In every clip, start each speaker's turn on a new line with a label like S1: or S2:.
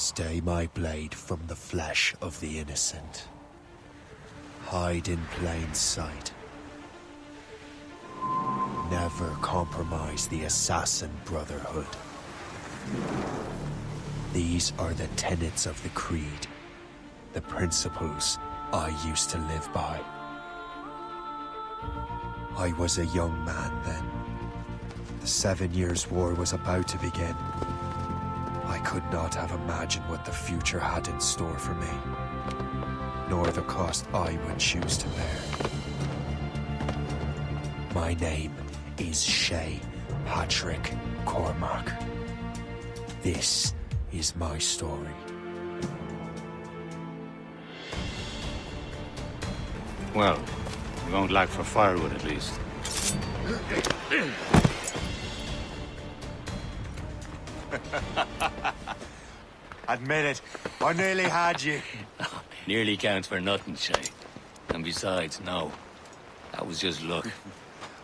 S1: Stay my blade from the flesh of the innocent. Hide in plain sight. Never compromise the assassin brotherhood. These are the tenets of the creed, the principles I used to live by. I was a young man then. The 7 Years' War was about to begin. I could not have imagined what the future had in store for me, nor the cost I would choose to bear. My name is Shay Patrick Cormac. This is my story.
S2: Well, we won't lack for firewood at least.
S1: Admit it, I nearly had you.
S2: Nearly counts for nothing, Shay. And besides, no. That was just luck.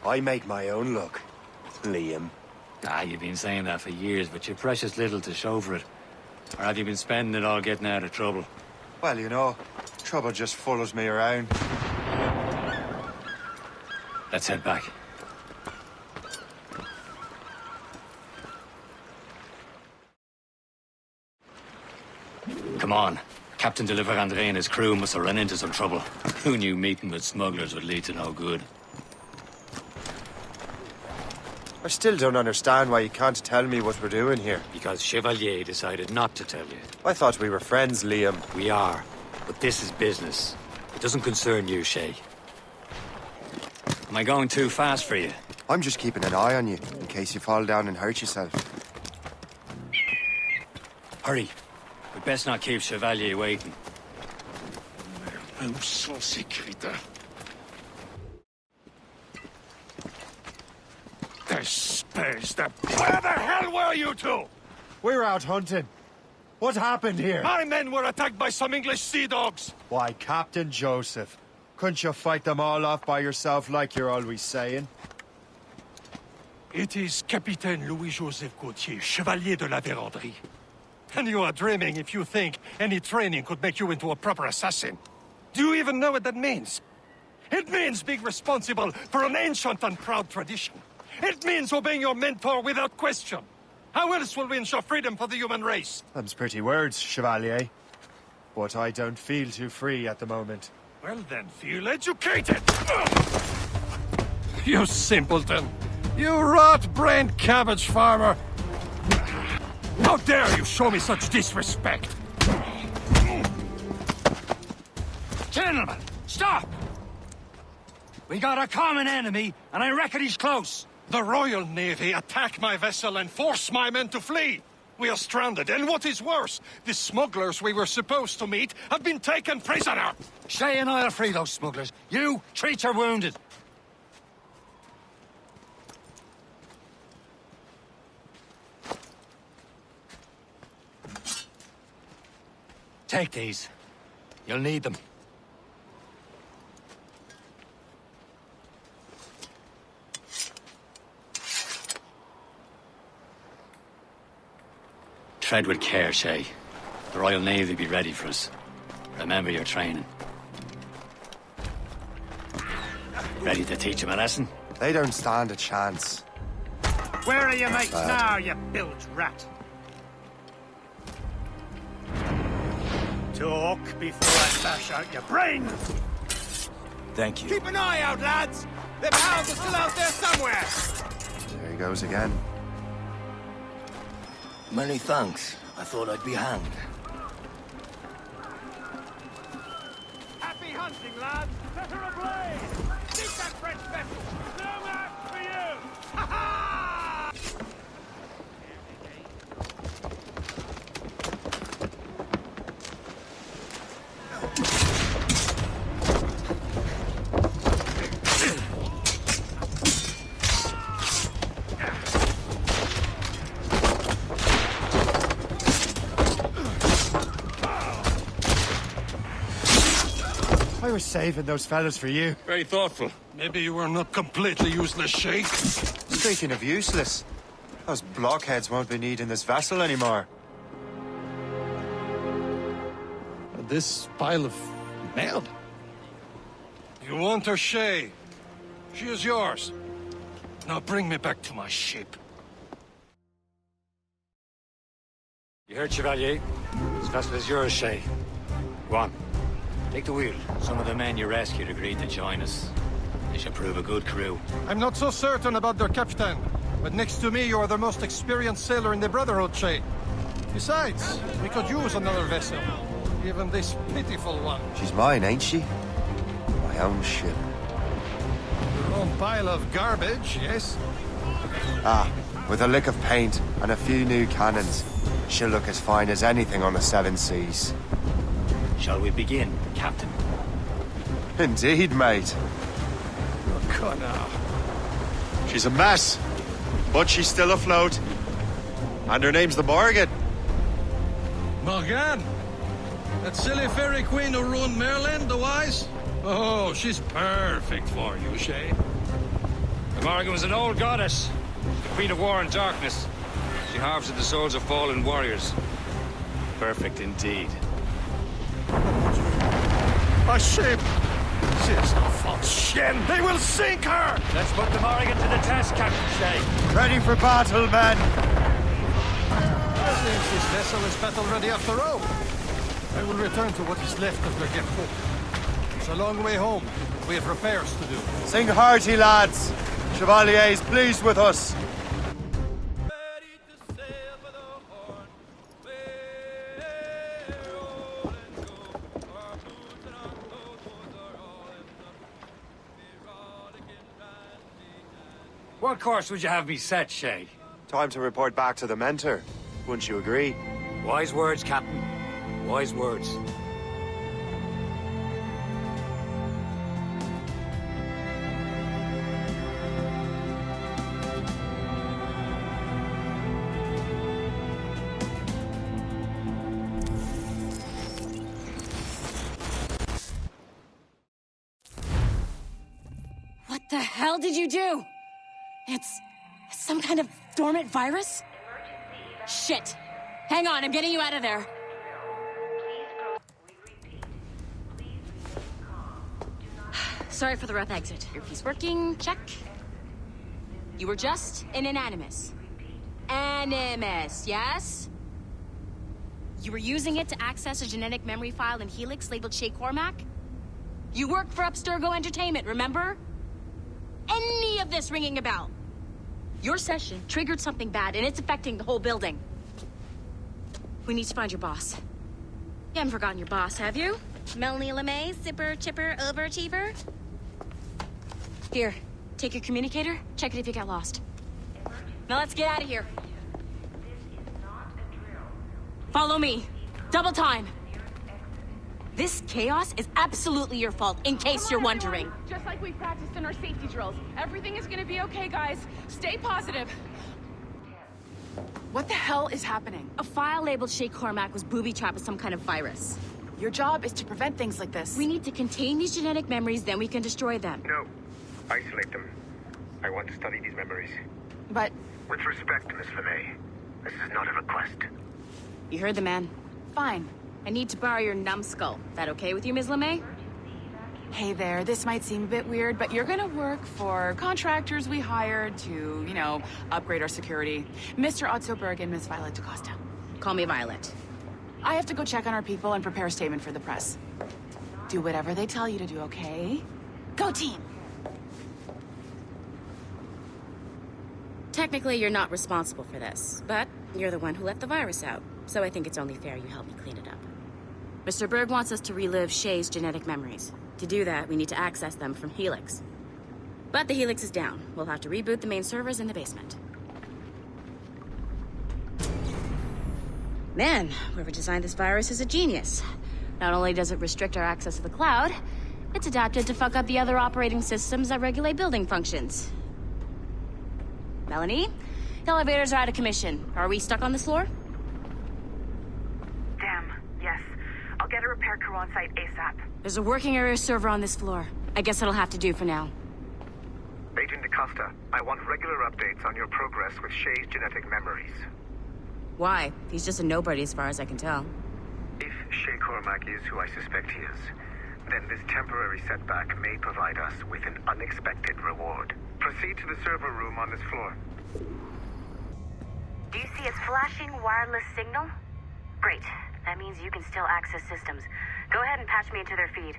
S1: I make my own luck, Liam.
S2: You've been saying that for years, but you're precious little to show for it. Or have you been spending it all getting out of trouble?
S1: Well, you know, trouble just follows me around.
S2: Let's head back. Come on. Captain de Andre and his crew must have run into some trouble. Who knew meeting with smugglers would lead to no good?
S1: I still don't understand why you can't tell me what we're doing here.
S2: Because Chevalier decided not to tell you.
S1: I thought we were friends, Liam.
S2: We are, but this is business. It doesn't concern you, Shay. Am I going too fast for you?
S1: I'm just keeping an eye on you, in case you fall down and hurt yourself.
S2: Hurry. We'd best not keep Chevalier waiting.
S3: Où sont ces crétins? Where the hell were you two?
S1: We were out hunting. What happened here?
S3: My men were attacked by some English sea dogs.
S1: Why, Captain Joseph, couldn't you fight them all off by yourself like you're always saying?
S3: It is Capitaine Louis-Joseph Gauthier, Chevalier de la Vérendrye. And you are dreaming if you think any training could make you into a proper assassin. Do you even know what that means? It means being responsible for an ancient and proud tradition. It means obeying your mentor without question. How else will we ensure freedom for the human race?
S1: Them's pretty words, Chevalier. But I don't feel too free at the moment.
S3: Well then, feel educated! You simpleton! You rot-brained cabbage farmer! How dare you show me such disrespect?
S2: Gentlemen, stop! We got a common enemy, and I reckon he's close.
S3: The Royal Navy attacked my vessel and forced my men to flee. We are stranded, and what is worse, the smugglers we were supposed to meet have been taken prisoner.
S2: Shay and I'll free those smugglers. You, treat your wounded. Take these. You'll need them. Tread with care, Shay. The Royal Navy be ready for us. Remember your training. Ready to teach them a lesson?
S1: They don't stand a chance.
S4: Where are your mates now, you bilge rat? Talk before I bash out your brains!
S2: Thank you.
S4: Keep an eye out, lads! The pals are still out there somewhere!
S1: There he goes again.
S2: Many thanks. I thought I'd be hanged.
S4: Happy hunting, lads! Set her ablaze! Sink that French vessel! No match for you! Ha ha!
S1: I was saving those fellas for you.
S3: Very thoughtful. Maybe you were not completely useless, Shay.
S1: Speaking of useless, those blockheads won't be needing this vessel anymore.
S3: this pile of merde? You want her, Shay? She is yours. Now bring me back to my ship.
S2: You heard, Chevalier? This vessel is yours, Shay. Go on. Take the wheel. Some of the men you rescued agreed to join us. They should prove a good crew.
S3: I'm not so certain about their captain, but next to me you are the most experienced sailor in the Brotherhood, Shay. Besides, we could use another vessel. Even this pitiful one.
S1: She's mine, ain't she? My own ship.
S3: Your own pile of garbage, yes?
S1: Ah, with a lick of paint and a few new cannons, she'll look as fine as anything on the seven seas.
S2: Shall we begin, Captain?
S1: Indeed, mate.
S3: Connor.
S1: She's a mess, but she's still afloat. And her name's the Morgan.
S3: Morgan? That silly fairy queen who ruined Merlin, the wise? Oh, she's perfect for you, Shay.
S5: The Morgan was an old goddess, the queen of war and darkness. She harvested the souls of fallen warriors.
S2: Perfect indeed.
S3: My ship! She is no false shin! They will sink her!
S2: Let's put the Morrigan to the test, Captain Shay.
S1: Ready for battle, men!
S3: Since this vessel is battle-ready after all, I will return to what is left of the Gecko. It's a long way home. We have repairs to do.
S1: Sing hearty, lads! Chevalier's pleased with us.
S2: What course would you have me set, Shay?
S1: Time to report back to the mentor. Wouldn't you agree?
S2: Wise words, Captain. Wise words.
S6: What the hell did you do? It's some kind of dormant virus? Shit! Hang on, I'm getting you out of there. Sorry for the rough exit. Earpiece working, check. You were just an animus. Animus, yes? You were using it to access a genetic memory file in Helix labeled Shay Cormac? You worked for Abstergo Entertainment, remember? Any of this ringing a bell? Your session triggered something bad, and it's affecting the whole building. We need to find your boss. You haven't forgotten your boss, have you? Melanie LeMay, zipper, chipper, overachiever? Here, take your communicator, check it if you got lost. Now let's get out of here. Follow me. Double time. This chaos is absolutely your fault, in case you're wondering.
S7: Just like we practiced in our safety drills. Everything is gonna be okay, guys. Stay positive. What the hell is happening?
S6: A file labeled Shay Cormac was booby-trapped with some kind of virus.
S7: Your job is to prevent things like this.
S6: We need to contain these genetic memories, then we can destroy them.
S8: No. Isolate them. I want to study these memories.
S7: But
S8: With respect, Miss LeMay, this is not a request.
S6: You heard the man.
S7: fine.
S6: I need to borrow your numbskull. That okay with you, Ms. LeMay?
S7: Hey there, this might seem a bit weird, but you're gonna work for contractors we hired to, upgrade our security. Mr. Otto Berg and Miss Violet DaCosta.
S6: Call me Violet.
S7: I have to go check on our people and prepare a statement for the press. Do whatever they tell you to do, okay? Go team!
S6: Technically, you're not responsible for this, but you're the one who let the virus out, so I think it's only fair you help me clean it up. Mr. Berg wants us to relive Shay's genetic memories. To do that, we need to access them from Helix. But the Helix is down. We'll have to reboot the main servers in the basement. Man, whoever designed this virus is a genius. Not only does it restrict our access to the cloud, it's adapted to fuck up the other operating systems that regulate building functions. Melanie? The elevators are out of commission. Are we stuck on this floor?
S9: Damn, yes. I'll get a repair crew on site ASAP.
S6: There's a working area server on this floor. I guess that'll have to do for now.
S8: Agent DaCosta, I want regular updates on your progress with Shay's genetic memories.
S6: Why? He's just a nobody as far as I can tell.
S8: If Shay Cormac is who I suspect he is, then this temporary setback may provide us with an unexpected reward. Proceed to the server room on this floor.
S9: Do you see its flashing wireless signal? Great. That means you can still access systems. Go ahead and patch me into their feed.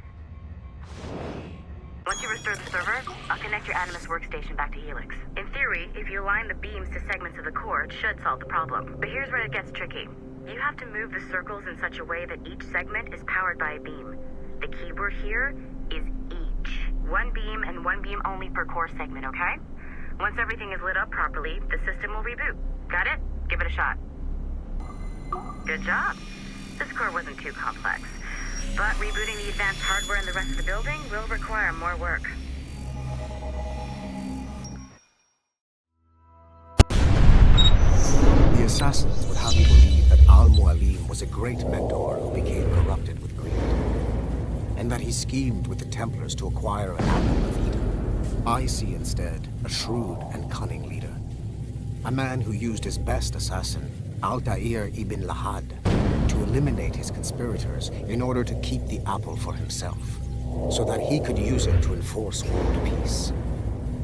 S9: Once you restore the server, I'll connect your Animus workstation back to Helix. In theory, if you align the beams to segments of the core, it should solve the problem. But here's where it gets tricky. You have to move the circles in such a way that each segment is powered by a beam. The keyword here is each. One beam and one beam only per core segment, okay? Once everything is lit up properly, the system will reboot. Got it? Give it a shot. Good job. This core wasn't too complex. But rebooting the advanced hardware in the rest of the building will require more work.
S10: The assassins would have you believe that Al-Mualim was a great mentor who became corrupted with greed, and that he schemed with the Templars to acquire an apple of Eden. I see instead a shrewd and cunning leader, a man who used his best assassin, Altair ibn Lahad, to eliminate his conspirators in order to keep the apple for himself, so that he could use it to enforce world peace.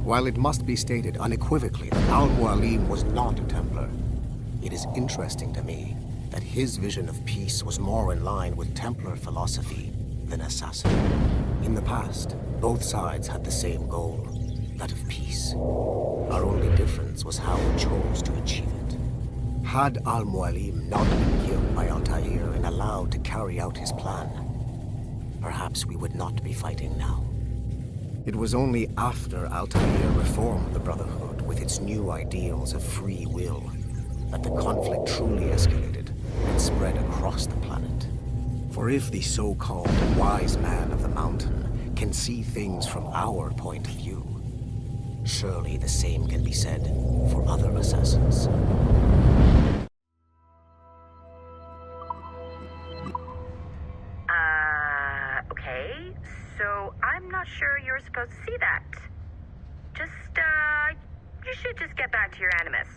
S10: While it must be stated unequivocally that Al-Mualim was not a Templar, it is interesting to me that his vision of peace was more in line with Templar philosophy than assassin. In the past, both sides had the same goal, that of peace. Our only difference was how we chose to achieve it. Had Al-Mualim not been killed by Altair and allowed to carry out his plan, perhaps we would not be fighting now. It was only after Altair reformed the Brotherhood with its new ideals of free will that the conflict truly escalated and spread across the planet. For if the so-called wise man of the mountain can see things from our point of view, surely the same can be said for other assassins.
S9: Okay, so I'm not sure you're supposed to see that. You should just get back to your Animus.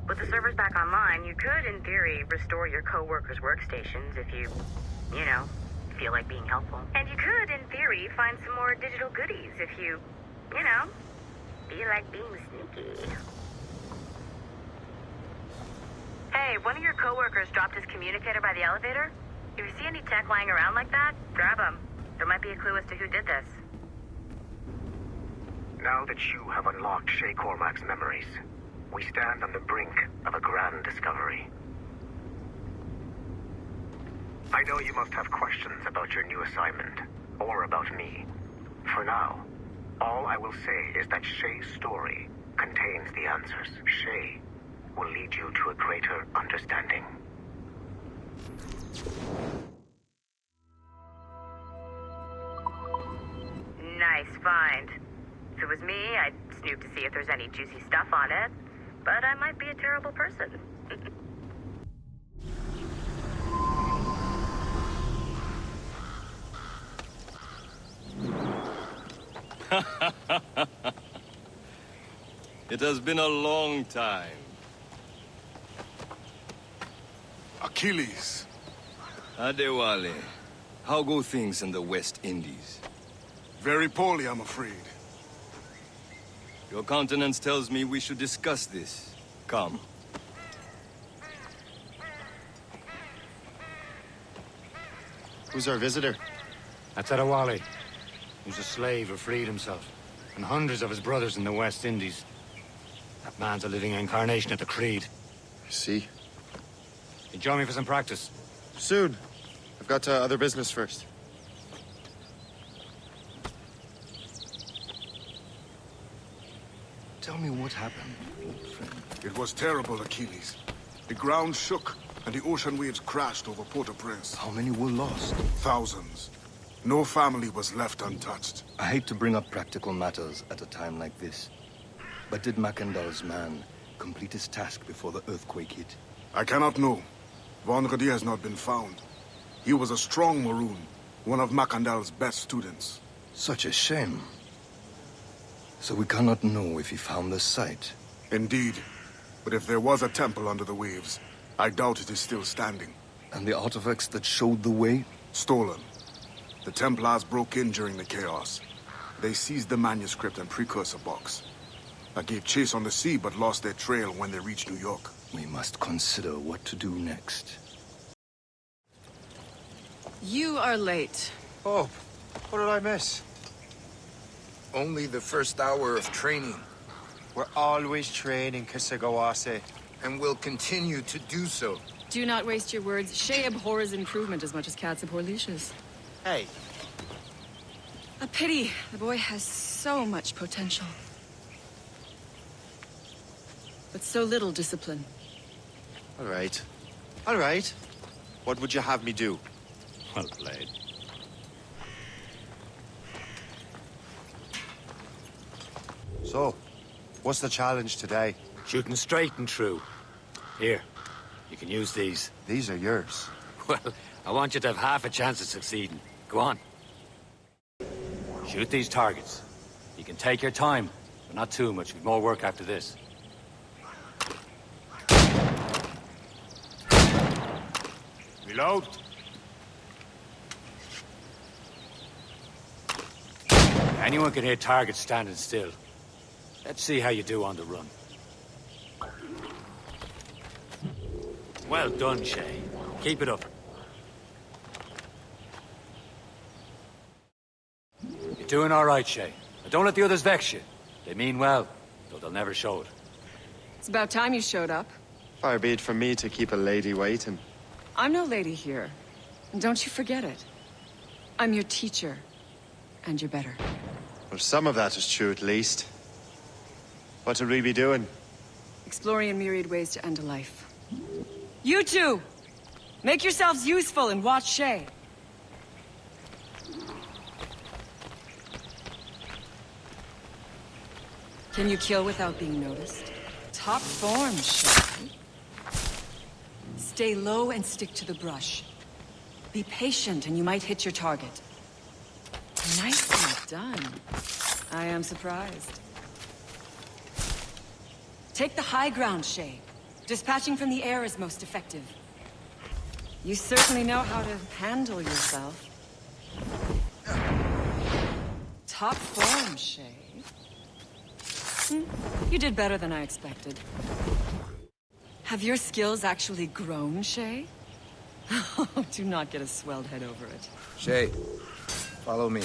S9: With the servers back online, you could, in theory, restore your co-workers' workstations if you feel like being helpful. And you could, in theory, find some more digital goodies if you feel like being sneaky. Hey, one of your co-workers dropped his communicator by the elevator. If you see any tech lying around like that, grab them. There might be a clue as to who did this.
S8: Now that you have unlocked Shay Cormac's memories, we stand on the brink of a grand discovery. I know you must have questions about your new assignment, or about me. For now, all I will say is that Shay's story contains the answers. Shay will lead you to a greater understanding.
S9: Nice find. If it was me, I'd snoop to see if there's any juicy stuff on it. But I might be a terrible person.
S11: It has been a long time.
S12: Achilles.
S11: Adewale, how go things in the West Indies?
S12: Very poorly, I'm afraid.
S11: Your countenance tells me we should discuss this. Come.
S13: Who's our visitor?
S2: That's Adewale. He was a slave who freed himself, and hundreds of his brothers in the West Indies. That man's a living incarnation of the Creed.
S13: I see.
S2: You join me for some practice?
S13: Soon. I've got other business first.
S11: Tell me what happened, old friend.
S12: It was terrible, Achilles. The ground shook, and the ocean waves crashed over Port-au-Prince.
S11: How many were lost?
S12: Thousands. No family was left untouched.
S11: I hate to bring up practical matters at a time like this. But did Macandal's man complete his task before the earthquake hit?
S12: I cannot know. Vonredi has not been found. He was a strong Maroon, one of Macandal's best students.
S11: Such a shame. So we cannot know if he found the site.
S12: Indeed. But if there was a temple under the waves, I doubt it is still standing.
S11: And the artifacts that showed the way?
S12: Stolen. The Templars broke in during the chaos. They seized the manuscript and precursor box. I gave chase on the sea, but lost their trail when they reached New York.
S11: We must consider what to do next.
S7: You are late.
S13: Oh, what did I miss?
S14: Only the first hour of training.
S13: We're always training, Kisagawase.
S14: And will continue to do so.
S15: Do not waste your words. Shay abhors improvement as much as cats abhor leashes.
S13: Hey.
S15: A pity. The boy has so much potential. But so little discipline.
S13: All right. All right. What would you have me do?
S2: Well played.
S13: So, what's the challenge today?
S2: Shooting straight and true. Here, you can use these.
S13: These are yours.
S2: Well, I want you to have half a chance of succeeding. Go on. Shoot these targets. You can take your time, but not too much. We've more work after this.
S13: Reload.
S2: Anyone can hit targets standing still. Let's see how you do on the run. Well done, Shay. Keep it up. You're doing all right, Shay. But don't let the others vex you. They mean well, though they'll never show it.
S15: It's about time you showed up.
S13: Far be it from me to keep a lady waiting.
S15: I'm no lady here. And don't you forget it. I'm your teacher. And you're better.
S13: Well, some of that is true at least. What would we be doing?
S15: Exploring a myriad ways to end a life. You two! Make yourselves useful and watch Shay. Can you kill without being noticed? Top form, Shay. Stay low and stick to the brush. Be patient and you might hit your target. Nicely done. I am surprised. Take the high ground, Shay. Dispatching from the air is most effective. You certainly know how to handle yourself. Top form, Shay. You did better than I expected. Have your skills actually grown, Shay? Do not get a swelled head over it.
S14: Shay, follow me.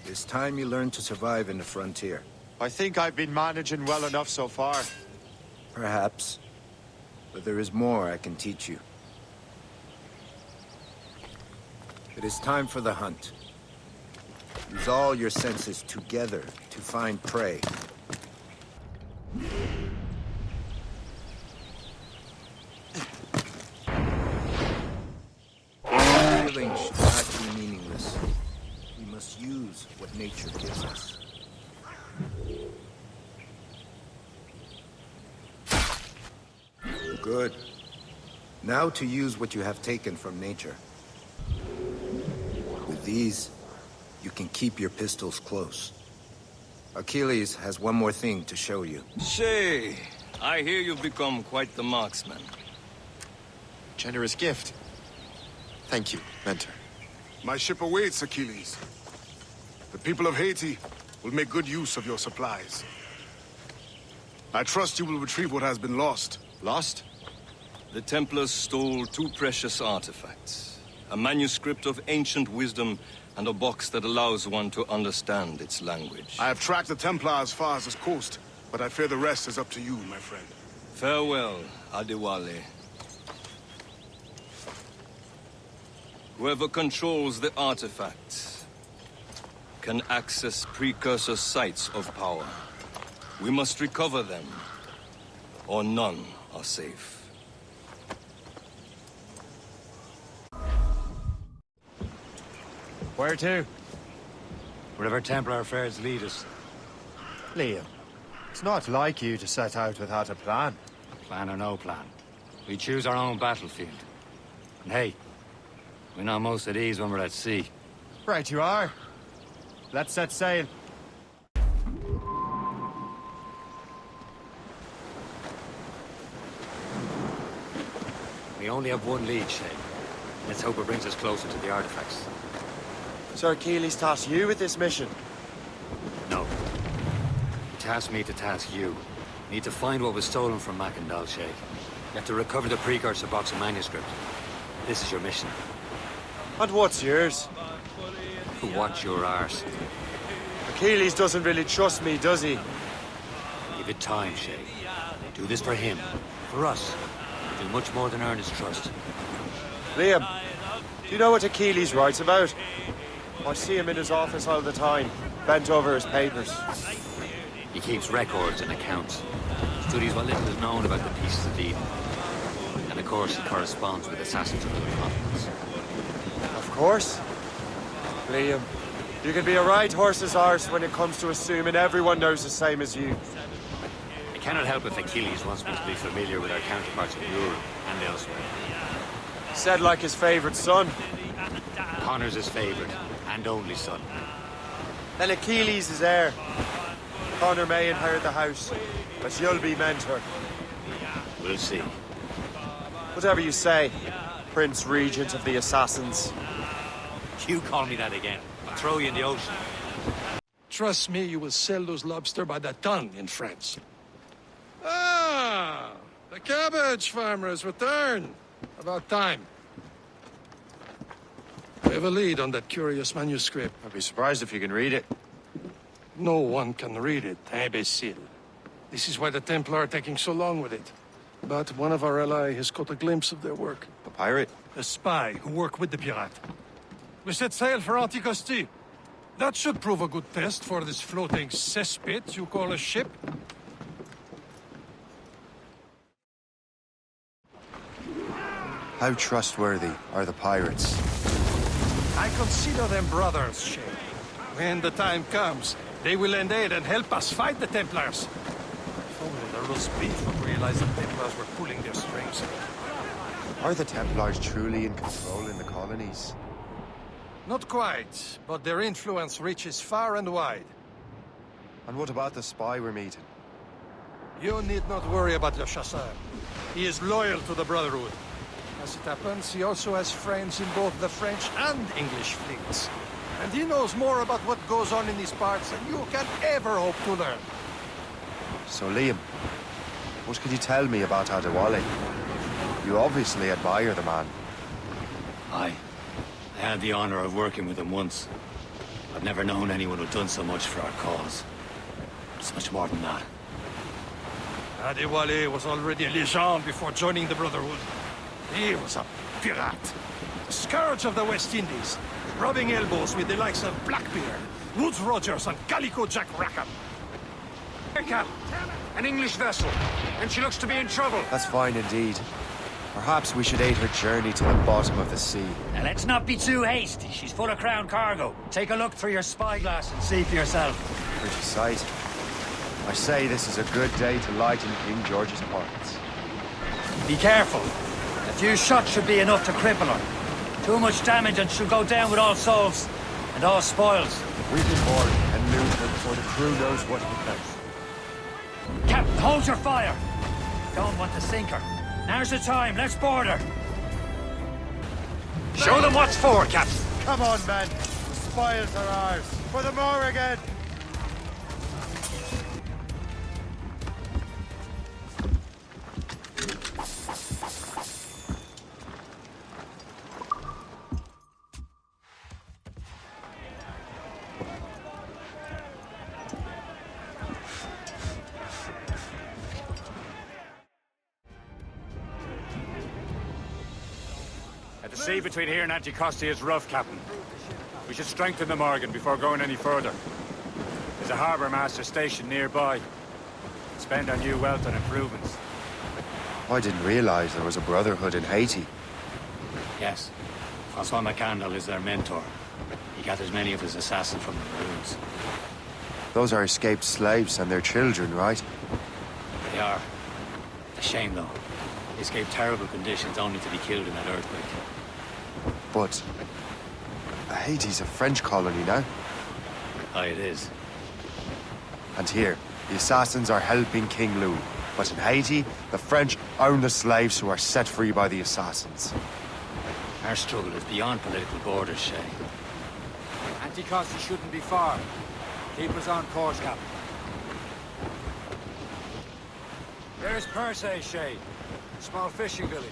S14: It's time you learn to survive in the frontier.
S13: I think I've been managing well enough so far.
S14: Perhaps. But there is more I can teach you. It is time for the hunt. Use all your senses together to find prey. Feeling should not be meaningless. We must use what nature gives us. Good. Now to use what you have taken from nature. With these, you can keep your pistols close. Achilles has one more thing to show you.
S16: Shay, I hear you've become quite the marksman.
S13: Generous gift. Thank you, mentor.
S12: My ship awaits, Achilles. The people of Haiti will make good use of your supplies. I trust you will retrieve what has been lost.
S13: Lost?
S16: The Templars stole two precious artifacts. A manuscript of ancient wisdom and a box that allows one to understand its language.
S12: I have tracked the Templar as far as this coast, but I fear the rest is up to you, my friend.
S16: Farewell, Adewale. Whoever controls the artifacts can access precursor sites of power. We must recover them, or none are safe.
S13: Where to?
S2: Wherever Templar affairs lead us.
S13: Liam, it's not like you to set out without a plan.
S2: Plan or no plan. We choose our own battlefield. And hey, we know most at ease when we're at sea.
S13: Right you are. Let's set sail.
S2: We only have one lead, Shay. Let's hope it brings us closer to the artifacts.
S13: Sir Keeley's tasked you with this mission.
S2: No. He tasked me to task you. Need to find what was stolen from Mackandal, Shay. You have to recover the precursor box of manuscript. This is your mission.
S13: And what's yours?
S2: Watch your arse.
S13: Achilles doesn't really trust me, does he?
S2: Give it time, Shay. Do this for him. For us. Do much more than earn his trust.
S13: Liam, do you know what Achilles writes about? I see him in his office all the time, bent over his papers.
S2: He keeps records and accounts. Studies what little is known about the pieces of Eden. And of course, he corresponds with assassins of other continents.
S13: Of course. Liam, you can be a right horse's arse when it comes to assuming everyone knows the same as you.
S2: I cannot help if Achilles wants me to be familiar with our counterparts in Europe and elsewhere.
S13: Said like his favorite son.
S2: Connor's his favorite and only son.
S13: Then Achilles is heir. Connor may inherit the house, but you'll be mentor.
S2: We'll see.
S13: Whatever you say, Prince Regent of the Assassins.
S2: You call me that again, I'll throw you in the ocean.
S3: Trust me, you will sell those lobster by the ton in France. Ah, the cabbage farmer has returned. About time. We have a lead on that curious manuscript.
S13: I'd be surprised if you can read it.
S3: No one can read it, imbecile. This is why the Templar are taking so long with it. But one of our allies has caught a glimpse of their work.
S13: A pirate?
S3: A spy who worked with the pirate. We set sail for Anticosti. That should prove a good test for this floating cesspit you call a ship.
S1: How trustworthy are the pirates?
S3: I consider them brothers, Shay. When the time comes, they will lend aid and help us fight the Templars. If only the roast beef would realize the Templars were pulling their strings.
S1: Are the Templars truly in control in the colonies?
S3: Not quite, but their influence reaches far and wide.
S1: And what about the spy we're meeting?
S3: You need not worry about Le Chasseur. He is loyal to the Brotherhood. As it happens, he also has friends in both the French and English fleets. And he knows more about what goes on in these parts than you can ever hope to learn.
S1: So, Liam, what can you tell me about Adewale? You obviously admire the man.
S2: I had the honor of working with him once. I've never known anyone who'd done so much for our cause. It's much more than that.
S3: Adewale was already a legend before joining the Brotherhood. He was a pirate. The scourge of the West Indies, rubbing elbows with the likes of Blackbeard, Woodes Rogers, and Calico Jack Rackham.
S5: Cap, an English vessel, and she looks to be in trouble.
S1: That's fine indeed. Perhaps we should aid her journey to the bottom of the sea.
S2: Now let's not be too hasty. She's full of crown cargo. Take a look through your spyglass and see for yourself.
S1: Pretty sight. I say this is a good day to lighten King George's pockets.
S2: Be careful. A few shots should be enough to cripple her. Too much damage and she'll go down with all souls and all spoils.
S1: We can board and loot her before the crew knows what hit them.
S2: Captain, hold your fire. Don't want to sink her. Now's the time. Let's board her. Show them what's for, Captain.
S13: Come on, men. The spoils are ours. For the Morrigan!
S5: The sea between here and Anticosti is rough, Captain. We should strengthen the Morgan before going any further. There's a harbour master stationed nearby. Spend our new wealth on improvements.
S1: I didn't realize there was a brotherhood in Haiti.
S2: Yes. Francois Mackandal is their mentor. He gathers many of his assassins from the Maroons.
S1: Those are escaped slaves and their children, right?
S2: They are. A shame, though. They escaped terrible conditions only to be killed in that earthquake.
S1: But Haiti's a French colony now.
S2: Aye, it is.
S1: And here, the assassins are helping King Louis.
S13: But in Haiti, the French own the slaves who are set free by the assassins.
S2: Our struggle is beyond political borders, Shay.
S5: Anticosti shouldn't be far. Keep us on course, Captain. There's Persay, Shay. Small fishing village.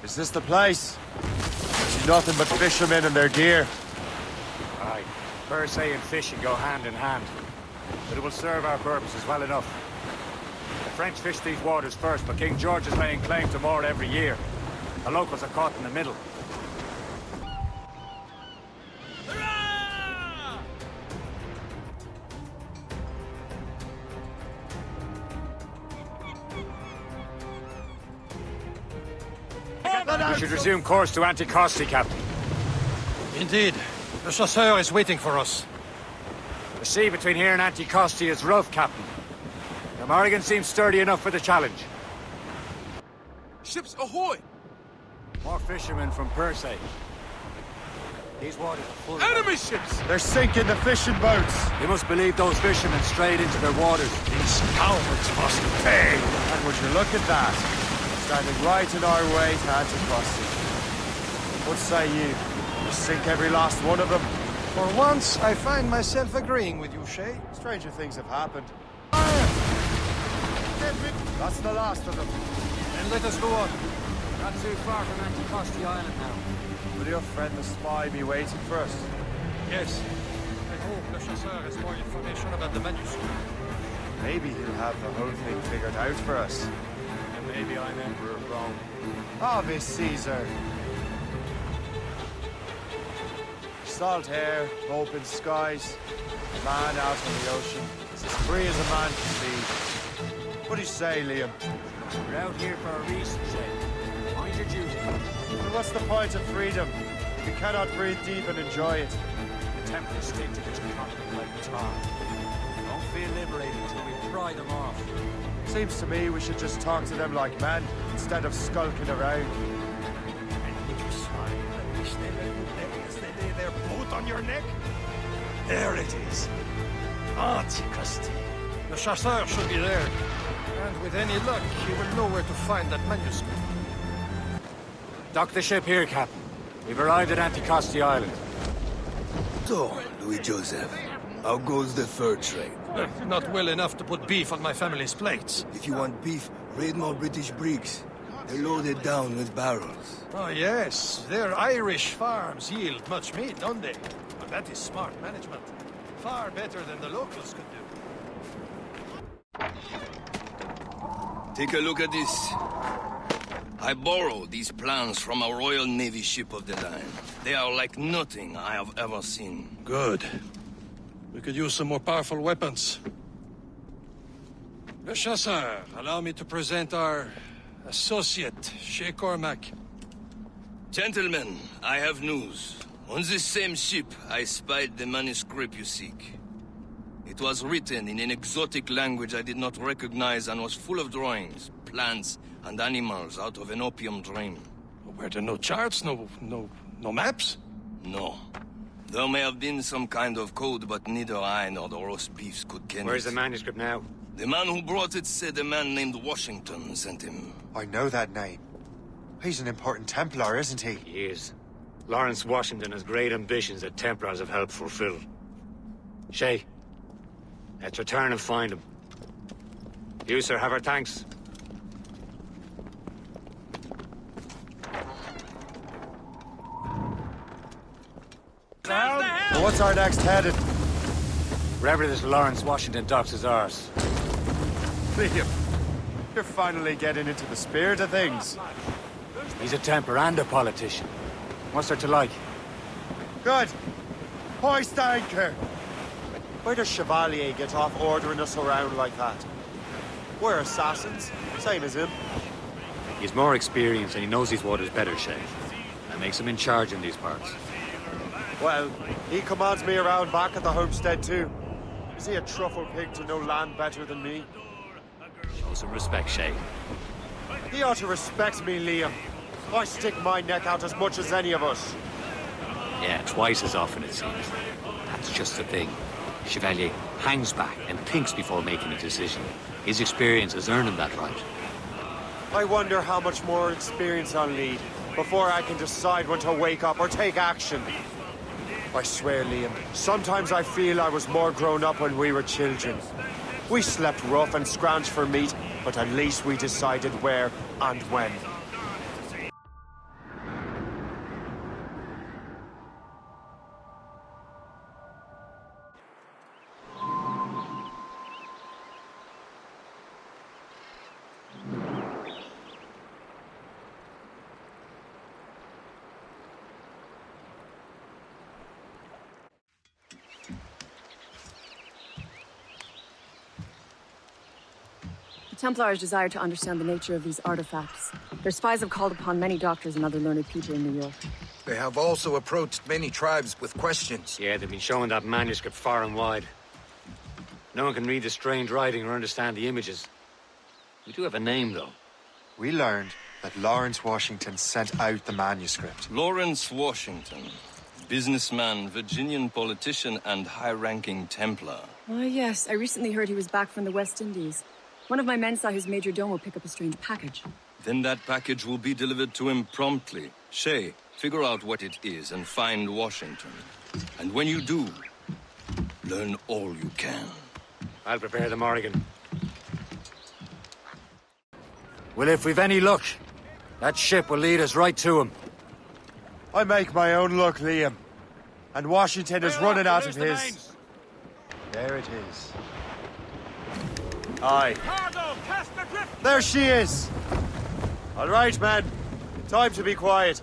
S13: Is this the place? I see nothing but fishermen and their gear.
S5: Aye. Persay and fishing go hand in hand. But it will serve our purposes well enough. The French fish these waters first, but King George is laying claim to more every year. The locals are caught in the middle. We should resume course to Anticosti, Captain.
S3: Indeed. The chasseur is waiting for us.
S5: The sea between here and Anticosti is rough, Captain. The Morrigan seems sturdy enough for the challenge.
S12: Ships ahoy!
S5: More fishermen from Persay. These waters are full.
S12: Enemy ships!
S13: They're sinking the fishing boats.
S5: You must believe those fishermen strayed into their waters.
S3: These cowards must pay!
S13: And would you look at that? Standing right in our way to Anticosti. What say you? We'll sink every last one of them.
S3: For once, I find myself agreeing with you, Shay.
S13: Stranger things have happened. That's the last of them.
S3: Then let us go on.
S5: Not too far from Anticosti Island now.
S13: Will your friend the spy be waiting for us?
S3: Yes. I hope the chasseur has more information about the manuscript.
S13: Maybe he'll have the whole thing figured out for us.
S5: And maybe I'm Emperor of Rome.
S13: Ave Caesar. Salt air, open skies, a man out on the ocean. It's as free as a man can be. What do you say, Liam?
S5: We're out here for a reason, Shay. Mind your duty.
S13: But what's the point of freedom if you cannot breathe deep and enjoy it?
S5: The Templars stick to this continent like tar. Don't feel liberated until we pry them off.
S13: Seems to me we should just talk to them like men instead of skulking around.
S3: Their boot on your neck? There it is. Anticosti. The chasseur should be there. And with any luck, he will know where to find that manuscript.
S5: Dock the ship here, Captain. We've arrived at Anticosti Island.
S11: So, Louis Joseph, how goes the fur trade?
S3: Not well enough to put beef on my family's plates.
S11: If you want beef, raid more British brigs. They're loaded down with barrels.
S3: Oh, yes. Their Irish farms yield much meat, don't they? Well, that is smart management. Far better than the locals could do.
S16: Take a look at this. I borrowed these plans from a Royal Navy ship of the line. They are like nothing I have ever seen.
S3: Good. We could use some more powerful weapons. Le Chasseur, allow me to present our associate, Shay Cormac.
S16: Gentlemen, I have news. On this same ship, I spied the manuscript you seek. It was written in an exotic language I did not recognize and was full of drawings, plants, and animals out of an opium dream.
S3: Were there no charts, no maps?
S16: No. There may have been some kind of code, but neither I nor the roast beefs could ken it.
S5: Where's the manuscript now?
S16: The man who brought it said a man named Washington sent him.
S13: I know that name. He's an important Templar, isn't he?
S2: He is. Lawrence Washington has great ambitions that Templars have helped fulfill. Shay, let's return and find him. You, sir, have our thanks.
S13: Well, what's our next headed?
S5: Wherever this Lawrence Washington docks is ours.
S13: Liam, you're finally getting into the spirit of things.
S5: He's a Templar and a politician. What's there to like?
S13: Good. Hoist anchor. Where does Chevalier get off ordering us around like that? We're assassins, same as him.
S2: He's more experienced and he knows these waters better, Shay. That makes him in charge in these parts.
S13: Well, he commands me around back at the homestead too. Is he a truffle pig to know land better than me?
S2: Show some respect, Shay.
S13: He ought to respect me, Liam. I stick my neck out as much as any of us.
S2: Yeah, twice as often, it seems. That's just the thing. Chevalier hangs back and thinks before making a decision. His experience has earned him that right.
S13: I wonder how much more experience I'll need before I can decide when to wake up or take action. I swear, Liam, sometimes I feel I was more grown up when we were children. We slept rough and scrounged for meat, but at least we decided where and when.
S15: The Templars desire to understand the nature of these artifacts. Their spies have called upon many doctors and other learned people in New York.
S14: They have also approached many tribes with questions.
S2: Yeah, they've been showing that manuscript far and wide. No one can read the strange writing or understand the images. We do have a name, though.
S1: We learned that Lawrence Washington sent out the manuscript.
S16: Lawrence Washington. Businessman, Virginian politician, and high-ranking Templar.
S15: Ah, yes. I recently heard he was back from the West Indies. One of my men saw his majordomo pick up a strange package.
S16: Then that package will be delivered to him promptly. Shay, figure out what it is and find Washington. And when you do, learn all you can.
S2: I'll prepare the Morrigan. Well, if we've any luck, that ship will lead us right to him.
S13: I make my own luck, Liam. And Washington is running out of his. There it is. Aye.
S4: Cargo, cast adrift!
S13: There she is! All right, man. Time to be quiet.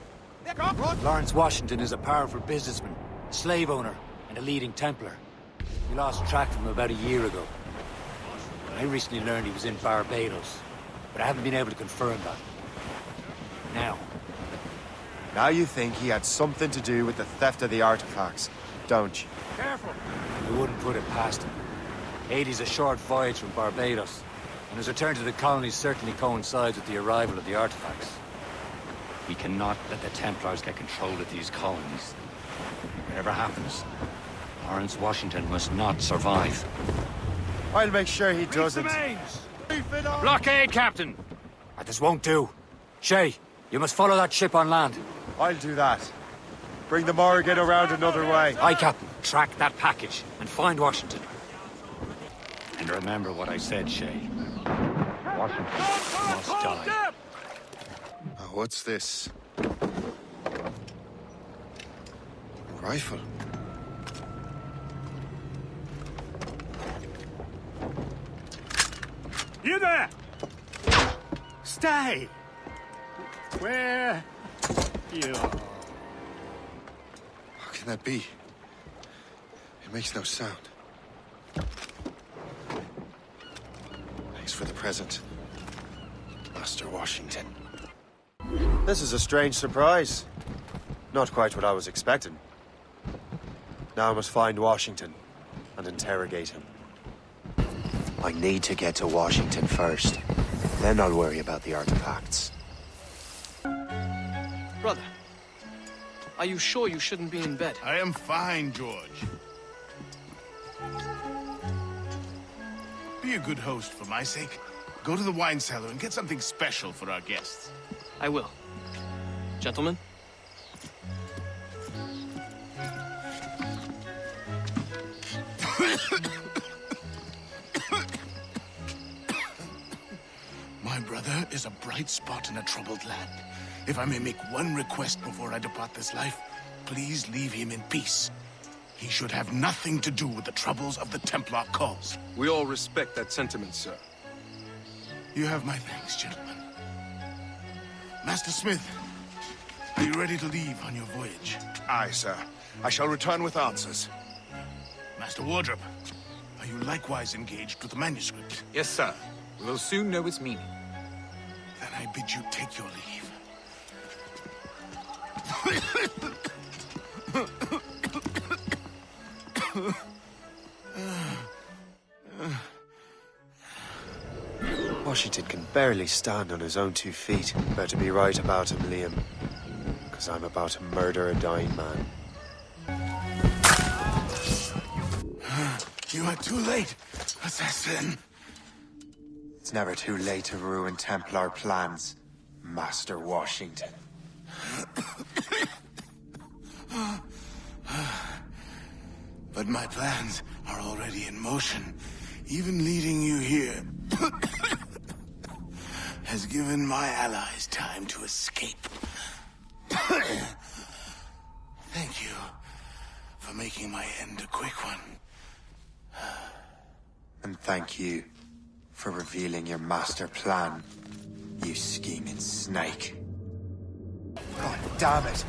S2: Lawrence Washington is a powerful businessman, a slave owner, and a leading Templar. We lost track of him about a year ago. I recently learned he was in Barbados, but I haven't been able to confirm that.
S13: Now you think he had something to do with the theft of the artifacts, don't you?
S2: Careful! I wouldn't put it past him. Haiti's a short voyage from Barbados, and his return to the colonies certainly coincides with the arrival of the artifacts. We cannot let the Templars get control of these colonies. Whatever happens, Lawrence Washington must not survive.
S13: I'll make sure he doesn't.
S2: Blockade, Captain! This won't do. Shay, you must follow that ship on land.
S13: I'll do that. Bring the Morrigan around another way.
S2: Aye, Captain. Track that package and find Washington. And remember what I said, Shay. Washington must die.
S1: What's this? A rifle.
S4: You there! Stay! Where you are.
S1: How can that be? It makes no sound. Thanks for the present, Master Washington.
S13: This is a strange surprise. Not quite what I was expecting. Now I must find Washington and interrogate him.
S1: I need to get to Washington first. Then I'll worry about the artifacts.
S17: Brother, are you sure you shouldn't be in bed?
S18: I am fine, George. Be a good host for my sake. Go to the wine cellar and get something special for our guests.
S17: I will. Gentlemen?
S18: My brother is a bright spot in a troubled land. If I may make one request before I depart this life, please leave him in peace. He should have nothing to do with the troubles of the Templar cause.
S19: We all respect that sentiment, sir.
S18: You have my thanks, gentlemen. Master Smith, are you ready to leave on your voyage?
S12: Aye, sir. I shall return with answers.
S18: Master Wardrop, are you likewise engaged with the manuscript?
S19: Yes, sir. We will soon know its meaning.
S18: Then I bid you take your leave.
S13: Washington can barely stand on his own 2 feet. Better be right about him, Liam. Because I'm about to murder a dying man.
S18: You are too late, assassin.
S1: It's never too late to ruin Templar plans, Master Washington.
S18: But my plans are already in motion. Even leading you here has given my allies time to escape. Thank you for making my end a quick one.
S1: And thank you for revealing your master plan, you scheming snake. God damn it!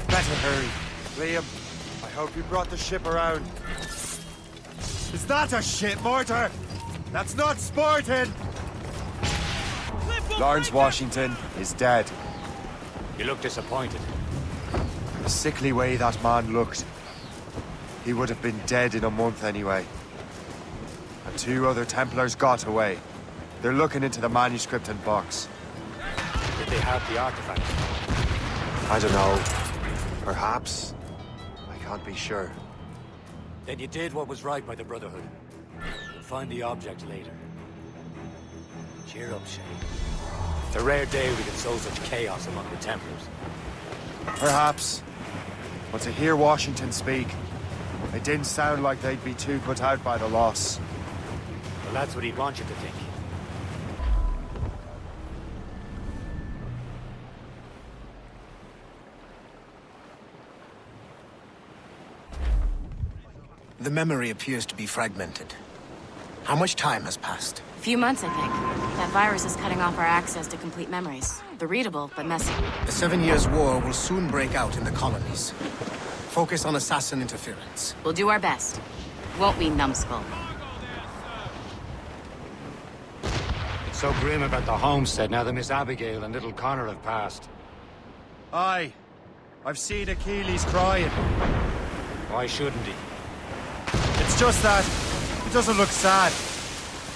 S1: Better hurry. Liam, I hope you brought the ship around. Is that a ship mortar? That's not sporting! Lawrence Washington is dead.
S2: You look disappointed.
S1: The sickly way that man looked. He would have been dead in a month anyway. And 2 other Templars got away. They're looking into the manuscript and box.
S2: Did they have the artifact?
S1: I don't know. Perhaps. I can't be sure.
S2: Then you did what was right by the Brotherhood. We'll find the object later. Cheer up, Shay. It's a rare day we can sow such chaos among the Templars.
S1: Perhaps. But to hear Washington speak, it didn't sound like they'd be too put out by the loss.
S2: Well, that's what he'd want you to think.
S10: The memory appears to be fragmented. How much time has passed?
S6: A few months, I think. That virus is cutting off our access to complete memories. They're readable, but messy.
S10: The 7 Years' War will soon break out in the colonies. Focus on assassin interference.
S6: We'll do our best. Won't we, numbskull?
S2: It's so grim about the homestead now that Miss Abigail and little Connor have passed.
S1: Aye. I've seen Achilles crying.
S2: Why shouldn't he?
S1: It's just that he doesn't look sad.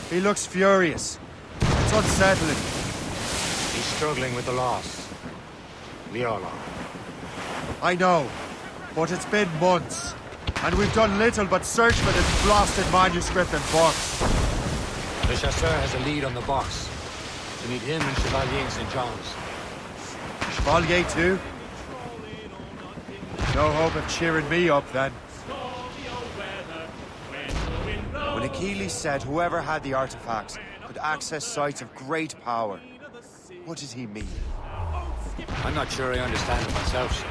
S1: He looks furious. It's unsettling.
S2: He's struggling with the loss. We all are.
S1: I know, but it's been months. And we've done little but search for this blasted manuscript and box.
S2: Le Chasseur has a lead on the box. We need him and Chevalier in St. John's.
S1: Chevalier too? No hope of cheering me up then. When Achilles said whoever had the artifacts could access sites of great power, what did he mean?
S2: I'm not sure I understand it myself, sir. I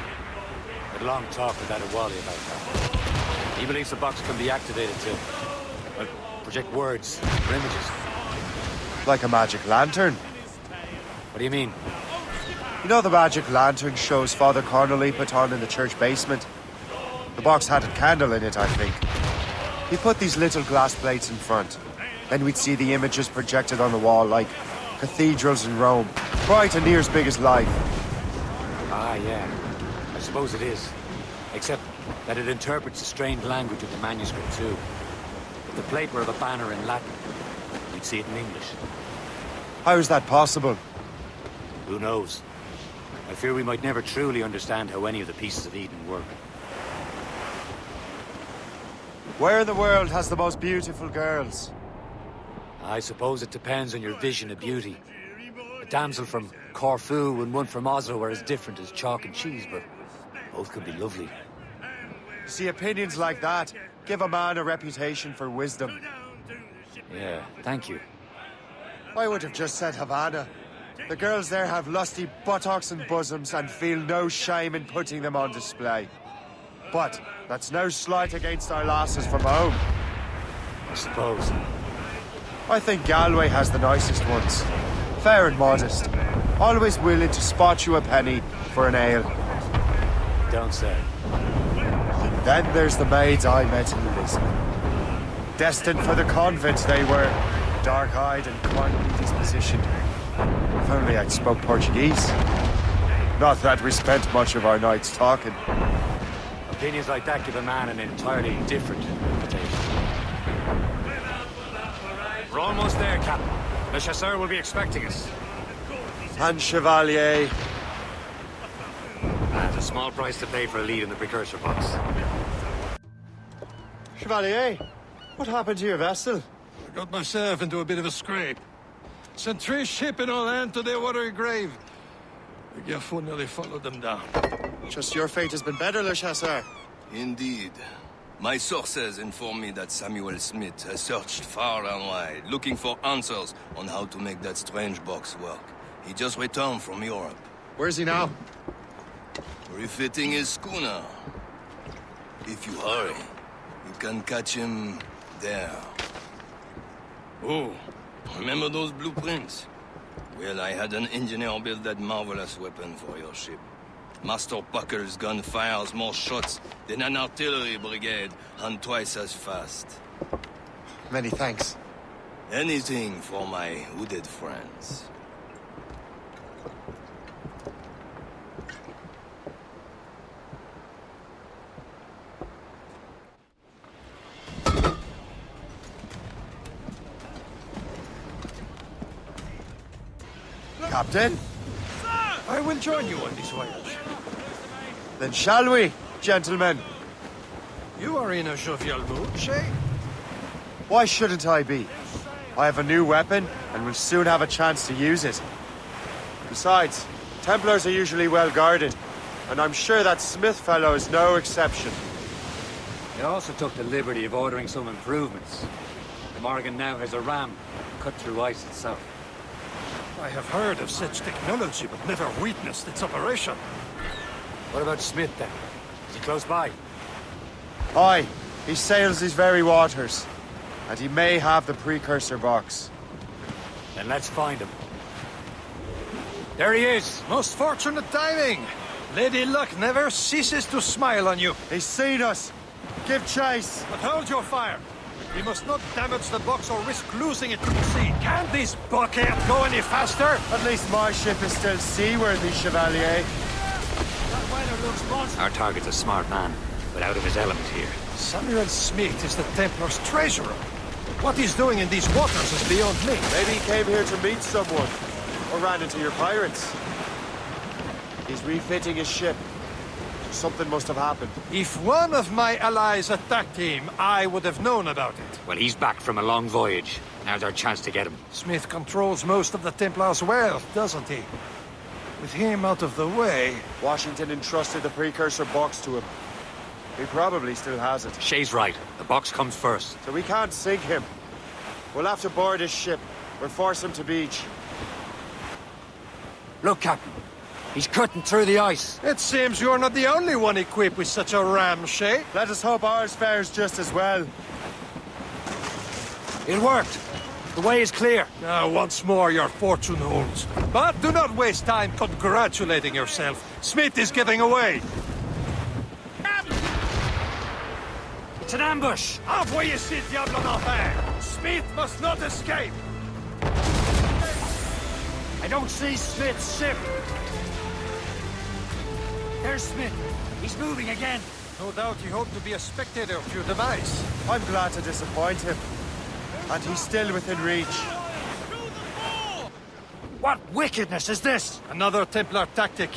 S2: had a long talk with Adewale about that. He believes the box can be activated to, well, project words or images.
S1: Like a magic lantern?
S2: What do you mean?
S1: You know the magic lantern shows Father Connolly put on in the church basement? The box had a candle in it, I think. He put these little glass plates in front. Then we'd see the images projected on the wall like cathedrals in Rome. Bright and near as big as life.
S2: Ah, yeah. I suppose it is. Except that it interprets the strained language of the manuscript, too. If the plate were of a banner in Latin, we'd see it in English.
S1: How is that possible?
S2: Who knows? I fear we might never truly understand how any of the pieces of Eden work.
S1: Where in the world has the most beautiful girls?
S2: I suppose it depends on your vision of beauty. A damsel from Corfu and one from Oslo are as different as chalk and cheese, but both could be lovely.
S1: See, opinions like that give a man a reputation for wisdom.
S2: Yeah, thank you.
S1: I would have just said Havana. The girls there have lusty buttocks and bosoms and feel no shame in putting them on display. But that's no slight against our lasses from home.
S2: I suppose.
S1: I think Galway has the nicest ones. Fair and modest. Always willing to spot you a penny for an ale.
S2: Don't say.
S1: Then there's the maids I met in Lisbon. Destined for the convent they were. Dark-eyed and kindly dispositioned. If only I'd spoke Portuguese. Not that we spent much of our nights talking.
S2: Opinions like that give a man an entirely different reputation. We're almost there, Captain. Le Chasseur will be expecting us.
S1: And Chevalier.
S2: That's a small price to pay for a lead in the precursor box.
S1: Chevalier,
S13: What happened to your vessel?
S3: I got myself into a bit of a scrape. Sent 3 ships in our land to their watery grave. The Gerfaut nearly followed them down.
S13: Just your fate has been better, Le Chasseur.
S16: Indeed. My sources inform me that Samuel Smith has searched far and wide, looking for answers on how to make that strange box work. He just returned from Europe.
S13: Where's he now?
S16: Refitting his schooner. If you hurry, you can catch him there. Oh, remember those blueprints? Well, I had an engineer build that marvelous weapon for your ship. Master Pucker's gun fires more shots than an artillery brigade, and twice as fast.
S13: Many thanks.
S16: Anything for my hooded friends.
S13: Captain?
S3: I will join you on this voyage.
S13: Then shall we, gentlemen?
S3: You are in a jovial mood, Shay?
S13: Why shouldn't I be? I have a new weapon, and will soon have a chance to use it. Besides, Templars are usually well guarded, and I'm sure that Smith fellow is no exception.
S2: They also took the liberty of ordering some improvements. The Morgan now has a ram cut through ice itself.
S3: I have heard of such technology, but never witnessed its operation.
S2: What about Smith, then? Is he close by?
S13: Aye, he sails these very waters, and he may have the precursor box.
S2: Then let's find him. There he is!
S3: Most fortunate timing! Lady Luck never ceases to smile on you.
S13: He's seen us! Give chase!
S3: But hold your fire! We must not damage the box or risk losing it to the sea. Can this bucket go any faster?
S13: At least my ship is still seaworthy, Chevalier.
S2: Our target's a smart man, but out of his element here.
S3: Samuel Smith is the Templar's treasurer. What he's doing in these waters is beyond me.
S13: Maybe he came here to meet someone, or ran into your pirates. He's refitting his ship. Something must have happened.
S3: If one of my allies attacked him, I would have known about it.
S2: Well, he's back from a long voyage. Now's our chance to get him.
S3: Smith controls most of the Templar's wealth, doesn't he? With him out of the way...
S13: Washington entrusted the precursor box to him. He probably still has it.
S2: Shay's right. The box comes first.
S13: So we can't sink him. We'll have to board his ship, or force him to beach.
S2: Look, Captain. He's cutting through the ice.
S3: It seems you're not the only one equipped with such a ram, Shay.
S13: Let us hope ours fares just as well.
S2: It worked. The way is clear.
S3: Now, once more, your fortune holds. But do not waste time congratulating yourself. Smith is getting away.
S2: It's an ambush.
S3: Envoyez ces diables en enfer. Smith must not escape.
S2: I don't see Smith's ship. There's Smith. He's moving again.
S3: No doubt he hoped to be a spectator of your demise.
S13: I'm glad to disappoint him. And he's still within reach.
S2: What wickedness is this?
S3: Another Templar tactic.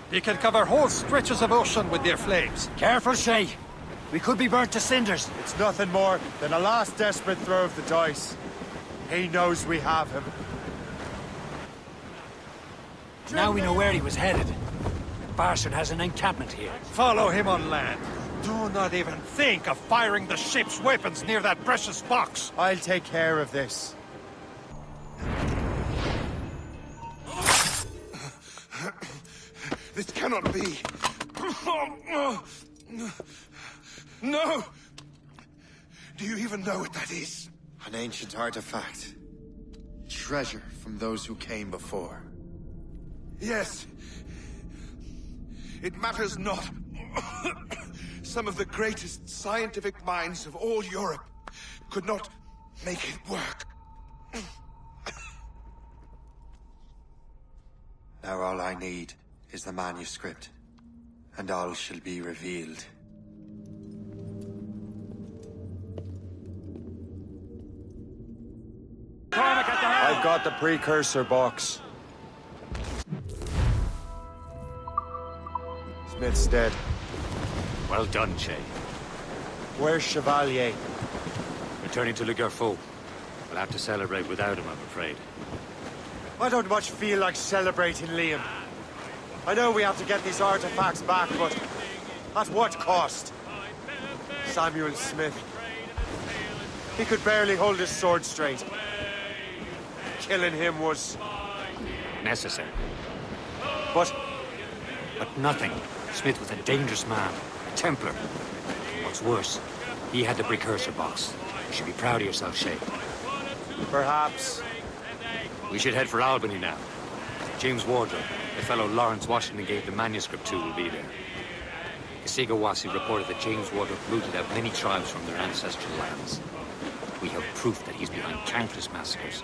S3: They can cover whole stretches of ocean with their flames.
S2: Careful, Shay. We could be burnt to cinders.
S13: It's nothing more than a last desperate throw of the dice. He knows we have him.
S2: Now we know where he was headed. Bastard has an encampment here.
S3: Follow him on land. Do not even think of firing the ship's weapons near that precious box.
S13: I'll take care of this.
S18: This cannot be. No! Do you even know what that is?
S20: An ancient artifact. Treasure from those who came before.
S18: Yes. It matters not. Some of the greatest scientific minds of all Europe could not make it work.
S20: Now all I need is the manuscript, and all shall be revealed.
S13: I've got the precursor box. Smith's dead.
S2: Well done, Shay.
S13: Where's Chevalier?
S2: Returning to Le Garfou. We'll have to celebrate without him, I'm afraid.
S13: I don't much feel like celebrating, Liam. I know we have to get these artifacts back, but at what cost? Samuel Smith. He could barely hold his sword straight. Killing him was...
S2: necessary.
S13: But
S2: nothing. Smith was a dangerous man. A Templar. What's worse, he had the precursor box. You should be proud of yourself, Shay.
S13: Perhaps.
S2: We should head for Albany now. James Wardrop, the fellow Lawrence Washington gave the manuscript to, will be there. Kasigawasi reported that James Wardrop rooted out many tribes from their ancestral lands. We have proof that he's behind countless massacres.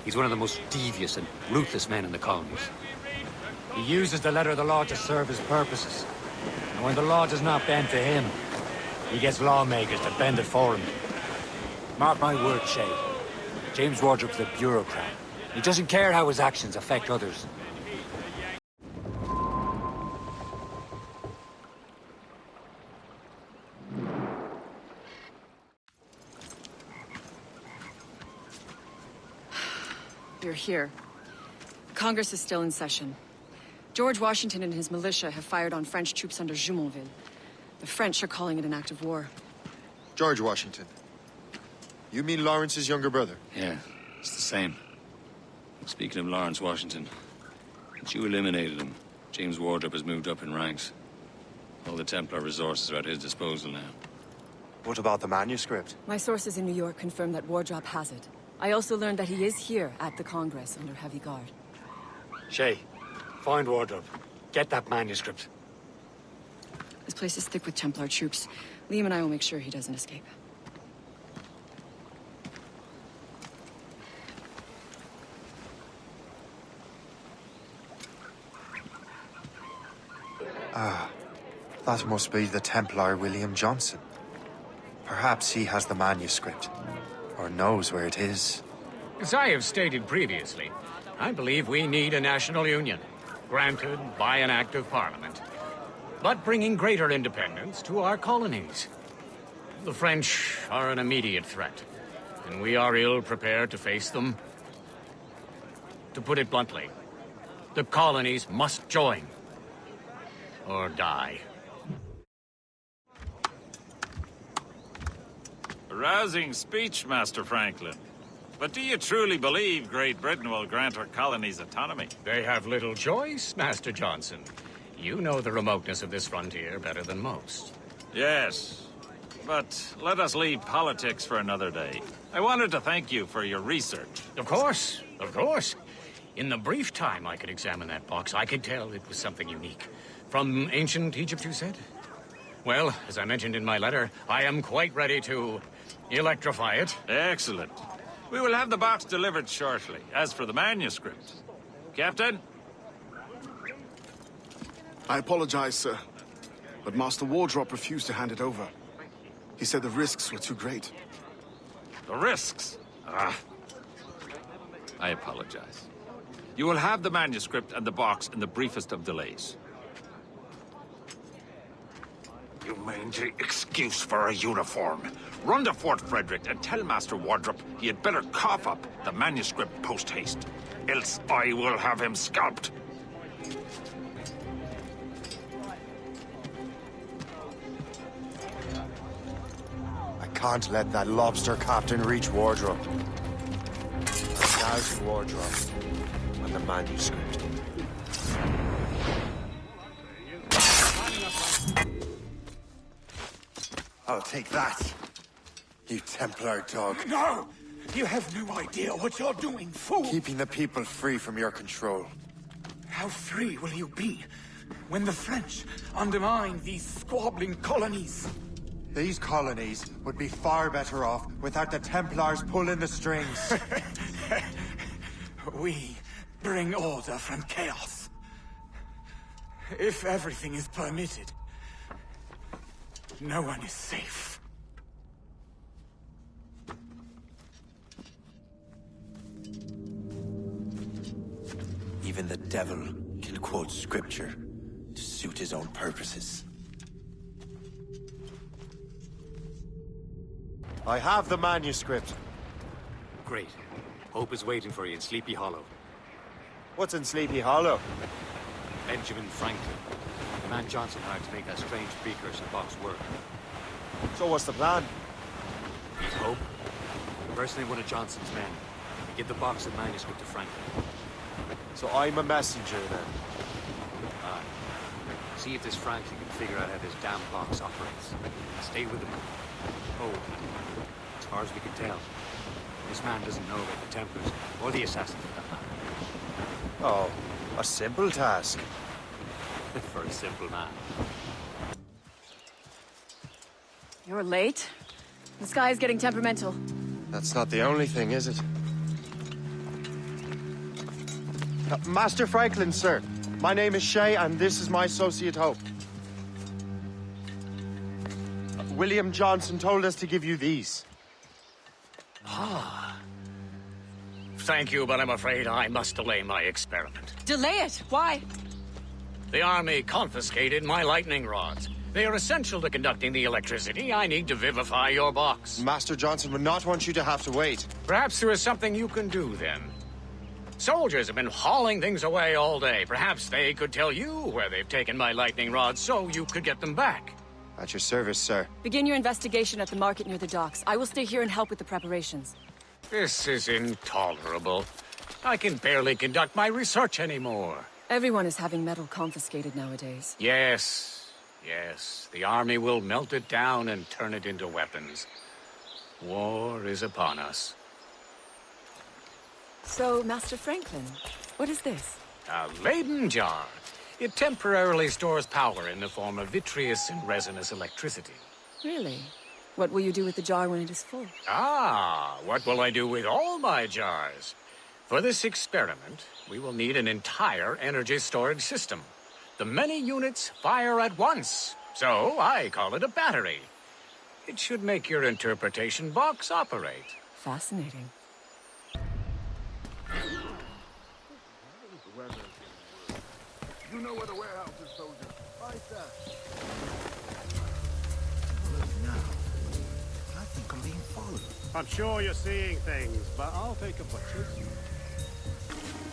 S2: He's one of the most devious and ruthless men in the colonies. He uses the letter of the law to serve his purposes. And when the law does not bend to him, he gets lawmakers to bend it for him. Mark my word, Shay. James Wardrop's a bureaucrat. He doesn't care how his actions affect others.
S15: You're here. Congress is still in session. George Washington and his militia have fired on French troops under Jumonville. The French are calling it an act of war.
S21: George Washington. You mean Lawrence's younger brother?
S22: Yeah, it's the same. Speaking of Lawrence Washington, since you eliminated him, James Wardrop has moved up in ranks. All the Templar resources are at his disposal now.
S1: What about the manuscript?
S15: My sources in New York confirm that Wardrop has it. I also learned that he is here at the Congress under heavy guard.
S2: Shay, find Wardrop. Get that manuscript.
S15: This place is thick with Templar troops. Liam and I will make sure he doesn't escape.
S1: Ah, that must be the Templar William Johnson. Perhaps he has the manuscript, or knows where it is.
S23: As I have stated previously, I believe we need a national union, granted by an act of parliament, but bringing greater independence to our colonies. The French are an immediate threat, and we are ill prepared to face them. To put it bluntly, the colonies must join, or die.
S24: A rousing speech, Master Franklin. But do you truly believe Great Britain will grant our colonies autonomy?
S23: They have little choice, Master Johnson. You know the remoteness of this frontier better than most.
S24: Yes, but let us leave politics for another day. I wanted to thank you for your research.
S23: Of course, of course. In the brief time I could examine that box, I could tell it was something unique. From ancient Egypt, you said? Well, as I mentioned in my letter, I am quite ready to electrify it.
S24: Excellent. We will have the box delivered shortly. As for the manuscript... Captain?
S12: I apologize, sir. But Master Wardrop refused to hand it over. He said the risks were too great.
S24: The risks? Ah. I apologize. You will have the manuscript and the box in the briefest of delays. You mangy excuse for a uniform. Run to Fort Frederick and tell Master Wardrop he had better cough up the manuscript post-haste. Else I will have him scalped.
S1: I can't let that lobster captain reach Wardrop. Thousand Wardrop on the manuscript. I'll take that, you Templar dog.
S18: No! You have no idea what you're doing, fool!
S1: Keeping the people free from your control.
S18: How free will you be when the French undermine these squabbling colonies?
S1: These colonies would be far better off without the Templars pulling the strings.
S18: We bring order from chaos. If everything is permitted, no one is safe.
S1: Even the devil can quote scripture to suit his own purposes.
S13: I have the manuscript.
S2: Great. Hope is waiting for you in Sleepy Hollow.
S13: What's in Sleepy Hollow?
S2: Benjamin Franklin. The man Johnson hired to make that strange precursor box work.
S13: So what's the plan?
S2: Meet Hope. Personally one of Johnson's men. And give the box and manuscript to Franklin.
S13: So I'm a messenger then?
S2: Aye. See if this Franklin can figure out how this damn box operates. Stay with him. Oh, as far as we can tell, this man doesn't know about the Templars or the Assassins for that matter.
S13: Oh, a simple task.
S2: For a simple man.
S15: You're late. The sky is getting temperamental.
S13: That's not the only thing, is it? Master Franklin, sir. My name is Shay, and this is my associate Hope. William Johnson told us to give you these.
S23: Ah. Thank you, but I'm afraid I must delay my experiment.
S15: Delay it? Why?
S23: The army confiscated my lightning rods. They are essential to conducting the electricity I need to vivify your box.
S13: Master Johnson would not want you to have to wait.
S23: Perhaps there is something you can do, then. Soldiers have been hauling things away all day. Perhaps they could tell you where they've taken my lightning rods so you could get them back.
S13: At your service, sir.
S15: Begin your investigation at the market near the docks. I will stay here and help with the preparations.
S23: This is intolerable. I can barely conduct my research anymore.
S15: Everyone is having metal confiscated nowadays.
S23: Yes, yes. The army will melt it down and turn it into weapons. War is upon us.
S15: So, Master Franklin, what is this?
S23: A Leyden jar. It temporarily stores power in the form of vitreous and resinous electricity.
S15: Really? What will you do with the jar when it is full?
S23: Ah, what will I do with all my jars? For this experiment, we will need an entire energy storage system. The many units fire at once, so I call it a battery. It should make your interpretation box operate.
S15: Fascinating.
S12: You know where the warehouse is, soldier. Right there.
S18: Look now. I think I'm being followed.
S7: I'm sure you're seeing things, but I'll take a butcher's.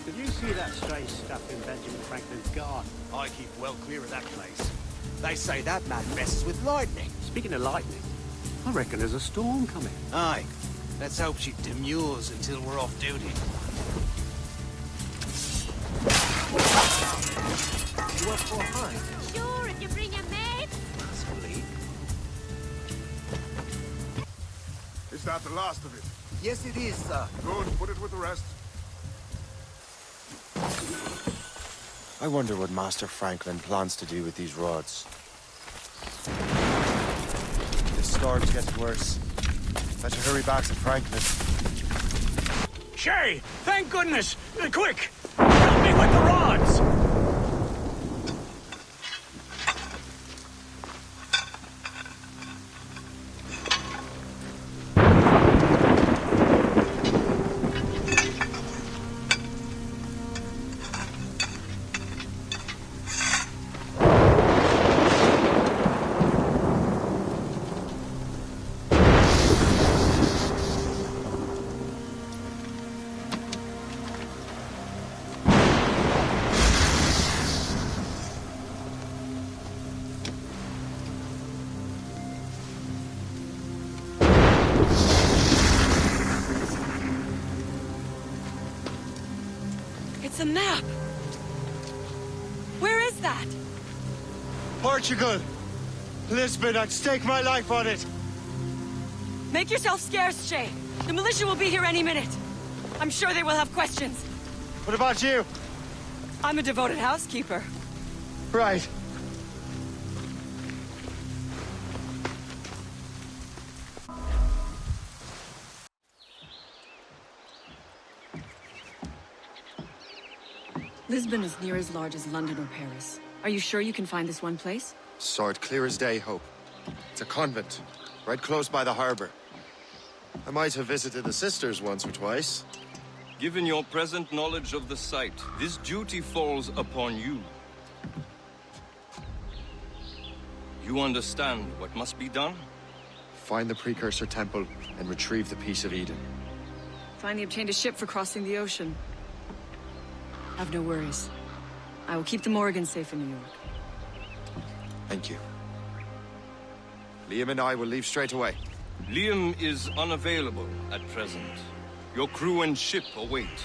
S7: Did you see that strange stuff in Benjamin Franklin's garden?
S8: I keep well clear of that place. They say that man messes with lightning.
S7: Speaking of lightning, I reckon there's a storm coming.
S8: Aye. Let's hope she demurs until we're off duty.
S10: You up for hide?
S6: Sure, if you bring a maid.
S10: Possibly.
S12: Is that the last of it?
S10: Yes, it is, sir.
S12: Good, put it with the rest.
S13: I wonder what Master Franklin plans to do with these rods. The storm's getting worse. Better hurry back to Franklin.
S23: Shay! Thank goodness! Quick! Help me with the rods!
S15: It's a map! Where is that?
S13: Portugal! Lisbon, I'd stake my life on it!
S15: Make yourself scarce, Shay. The militia will be here any minute. I'm sure they will have questions.
S13: What about you?
S15: I'm a devoted housekeeper.
S13: Right.
S15: Lisbon is near as large as London or Paris. Are you sure you can find this one place?
S13: Saw it clear as day, Hope. It's a convent, right close by the harbor. I might have visited the sisters once or twice.
S16: Given your present knowledge of the site, this duty falls upon you. You understand what must be done?
S21: find the Precursor Temple and retrieve the Piece of Eden.
S15: Finally obtained a ship for crossing the ocean. Have no worries. I will keep the Morgan safe in New York.
S21: Thank you. Liam and I will leave straight away.
S16: Liam is unavailable at present. Your crew and ship await.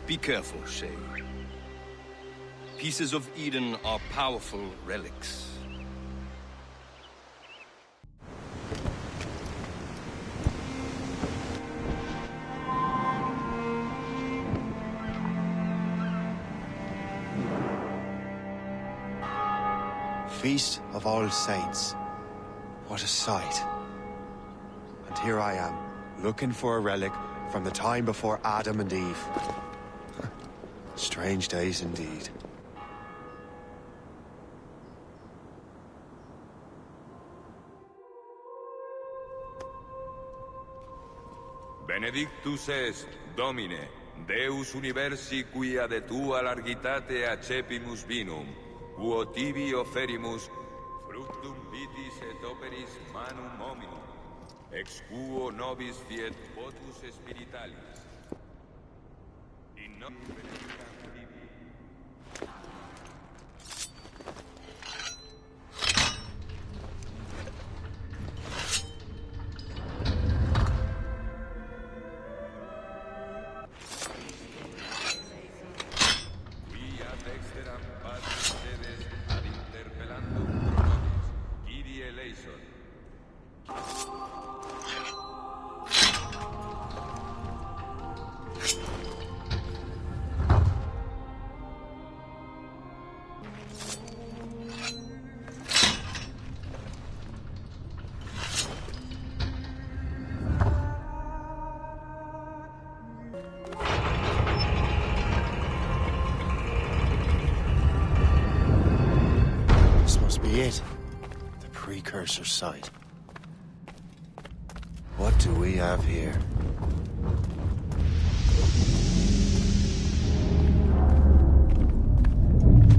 S16: Be careful, Shay. Pieces of Eden are powerful relics.
S1: Feast of All Saints. What a sight. And here I am, looking for a relic from the time before Adam and Eve. Strange days indeed.
S5: Benedictus est, Domine, Deus universi quia de tua largitate accepimus vinum, quo tibi oferimus fructum vitis et operis manum hominum, ex quo nobis fiet votus spiritualis. In nomine benedictam tibi.
S1: It. The Precursor site. What do we have here?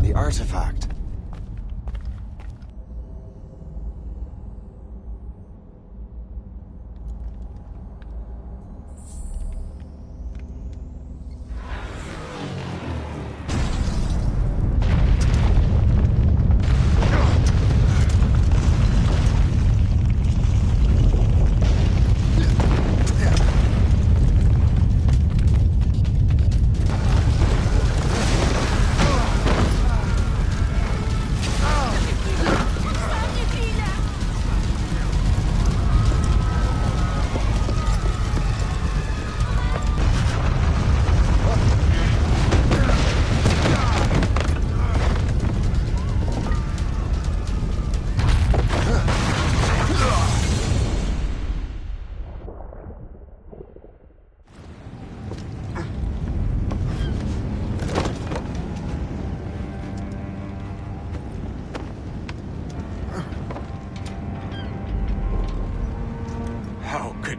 S1: The artifact.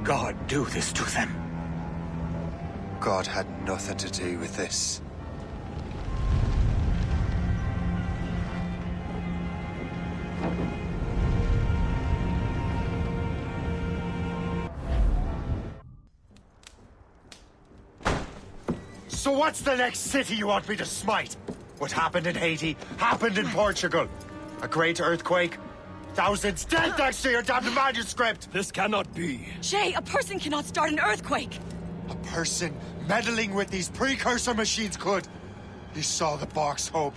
S3: God do this to them?
S1: God had nothing to do with this.
S13: So what's the next city you want me to smite? What happened in Haiti happened in Portugal. A great earthquake. Thousands dead thanks to your damned manuscript!
S3: This cannot be.
S15: Jay, a person cannot start an earthquake!
S13: A person meddling with these precursor machines could. You saw the box, Hope.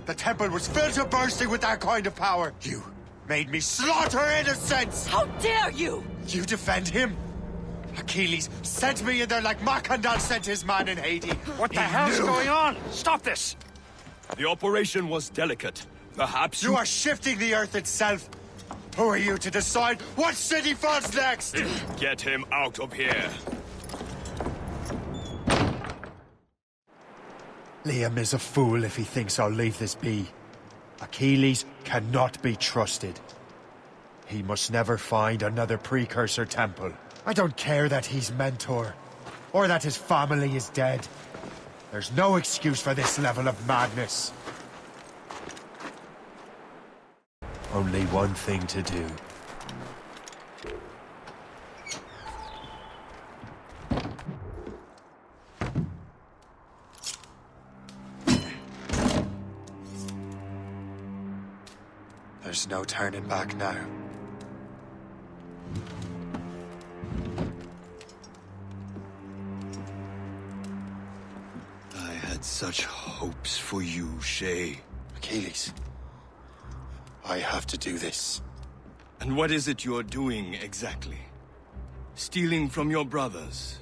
S13: The temple was filled to bursting with that kind of power. You made me slaughter innocents!
S15: How dare you!
S13: You defend him? Achilles sent me in there like Macandal sent his man in Haiti.
S3: What the hell's going on? Stop this! The operation was delicate. Perhaps
S13: you are shifting the earth itself. Who are you to decide what city falls next?
S3: Get him out of here.
S13: Liam is a fool if he thinks I'll leave this be. Achilles cannot be trusted. He must never find another precursor temple. I don't care that he's mentor, or that his family is dead. There's no excuse for this level of madness. Only one thing to do.
S20: There's no turning back now.
S16: I had such hopes for you, Shay.
S20: Achilles, I have to do this.
S16: And what is it you're doing, exactly? Stealing from your brothers.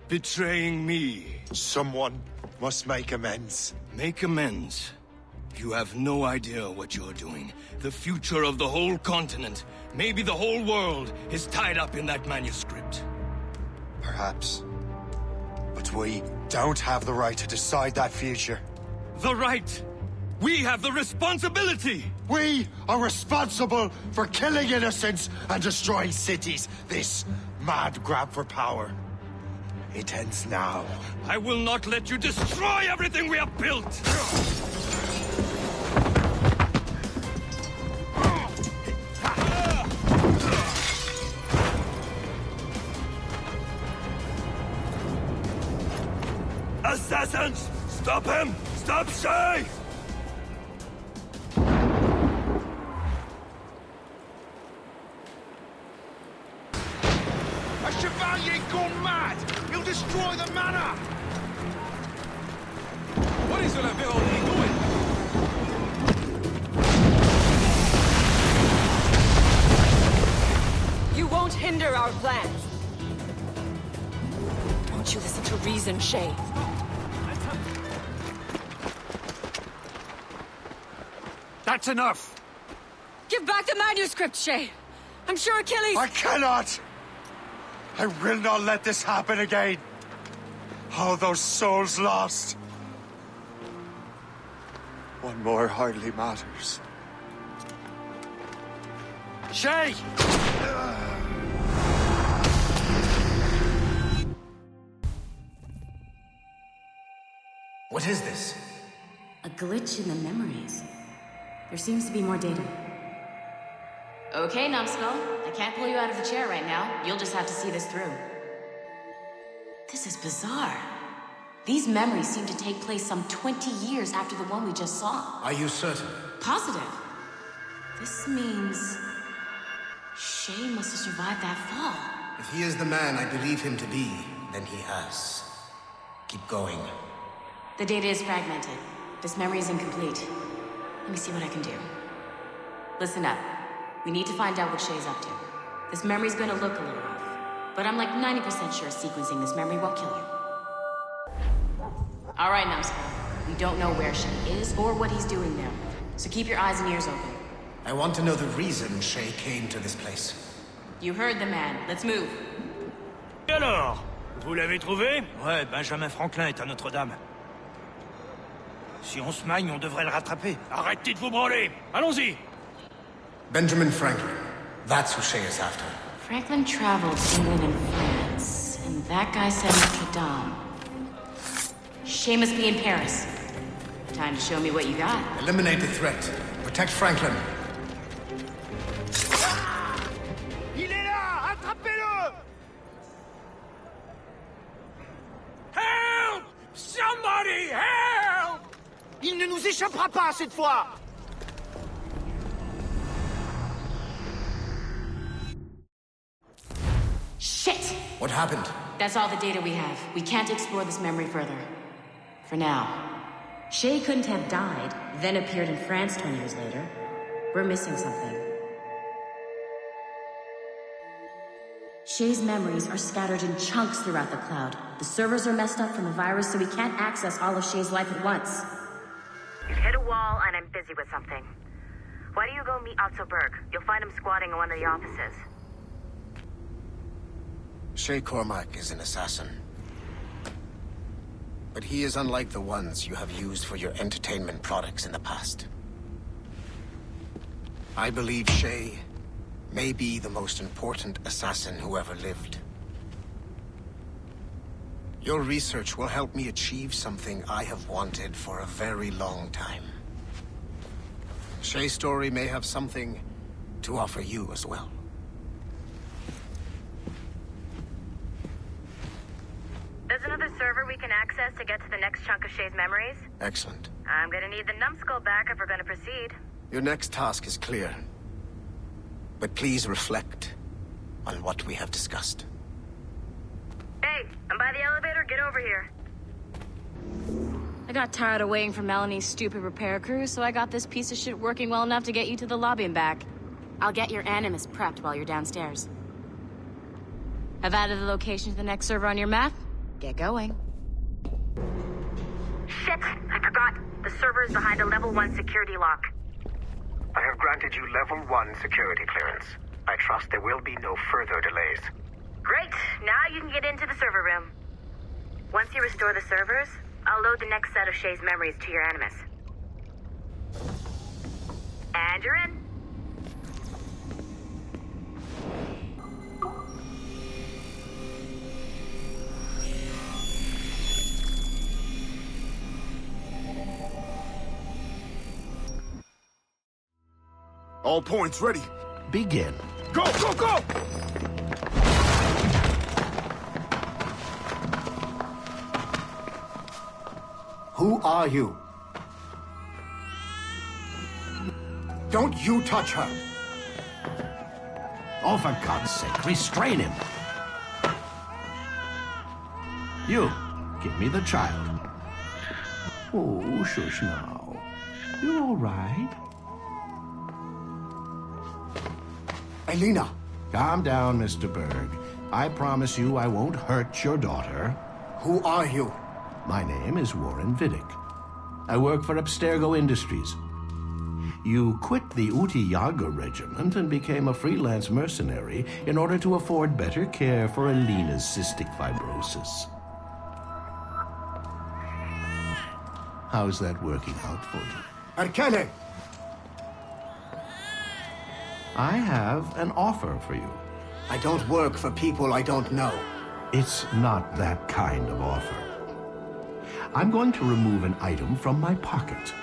S16: Betraying me.
S21: Someone must make amends.
S16: Make amends? You have no idea what you're doing. The future of the whole continent, maybe the whole world, is tied up in that manuscript.
S20: Perhaps. But we don't have the right to decide that future.
S16: The right! We have the responsibility!
S21: We are responsible for killing innocents and destroying cities. This mad grab for power. It ends now.
S16: I will not let you destroy everything we have built! Assassins! Stop him! Stop Shay!
S24: A Chevalier gone mad! He'll destroy the manor! What is la Véronnie doing?
S15: You won't hinder our plans. Don't you listen to reason, Shay.
S3: That's enough!
S15: Give back the manuscript, Shay! I'm sure Achilles—
S21: I cannot! I will not let this happen again! All those souls lost! One more hardly matters.
S3: Shay!
S10: What is this?
S6: A glitch in the memories. There seems to be more data. Okay, Numbskull. I can't pull you out of the chair right now. You'll just have to see this through. This is bizarre. These memories seem to take place some 20 years after the one we just saw.
S10: Are you certain?
S6: Positive. This means... Shay must have survived that fall.
S10: If he is the man I believe him to be, then he has. Keep going.
S6: The data is fragmented. This memory is incomplete. Let me see what I can do. Listen up. We need to find out what Shay's up to. This memory's gonna look a little off, but I'm like 90% sure sequencing this memory won't kill you. All right, Numbskull. We don't know where Shay is or what he's doing there, so keep your eyes and ears open.
S10: I want to know the reason Shay came to this place.
S6: You heard the man. Let's move.
S4: Et alors? Vous l'avez trouvé? Ouais, Benjamin Franklin est à Notre-Dame. Si on se magne, on devrait le rattraper. Arrêtez de vous branler! Allons-y!
S10: Benjamin Franklin. That's who Shay is after.
S6: Franklin traveled England and France, and that guy said Notre-Dame. Shay must be in Paris. Time to show me what you got.
S10: Eliminate the threat. Protect Franklin.
S24: Il est là! Attrapez-le!
S4: Help! Somebody help!
S24: Il ne nous échappera pas cette fois!
S6: Shit!
S10: What happened?
S6: That's all the data we have. We can't explore this memory further. For now. Shay couldn't have died, then appeared in France 20 years later. We're missing something. Shay's memories are scattered in chunks throughout the cloud. The servers are messed up from the virus, so we can't access all of Shay's life at once.
S9: You've hit a wall, and I'm busy with something. Why don't you go meet Otto Berg? You'll find him squatting in one of the offices.
S10: Shay Cormac is an assassin. But he is unlike the ones you have used for your entertainment products in the past. I believe Shay may be the most important assassin who ever lived. Your research will help me achieve something I have wanted for a very long time. Shay's story may have something to offer you as well.
S9: There's another server we can access to get to the next chunk of Shay's memories.
S10: Excellent.
S9: I'm gonna need the numbskull back if we're gonna proceed.
S10: Your next task is clear. But please reflect on what we have discussed.
S9: Hey, I'm by the elevator. Get over here.
S6: I got tired of waiting for Melanie's stupid repair crew, so I got this piece of shit working well enough to get you to the lobby and back. I'll get your Animus prepped while you're downstairs. I've added the location to the next server on your map. Get going.
S9: Shit! I forgot. The server is behind a level 1 security lock.
S10: I have granted you level 1 security clearance. I trust there will be no further delays.
S9: Great! Now you can get into the server room. Once you restore the servers, I'll load the next set of Shay's memories to your Animus. And you're in.
S12: All points ready.
S18: Begin.
S12: Go, go, go!
S10: Who are you? Don't you touch her!
S18: Oh, for God's sake, restrain him! You, give me the child. Oh, shush now. You're all right.
S10: Elena!
S18: Calm down, Mr. Berg. I promise you I won't hurt your daughter.
S10: Who are you?
S18: My name is Warren Vidic. I work for Abstergo Industries. You quit the Uti Yaga regiment and became a freelance mercenary in order to afford better care for Elena's cystic fibrosis. How's that working out for you?
S10: Arkane!
S18: I have an offer for you.
S10: I don't work for people I don't know.
S18: It's not that kind of offer. I'm going to remove an item from my pocket.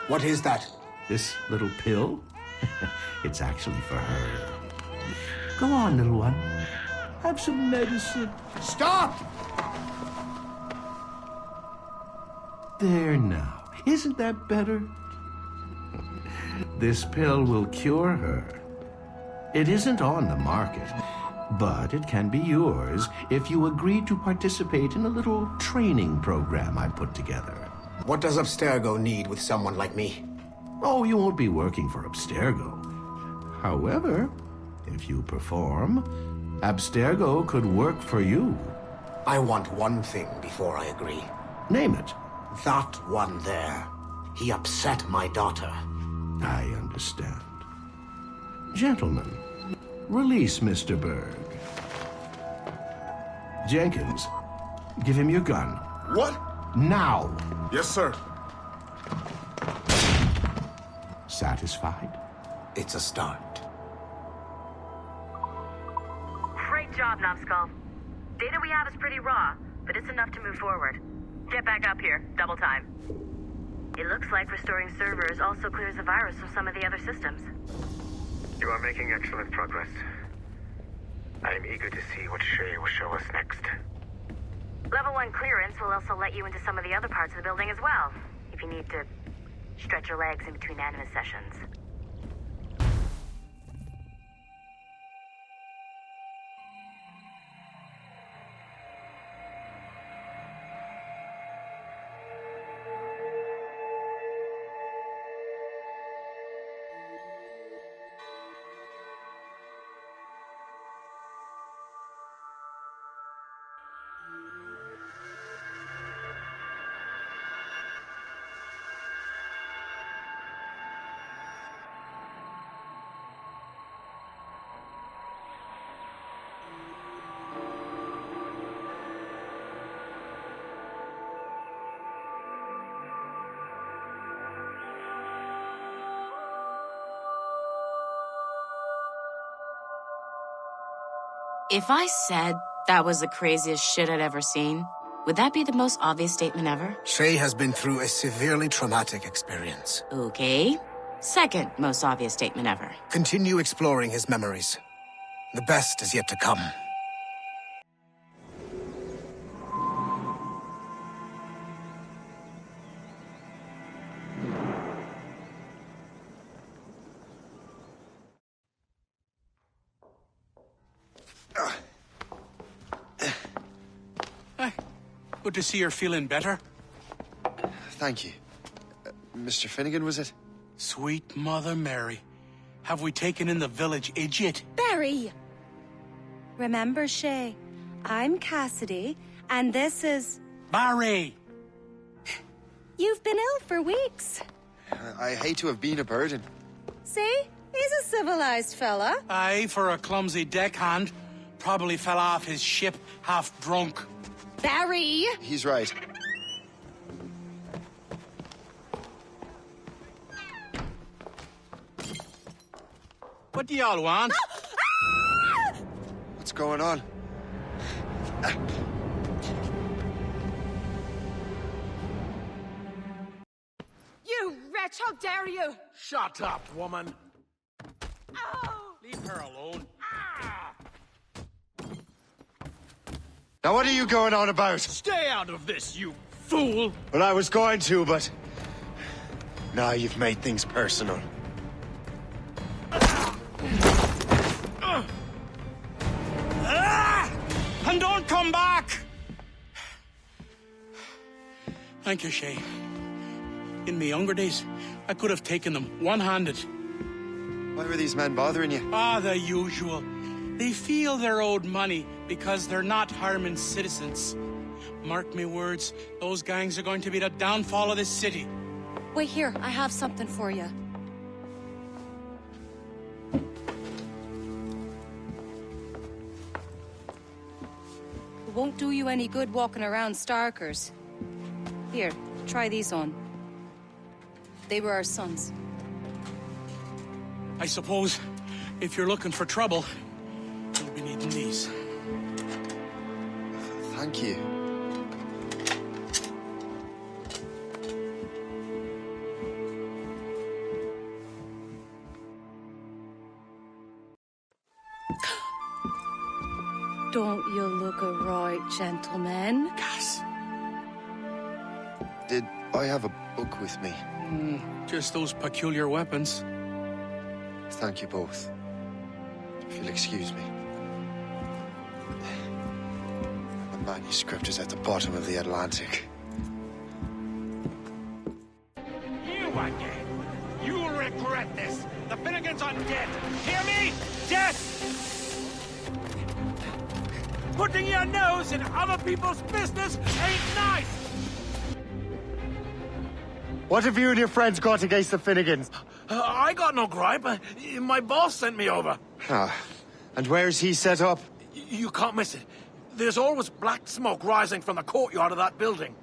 S10: What is that?
S18: This little pill? It's actually for her. Go on, little one. Have some medicine.
S10: Stop!
S18: There now. Isn't that better? This pill will cure her. It isn't on the market, but it can be yours if you agree to participate in a little training program I put together.
S10: What does Abstergo need with someone like me?
S18: Oh, you won't be working for Abstergo. However, if you perform, Abstergo could work for you.
S10: I want one thing before I agree.
S18: Name it.
S10: That one there. He upset my daughter.
S18: I understand. Gentlemen, release Mr. Berg. Jenkins, give him your gun.
S12: What?
S18: Now!
S12: Yes, sir.
S18: Satisfied?
S10: It's a start.
S9: Great job, Numbskull. Data we have is pretty raw, but it's enough to move forward. Get back up here. Double time. It looks like restoring servers also clears the virus from some of the other systems.
S10: You are making excellent progress. I am eager to see what Shay will show us next.
S9: Level 1 clearance will also let you into some of the other parts of the building as well, if you need to stretch your legs in between Animus sessions.
S6: If I said that was the craziest shit I'd ever seen, would that be the most obvious statement ever?
S10: Shay has been through a severely traumatic experience.
S6: Okay. Second most obvious statement ever.
S10: Continue exploring his memories. The best is yet to come.
S11: Good to see you're feeling better.
S20: Thank you. Mr. Finnegan, was it?
S11: Sweet Mother Mary. Have we taken in the village idiot?
S14: Barry! Remember, Shay, I'm Cassidy, and this is...
S11: Barry!
S14: You've been ill for weeks.
S20: I hate to have been a burden.
S14: See? He's a civilized fella.
S11: Aye, for a clumsy deckhand. Probably fell off his ship half drunk.
S14: Barry!
S20: He's right.
S11: What do y'all want?
S20: What's going on?
S17: You wretch, how dare you!
S18: Shut up, woman.
S11: Leave her alone.
S21: Now what are you going on about?
S18: Stay out of this, you fool!
S21: Well, I was going to, but... Now you've made things personal.
S11: And don't come back! Thank you, Shay. In my younger days, I could have taken them one-handed.
S20: Why were these men bothering you?
S11: Ah, the usual. They feel they're owed money because they're not harming citizens. Mark me words, those gangs are going to be the downfall of this city.
S14: Wait here, I have something for you. It won't do you any good walking around Starkers. Here, try these on. They were our sons.
S11: I suppose, if you're looking for trouble, you'll be needing these.
S20: Thank you.
S14: Don't you look a right gentleman?
S11: Cass.
S20: Did I have a book with me?
S11: Just those peculiar weapons.
S20: Thank you both. If you'll excuse me. The manuscript is at the bottom of the Atlantic.
S24: You again! You'll regret this! The Finnegans are dead! Hear me? Death! Putting your nose in other people's business ain't nice!
S21: What have you and your friends got against the Finnegans?
S18: I got no gripe. My boss sent me over.
S21: Ah, and where's he set up?
S18: You can't miss it. There's always black smoke rising from the courtyard of that building.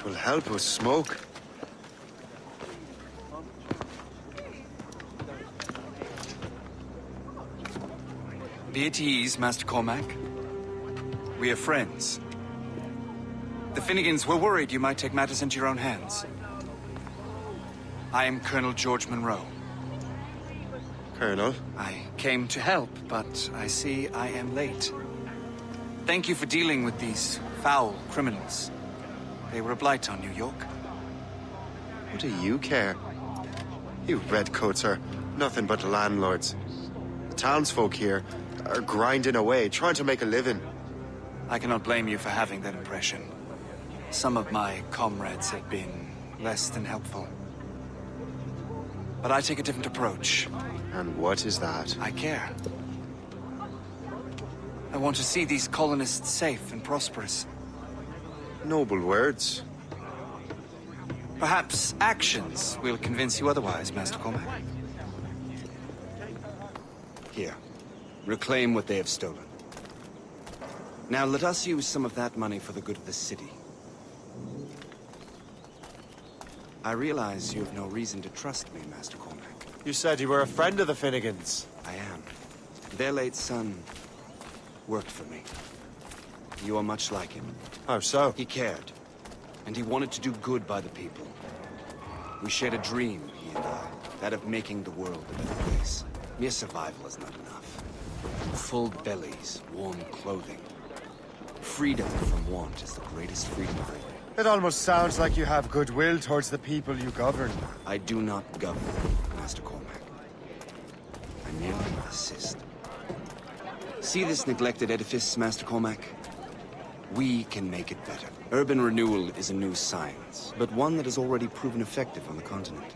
S20: Will help with smoke.
S19: Be at ease, Master Cormac. We are friends. The Finnegans were worried you might take matters into your own hands. I am Colonel George Monroe.
S20: Colonel?
S19: I came to help, but I see I am late. Thank you for dealing with these foul criminals. They were a blight on New York.
S20: What do you care? You redcoats are nothing but landlords. The townsfolk here are grinding away, trying to make a living.
S19: I cannot blame you for having that impression. Some of my comrades have been less than helpful. But I take a different approach.
S20: And what is that?
S19: I care. I want to see these colonists safe and prosperous.
S20: Noble words.
S19: Perhaps actions will convince you otherwise, Master Cormac.
S25: Here. Reclaim what they have stolen. Now let us use some of that money for the good of the city. I realize you have no reason to trust me, Master Cormac.
S21: You said you were a friend of the Finnegans.
S25: I am. Their late son worked for me. You are much like him.
S21: How so?
S25: He cared, and he wanted to do good by the people. We shared a dream, he and I, that of making the world a better place. Mere survival is not enough. Full bellies, warm clothing. Freedom from want is the greatest freedom of all.
S13: It almost sounds like you have goodwill towards the people you govern.
S25: I do not govern, Master Cormac. I merely assist. See this neglected edifice, Master Cormac? We can make it better. Urban renewal is a new science, but one that has already proven effective on the continent.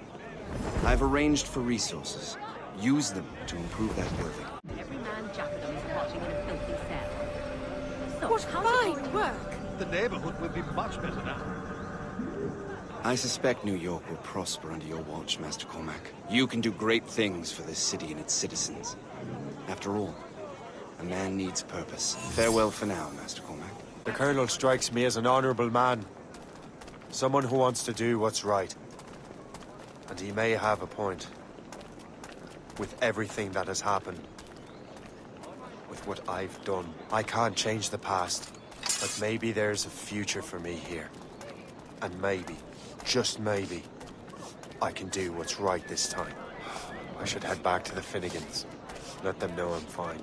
S25: I've arranged for resources. Use them to improve that building.
S9: Every man jack of them is rotting in a filthy cell.
S17: What fine work!
S3: The neighborhood will be much better now.
S25: I suspect New York will prosper under your watch, Master Cormac. You can do great things for this city and its citizens. After all, a man needs purpose. Farewell for now, Master Cormac.
S13: The Colonel strikes me as an honorable man. Someone who wants to do what's right. And he may have a point. With everything that has happened. With what I've done. I can't change the past. But maybe there's a future for me here. And maybe, just maybe, I can do what's right this time. I should head back to the Finnegans. Let them know I'm fine.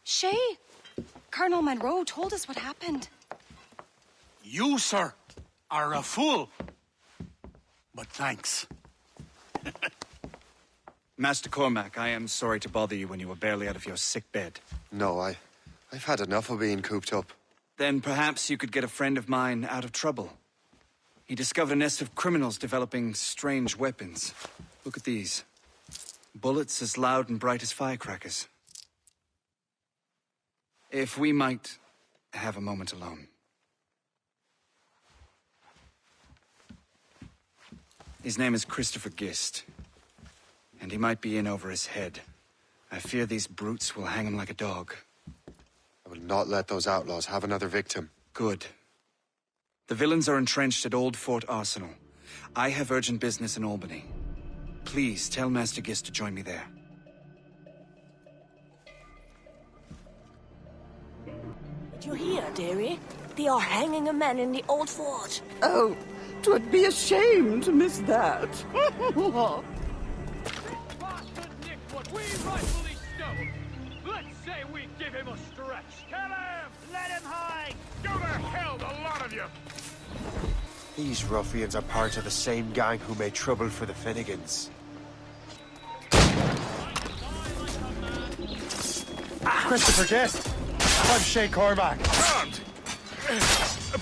S14: Shay, Colonel Monroe told us what happened.
S11: You, sir, are a fool. But thanks.
S19: Master Cormac, I am sorry to bother you when you were barely out of your sick bed.
S20: No, I've had enough of being cooped up.
S19: Then perhaps you could get a friend of mine out of trouble. He discovered a nest of criminals developing strange weapons. Look at these. Bullets as loud and bright as firecrackers. If we might have a moment alone. His name is Christopher Gist. And he might be in over his head. I fear these brutes will hang him like a dog.
S20: I will not let those outlaws have another victim.
S19: Good. The villains are entrenched at Old Fort Arsenal. I have urgent business in Albany. Please tell Master Gist to join me there.
S2: Did you hear, dearie? They are hanging a man in the old fort.
S7: Oh, 'twould be a shame to miss that.
S4: What we rightfully stole. Let's say we give him a stretch. Kill him! Let him hide! Go to hell, the lot of you!
S13: These ruffians are part of the same gang who made trouble for the Finnegans. Christopher Guest! I'm Shay Cormac.
S24: Can't!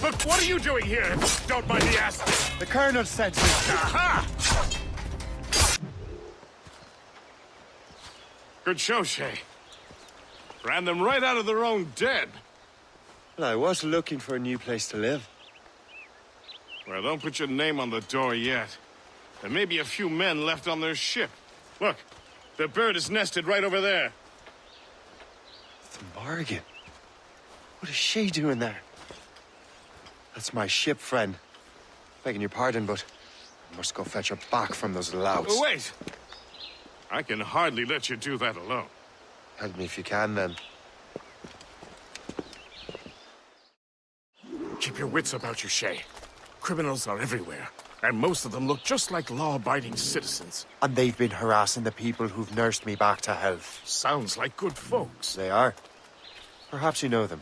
S24: But what are you doing here? Don't mind me asking.
S13: The Colonel sent me.
S24: Aha! Good show, Shay. Ran them right out of their own den.
S13: Well, I was looking for a new place to live.
S24: Well, don't put your name on the door yet. There may be a few men left on their ship. Look, the bird is nested right over there.
S13: The Morgan. What is she doing there? That's my ship, friend. Begging your pardon, but I must go fetch her back from those louts.
S24: Oh, wait! I can hardly let you do that alone.
S13: Help me if you can, then.
S24: Keep your wits about you, Shay. Criminals are everywhere, and most of them look just like law-abiding citizens.
S13: And they've been harassing the people who've nursed me back to health.
S24: Sounds like good folks.
S13: They are. Perhaps you know them.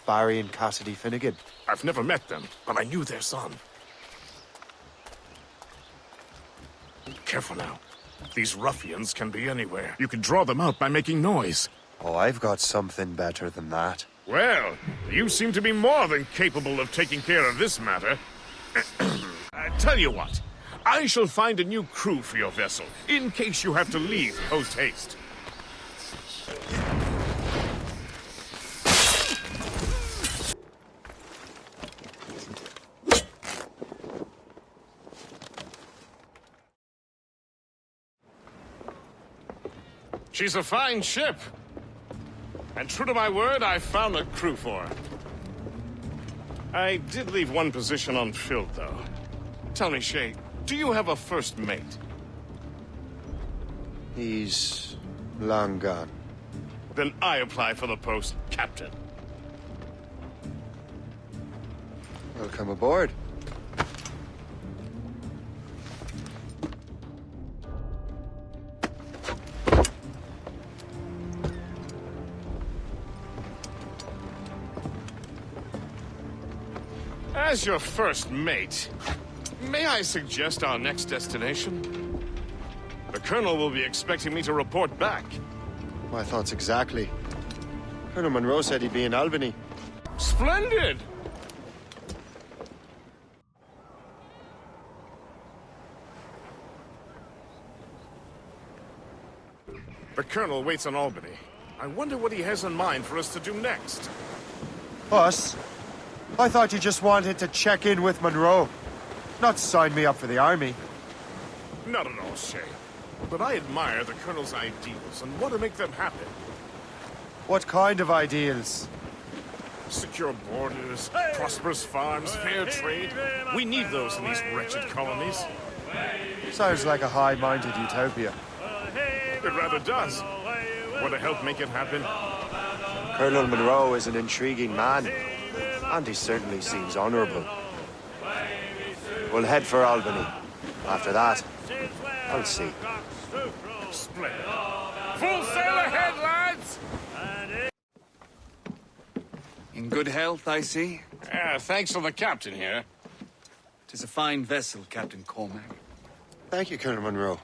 S13: Barry and Cassidy Finnegan.
S24: I've never met them, but I knew their son. Careful now. These ruffians can be anywhere. You can draw them out by making noise.
S13: Oh, I've got something better than that.
S24: Well, you seem to be more than capable of taking care of this matter. Tell you what, I shall find a new crew for your vessel, in case you have to leave post-haste. She's a fine ship. And true to my word, I found a crew for her. I did leave one position unfilled, though. Tell me, Shay, do you have a first mate?
S13: He's long gone.
S24: Then I apply for the post, Captain.
S13: Welcome aboard.
S1: As your first mate, may I suggest our next destination? The Colonel will be expecting me to report back.
S20: My thoughts exactly. Colonel Monroe said he'd be in Albany.
S1: Splendid! The Colonel waits in Albany. I wonder what he has in mind for us to do next.
S13: Us? I thought you just wanted to check in with Monroe, not sign me up for the army.
S1: Not at all, Shay. But I admire the Colonel's ideals and want to make them happen.
S13: What kind of ideals?
S1: Secure borders, prosperous farms, fair trade. We need those in these wretched colonies.
S13: Sounds like a high-minded utopia.
S1: It rather does. Want to help make it happen?
S20: Colonel Monroe is an intriguing man, and he certainly seems honorable. We'll head for Albany. After that, I'll see.
S1: Splendid. Full sail ahead, lads!
S19: In good health, I see.
S1: Thanks to the captain here.
S19: 'Tis a fine vessel, Captain Cormac.
S20: Thank you, Colonel Monroe.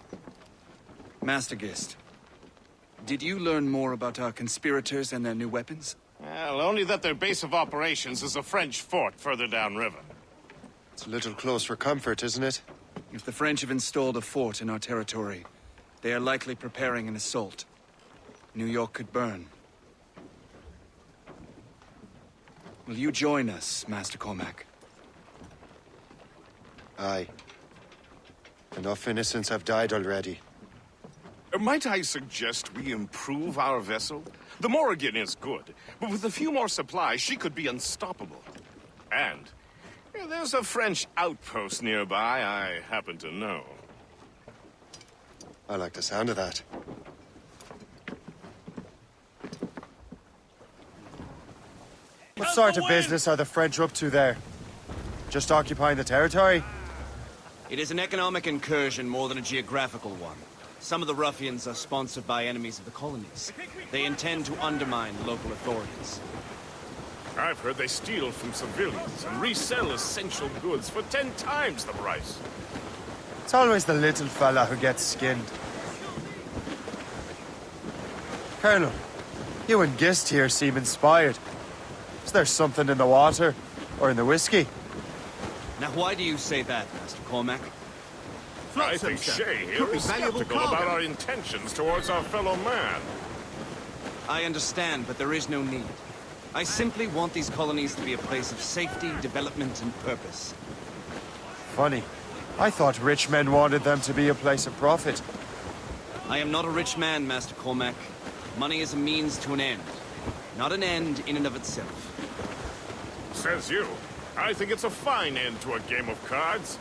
S19: Master Gist, did you learn more about our conspirators and their new weapons?
S1: Well, only that their base of operations is a French fort further downriver.
S20: It's a little close for comfort, isn't it?
S19: If the French have installed a fort in our territory, they are likely preparing an assault. New York could burn. Will you join us, Master Cormac?
S20: Aye. Enough innocents have died already.
S1: Might I suggest we improve our vessel? The Morrigan is good, but with a few more supplies, she could be unstoppable. And there's a French outpost nearby I happen to know.
S20: I like the sound of that.
S13: What sort of business are the French up to there? Just occupying the territory?
S5: It is an economic incursion more than a geographical one. Some of the ruffians are sponsored by enemies of the colonies. They intend to undermine local authorities.
S1: I've heard they steal from civilians and resell essential goods for 10 times the price.
S13: It's always the little fella who gets skinned. Colonel, you and Gist here seem inspired. Is there something in the water? Or in the whiskey?
S5: Now why do you say that, Master Cormac?
S1: I think Shay here is skeptical about our intentions towards our fellow man.
S5: I understand, but there is no need. I simply want these colonies to be a place of safety, development, and purpose.
S13: Funny. I thought rich men wanted them to be a place of profit.
S5: I am not a rich man, Master Cormac. Money is a means to an end, not an end in and of itself.
S1: Says you. I think it's a fine end to a game of cards.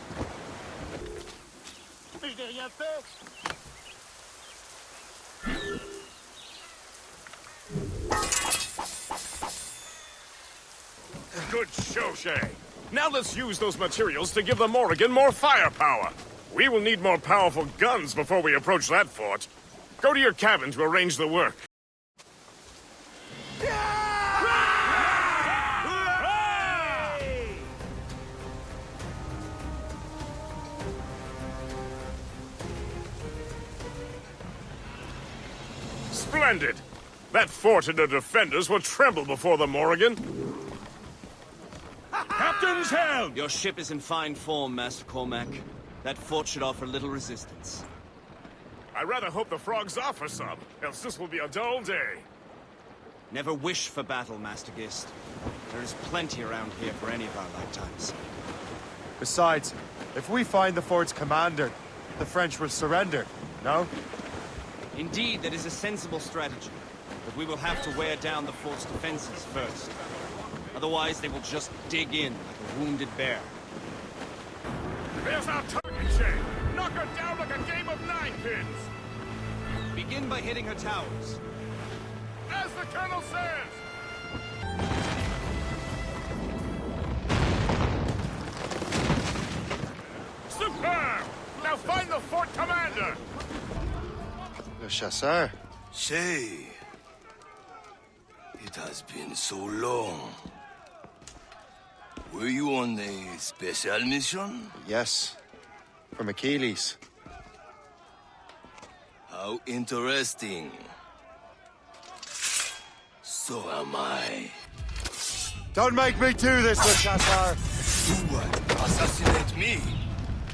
S1: Good show, Shay. Now let's use those materials to give the Morrigan more firepower. We will need more powerful guns before we approach that fort. Go to your cabin to arrange the work. Splendid! That fort and the defenders will tremble before the Morrigan.
S5: Captain's helm! Your ship is in fine form, Master Cormac. That fort should offer little resistance.
S1: I rather hope the frogs offer some, else this will be a dull day.
S5: Never wish for battle, Master Gist. There is plenty around here for any of our lifetimes.
S13: Besides, if we find the fort's commander, the French will surrender, no?
S5: Indeed, that is a sensible strategy. But we will have to wear down the fort's defenses first. Otherwise, they will just dig in like a wounded bear.
S1: There's our target, Shay. Knock her down like a game of ninepins.
S5: Begin by hitting her towers.
S1: As the Colonel says! Superb! Now find the fort commander!
S20: Le Chasseur.
S16: Shay. It has been so long. Were you on a special mission?
S20: Yes. From Achilles.
S16: How interesting. So am I.
S13: Don't make me do this, Le Chasseur!
S16: Do what? Assassinate me?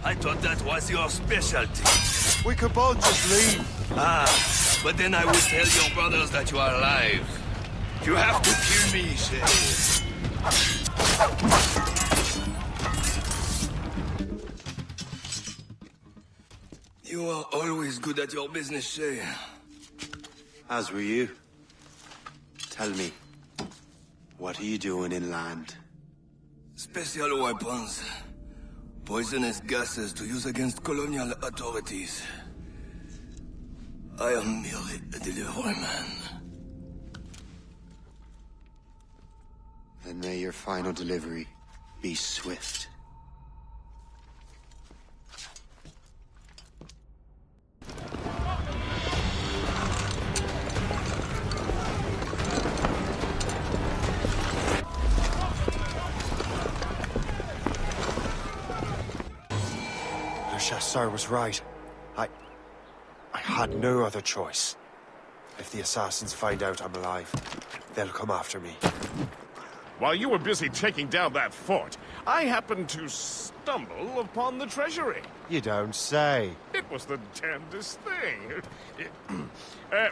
S16: I thought that was your specialty.
S13: We could both just leave.
S16: Ah, but then I will tell your brothers that you are alive. You have to kill me, Shay. You are always good at your business, Shay.
S20: As were you. Tell me, what are you doing inland?
S16: Special weapons. Poisonous gases to use against colonial authorities. I am merely a delivery man.
S20: Then may your final delivery be swift.
S13: Le Chasseur was right. I had no other choice. If the assassins find out I'm alive, they'll come after me.
S1: While you were busy taking down that fort, I happened to stumble upon the treasury.
S13: You don't say.
S1: It was the damnedest thing.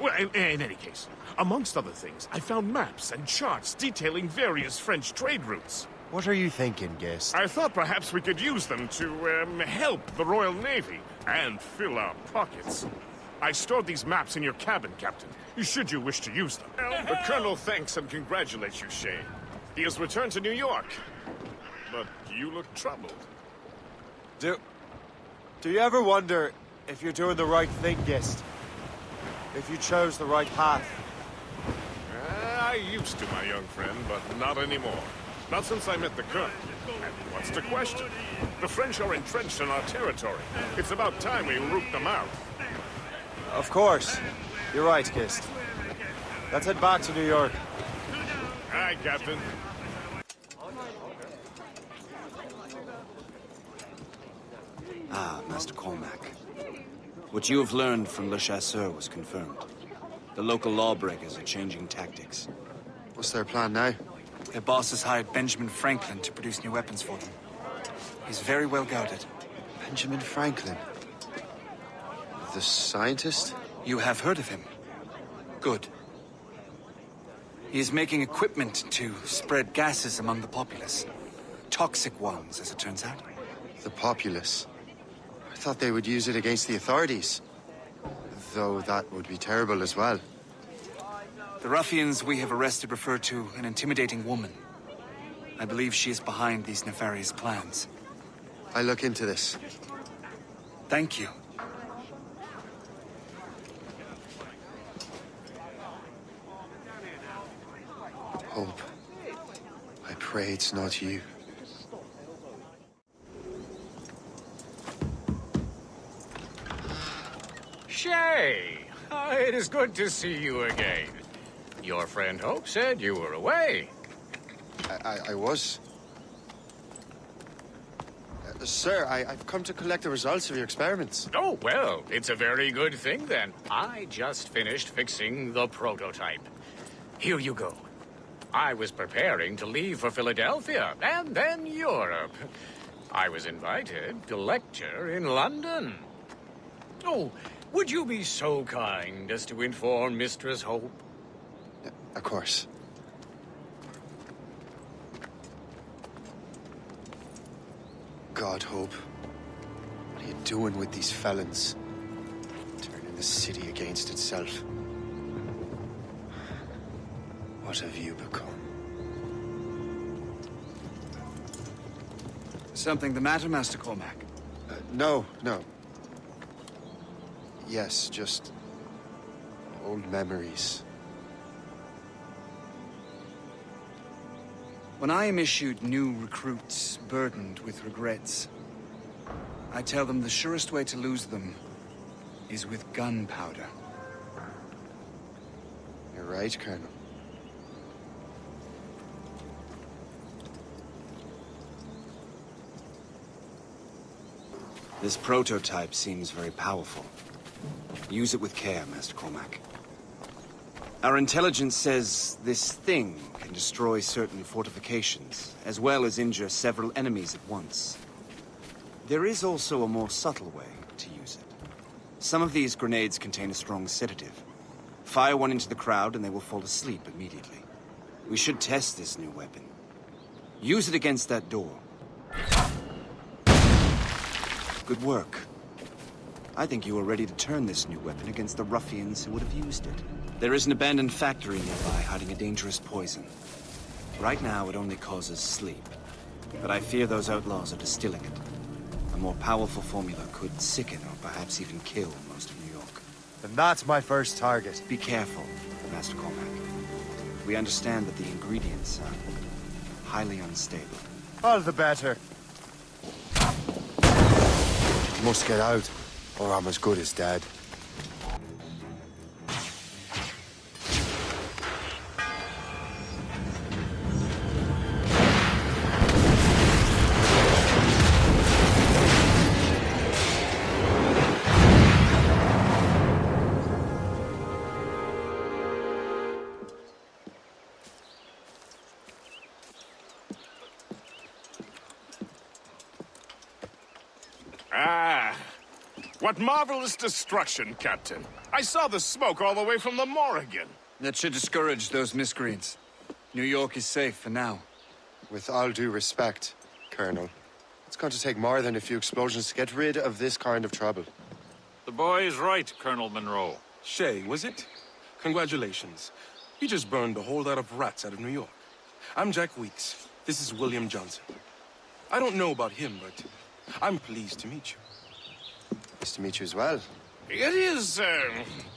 S1: Well, in any case, amongst other things, I found maps and charts detailing various French trade routes.
S13: What are you thinking, Gist?
S1: I thought perhaps we could use them to help the Royal Navy and fill our pockets. I stored these maps in your cabin, Captain, should you wish to use them. The Colonel thanks and congratulates you, Shane. He has returned to New York. But you look troubled.
S13: Do you ever wonder if you're doing the right thing, Gist? If you chose the right path?
S1: I used to, my young friend, but not anymore. Not since I met the Colonel. And what's the question? The French are entrenched in our territory. It's about time we root them out.
S13: Of course. You're right, Gist. Let's head back to New York.
S1: Aye, Captain.
S19: Ah, Master Cormac. What you have learned from Le Chasseur was confirmed. The local lawbreakers are changing tactics.
S20: What's their plan now?
S19: Their boss has hired Benjamin Franklin to produce new weapons for them. He's very well guarded.
S20: Benjamin Franklin? The scientist?
S19: You have heard of him? Good. He is making equipment to spread gases among the populace. Toxic ones, as it turns out.
S20: The populace? I thought they would use it against the authorities. Though that would be terrible as well.
S19: The ruffians we have arrested refer to an intimidating woman. I believe she is behind these nefarious plans.
S20: I'll look into this.
S19: Thank you.
S20: Hope. I pray it's not you.
S4: Shay! It is good to see you again. Your friend Hope said you were away.
S20: I was. Sir, I've come to collect the results of your experiments.
S4: Oh, well, it's a very good thing then. I just finished fixing the prototype. Here you go. I was preparing to leave for Philadelphia and then Europe. I was invited to lecture in London. Oh, would you be so kind as to inform Mistress Hope?
S20: Of course. God, Hope. What are you doing with these felons? Turning the city against itself. What have you become?
S19: Something the matter, Master Cormac?
S20: No. Yes, just old memories.
S19: When I am issued new recruits burdened with regrets, I tell them the surest way to lose them is with gunpowder.
S20: You're right, Colonel.
S19: This prototype seems very powerful. Use it with care, Master Cormac. Our intelligence says this thing can destroy certain fortifications, as well as injure several enemies at once. There is also a more subtle way to use it. Some of these grenades contain a strong sedative. Fire one into the crowd and they will fall asleep immediately. We should test this new weapon. Use it against that door. Good work. I think you are ready to turn this new weapon against the ruffians who would have used it. There is an abandoned factory nearby hiding a dangerous poison. Right now, it only causes sleep. But I fear those outlaws are distilling it. A more powerful formula could sicken or perhaps even kill most of New York.
S13: And that's my first target.
S19: Be careful, Master Cormac. We understand that the ingredients are highly unstable.
S13: All the better.
S20: Must get out, or I'm as good as dead.
S1: What marvelous destruction, Captain. I saw the smoke all the way from the Morrigan.
S19: That should discourage those miscreants. New York is safe for now.
S20: With all due respect, Colonel, it's going to take more than a few explosions to get rid of this kind of trouble.
S8: The boy is right, Colonel Monroe.
S12: Shay, was it? Congratulations. You just burned a whole lot of rats out of New York. I'm Jack Weeks. This is William Johnson. I don't know about him, but I'm pleased to meet you.
S20: Nice to meet you as well.
S1: It is,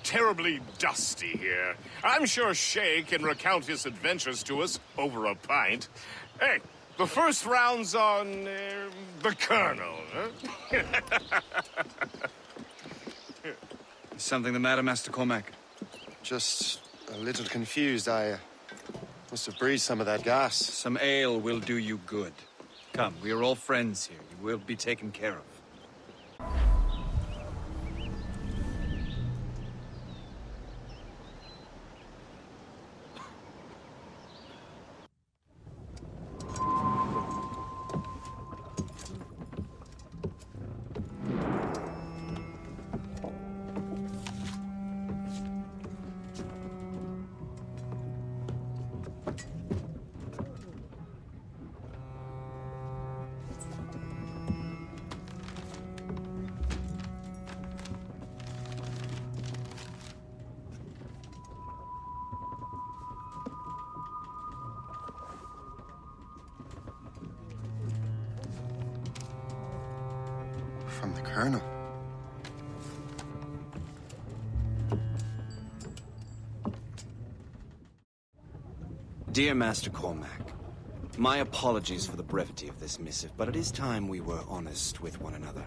S1: terribly dusty here. I'm sure Shay can recount his adventures to us over a pint. Hey, the first round's on, the Colonel, huh?
S19: Is something the matter, Master Cormac?
S20: Just a little confused. I must have breathed some of that gas.
S19: Some ale will do you good. Come, we are all friends here. You will be taken care of.
S20: From the Colonel.
S19: Dear Master Cormac, my apologies for the brevity of this missive, but it is time we were honest with one another.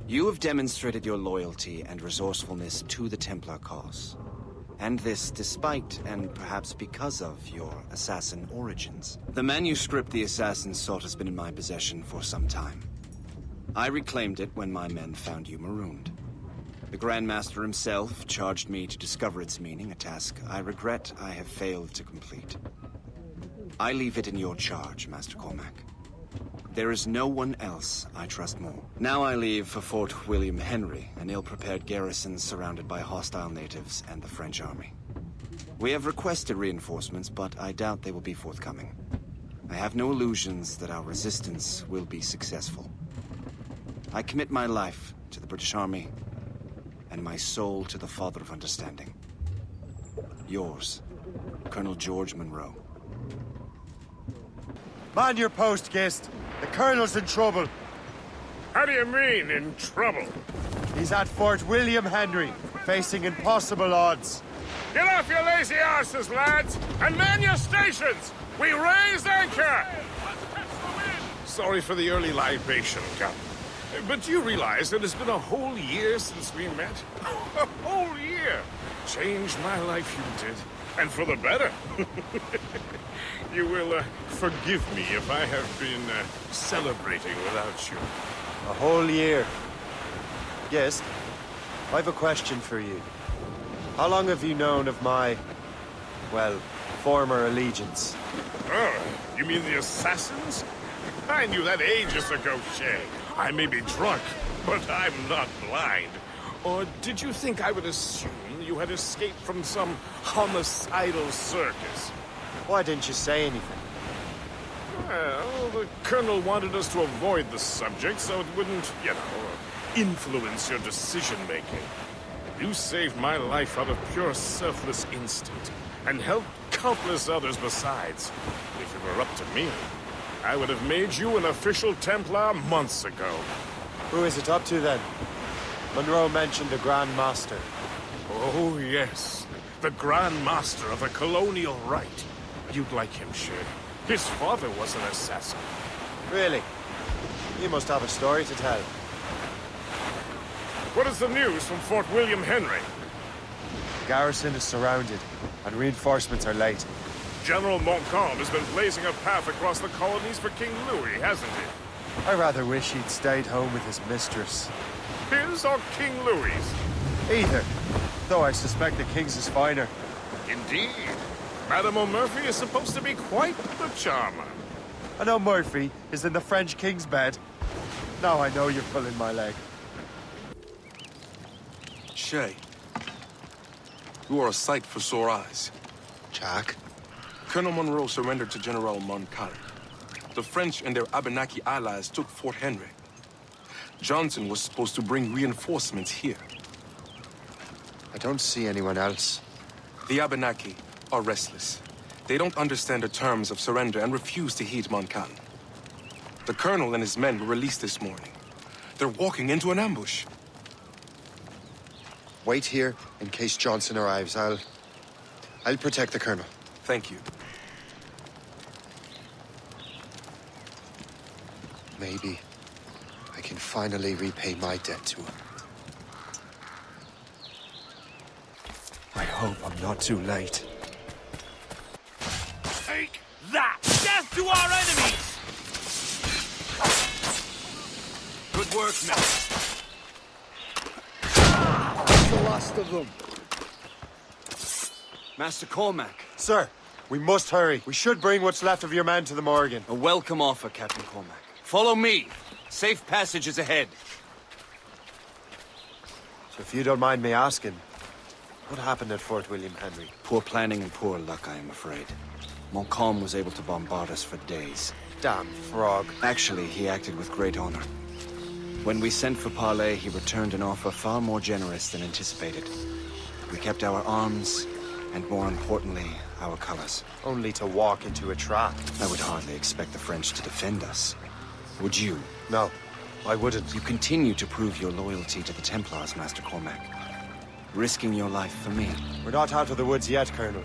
S19: You have demonstrated your loyalty and resourcefulness to the Templar cause. And this despite, and perhaps because of, your assassin origins. The manuscript the assassin sought has been in my possession for some time. I reclaimed it when my men found you marooned. The Grand Master himself charged me to discover its meaning, a task I regret I have failed to complete. I leave it in your charge, Master Cormac. There is no one else I trust more. Now I leave for Fort William Henry, an ill-prepared garrison surrounded by hostile natives and the French army. We have requested reinforcements, but I doubt they will be forthcoming. I have no illusions that our resistance will be successful. I commit my life to the British Army, and my soul to the Father of Understanding. Yours, Colonel George Monroe.
S13: Man your post, Gist. The Colonel's in trouble.
S1: How do you mean, in trouble?
S13: He's at Fort William Henry, facing impossible odds.
S1: Get off your lazy arses, lads, and man your stations! We raise anchor! Sorry for the early libation, Captain. But you realize that it's been a whole year since we met? A whole year! Changed my life, you did. And for the better. You will forgive me if I have been celebrating without you.
S13: A whole year. Yes, I've a question for you. How long have you known of my, well, former allegiance?
S1: Oh, you mean the assassins? I knew that ages ago, Shay. I may be drunk, but I'm not blind. Or did you think I would assume you had escaped from some homicidal circus?
S13: Why didn't you say anything?
S1: Well, the Colonel wanted us to avoid the subject so it wouldn't, influence your decision-making. You saved my life out of pure selfless instinct, and helped countless others besides. If it were up to me, I would have made you an official Templar months ago.
S13: Who is it up to, then? Monroe mentioned the Grand Master.
S1: Oh, yes. The Grand Master of a colonial rite. You'd like him, Shay. His father was an assassin.
S13: Really? You must have a story to tell.
S1: What is the news from Fort William Henry?
S13: The garrison is surrounded, and reinforcements are late.
S1: General Montcalm has been blazing a path across the colonies for King Louis, hasn't he?
S13: I rather wish he'd stayed home with his mistress.
S1: His or King Louis's?
S13: Either, though I suspect the King's is finer.
S1: Indeed. Madame O'Murphy is supposed to be quite the charmer.
S13: I know Murphy is in the French King's bed. Now I know you're pulling my leg.
S12: Shay, you are a sight for sore eyes.
S20: Jack?
S12: Colonel Monroe surrendered to General Montcalm. The French and their Abenaki allies took Fort Henry. Johnson was supposed to bring reinforcements here.
S20: I don't see anyone else.
S12: The Abenaki are restless. They don't understand the terms of surrender and refuse to heed Montcalm. The Colonel and his men were released this morning. They're walking into an ambush.
S20: Wait here in case Johnson arrives. I'll protect the Colonel.
S12: Thank you.
S20: Maybe I can finally repay my debt to him. I hope I'm not too late.
S3: Take that! Death to our enemies! Good work, men.
S20: That's the last of them.
S5: Master Cormac.
S13: Sir, we must hurry. We should bring what's left of your men to the Morgan.
S5: A welcome offer, Captain Cormac. Follow me. Safe passage is ahead.
S13: So if you don't mind me asking, what happened at Fort William Henry?
S5: Poor planning and poor luck, I am afraid. Montcalm was able to bombard us for days.
S13: Damn frog.
S5: Actually, he acted with great honor. When we sent for parley, he returned an offer far more generous than anticipated. We kept our arms, and more importantly, our colors.
S13: Only to walk into a trap.
S5: I would hardly expect the French to defend us. Would you?
S13: No, I wouldn't.
S5: You continue to prove your loyalty to the Templars, Master Cormac. Risking your life for me.
S13: We're not out of the woods yet, Colonel.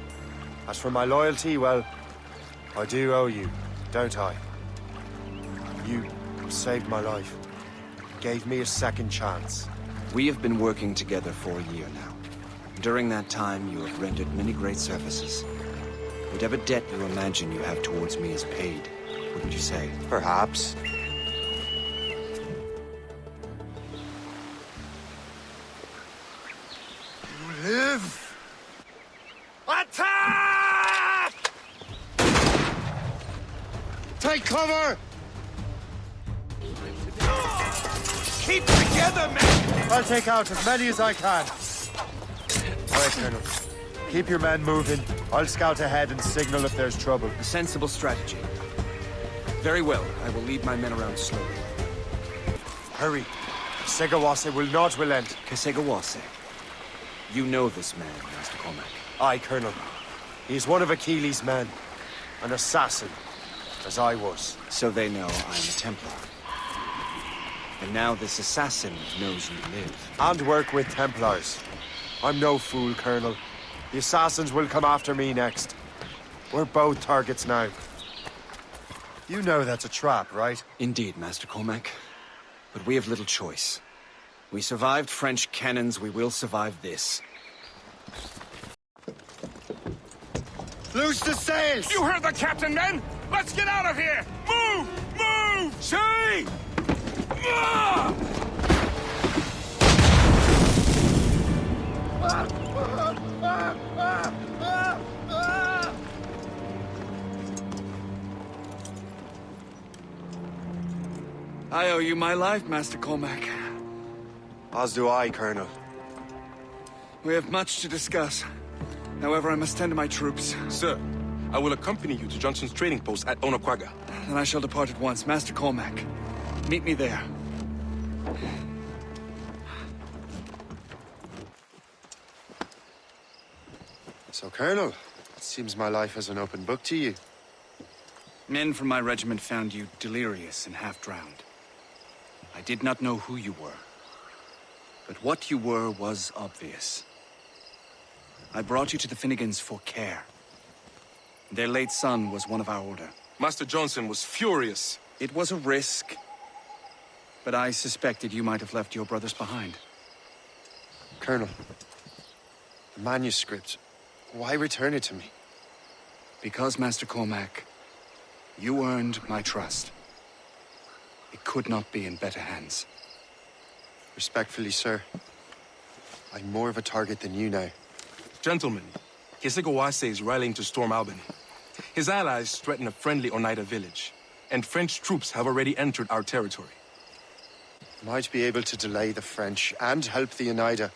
S13: As for my loyalty, well, I do owe you, don't I? You saved my life. Gave me a second chance.
S5: We have been working together for a year now. During that time, you have rendered many great services. Whatever debt you imagine you have towards me is paid, wouldn't you say?
S13: Perhaps.
S21: You live?
S3: Attack!
S21: Take cover!
S3: Keep together, men!
S13: I'll take out as many as I can. All right, Colonel. Keep your men moving. I'll scout ahead and signal if there's trouble.
S5: A sensible strategy. Very well. I will lead my men around slowly.
S13: Hurry. Segawase will not relent.
S5: Kesegawase. You know this man, Master Cormac.
S13: Aye, Colonel. He is one of Achilles' men. An assassin, as I was.
S5: So they know I am a Templar. And now this assassin knows you live.
S13: And work with Templars. I'm no fool, Colonel. The assassins will come after me next. We're both targets now. You know that's a trap, right?
S5: Indeed, Master Cormac. But we have little choice. We survived French cannons, we will survive this.
S21: Loose the sails!
S1: You heard the captain, men! Let's get out of here! Move! Move!
S3: Shay!
S19: I owe you my life, Master Cormac.
S20: As do I, Colonel.
S19: We have much to discuss. However, I must tend to my troops.
S12: Sir, I will accompany you to Johnson's trading post at Onakwaga.
S19: Then I shall depart at once. Master Cormac, meet me there.
S20: So, Colonel, it seems my life is an open book to you.
S19: Men from my regiment found you delirious and half-drowned. I did not know who you were. But what you were was obvious. I brought you to the Finnegans for care. Their late son was one of our order.
S12: Master Johnson was furious.
S19: It was a risk. But I suspected you might have left your brothers behind.
S20: Colonel, the manuscript, why return it to me?
S19: Because, Master Cormac, you earned my trust. It could not be in better hands.
S20: Respectfully, sir, I'm more of a target than you now.
S12: Gentlemen, Kesegoase is rallying to storm Albany. His allies threaten a friendly Oneida village, and French troops have already entered our territory.
S20: Might be able to delay the French and help the Oneida.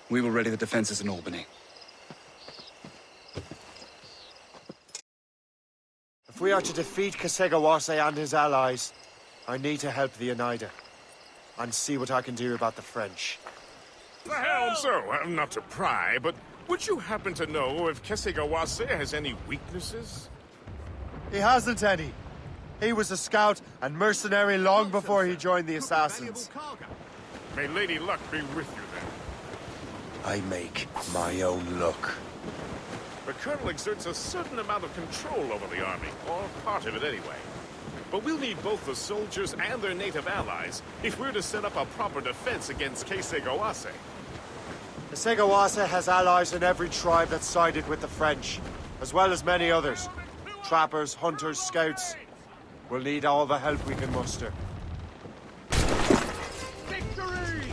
S19: We will ready the defenses in Albany.
S13: If we are to defeat Kesegoase and his allies, I need to help the Oneida. And see what I can do about the French.
S1: The hell, so, not to pry, but would you happen to know if Kesegoase has any weaknesses?
S13: He hasn't any. He was a scout and mercenary long before he joined the assassins.
S1: May Lady Luck be with you then.
S20: I make my own luck.
S1: The Colonel exerts a certain amount of control over the army, or part of it anyway. But we'll need both the soldiers and their native allies if we're to set up a proper defense against Kesegoase.
S13: Kesegoase has allies in every tribe that sided with the French, as well as many others. Trappers, hunters, scouts. We'll need all the help we can muster.
S1: Victory!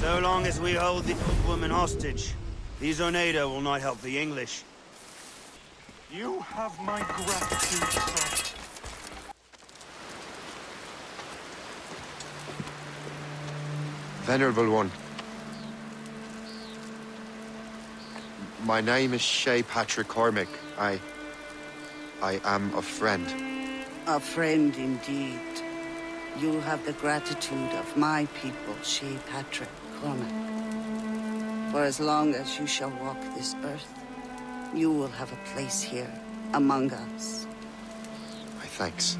S6: So long as we hold the old woman hostage, these Oneida will not help the English.
S3: You have my gratitude, sir.
S20: Venerable one. My name is Shay Patrick Cormac. I am a friend.
S7: A friend indeed. You have the gratitude of my people, Shay Patrick Cormac. For as long as you shall walk this earth, you will have a place here, among us.
S20: My thanks.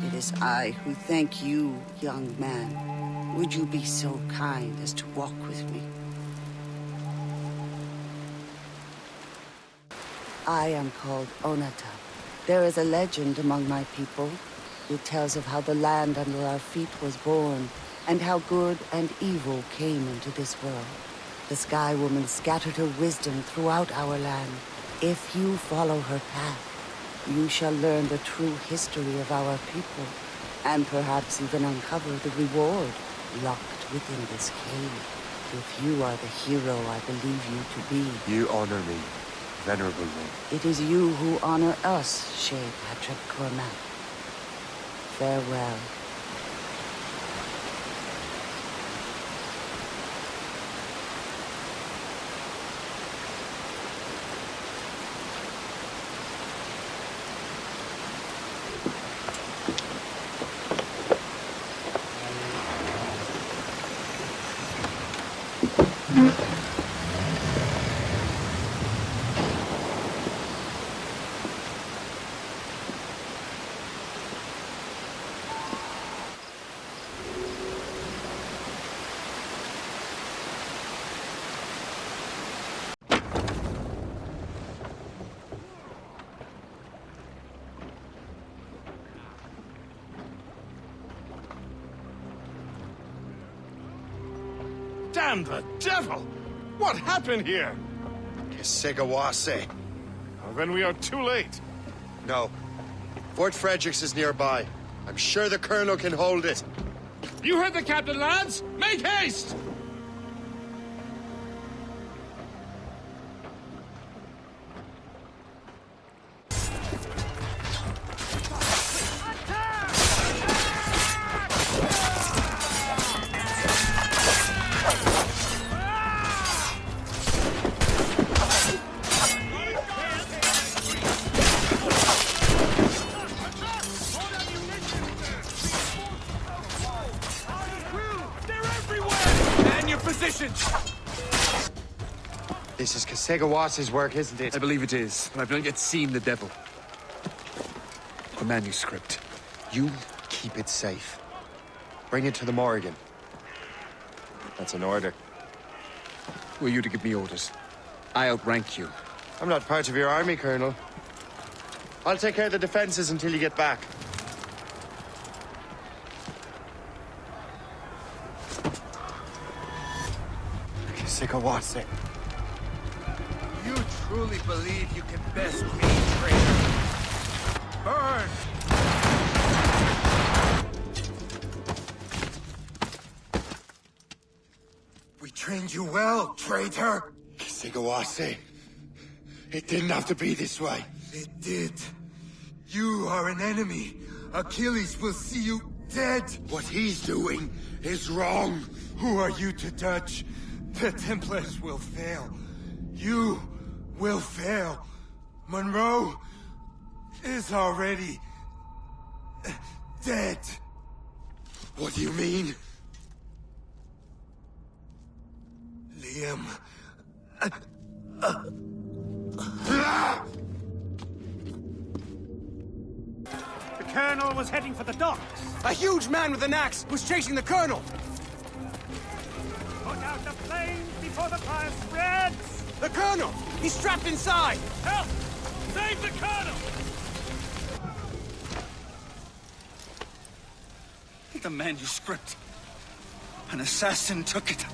S7: It is I who thank you, young man. Would you be so kind as to walk with me? I am called Onata. There is a legend among my people. It tells of how the land under our feet was born, and how good and evil came into this world. The Sky Woman scattered her wisdom throughout our land. If you follow her path, you shall learn the true history of our people, and perhaps even uncover the reward locked within this cave. If you are the hero I believe you to be.
S20: You honor me, venerable one.
S7: It is you who honor us, Shay Patrick Cormac. Farewell.
S1: man, the devil! What happened here?
S21: Kisegawase.
S1: Well, then we are too late.
S21: No. Fort Fredericks is nearby. I'm sure the Colonel can hold it.
S4: You heard the captain, lads! Make haste!
S13: This is Kasegawase's work, isn't it?
S19: I believe it is, but I've not yet seen the devil. The manuscript.
S21: You keep it safe. Bring it to the Morrigan. That's an order.
S19: Who are you to give me orders? I outrank you.
S21: I'm not part of your army, Colonel. I'll take care of the defenses until you get back. Kasekawase.
S10: You truly believe you can best me, traitor? Burn! We trained you well, traitor!
S21: Kasekawase. It didn't have to be this way.
S10: It did. You are an enemy. Achilles will see you dead.
S21: What he's doing is wrong.
S10: Who are you to judge? The Templars will fail. You will fail. Monroe is already dead.
S21: What do you mean?
S10: Liam.
S6: The Colonel was heading for the docks.
S19: A huge man with an axe was chasing the Colonel!
S6: Put out the flames before the fire spreads!
S19: The Colonel! He's trapped inside!
S6: Help! Save the Colonel!
S19: The manuscript. An assassin took it.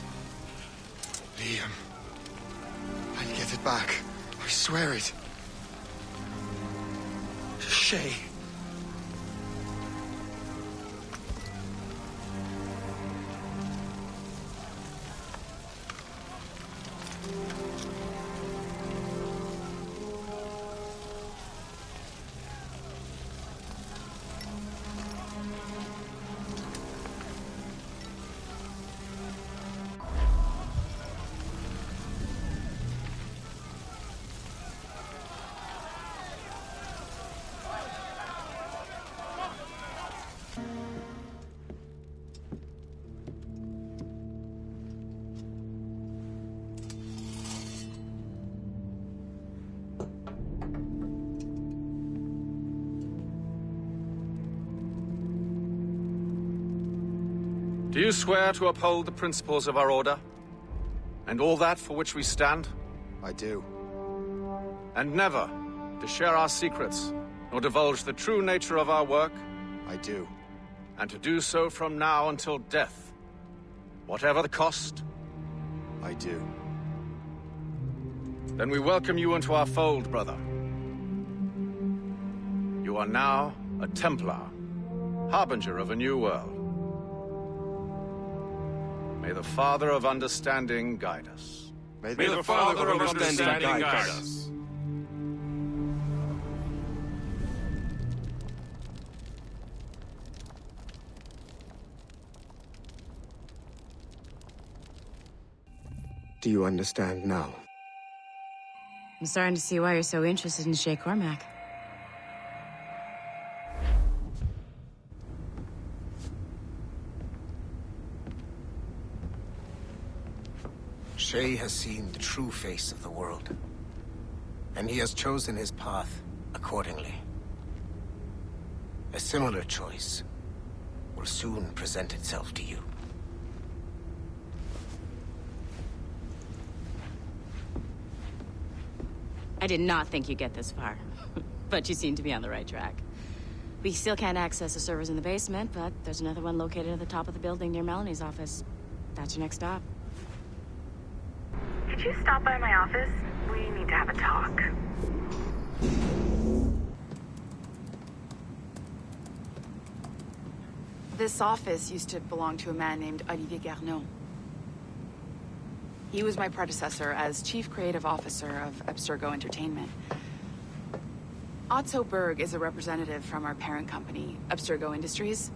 S21: Liam. I'll get it back. I swear it.
S19: Shay.
S8: Do you swear to uphold the principles of our order? And all that for which we stand?
S21: I do.
S8: And never to share our secrets, nor divulge the true nature of our work?
S21: I do.
S8: And to do so from now until death, whatever the cost?
S21: I do.
S8: Then we welcome you into our fold, brother. You are now a Templar, harbinger of a new world. May the Father of Understanding guide us.
S21: May the Father of Understanding guide us. Do you understand now?
S15: I'm starting to see why you're so interested in Shay Cormac.
S18: Shay has seen the true face of the world, and he has chosen his path accordingly. A similar choice will soon present itself to you.
S15: I did not think you'd get this far, but you seem to be on the right track. We still can't access the servers in the basement, but there's another one located at the top of the building near Melanie's office. That's your next stop.
S9: you stop by my office? We need to have a talk.
S17: This office used to belong to a man named Olivier Garneau. He was my predecessor as Chief Creative Officer of Abstergo Entertainment. Otto Berg is a representative from our parent company, Abstergo Industries.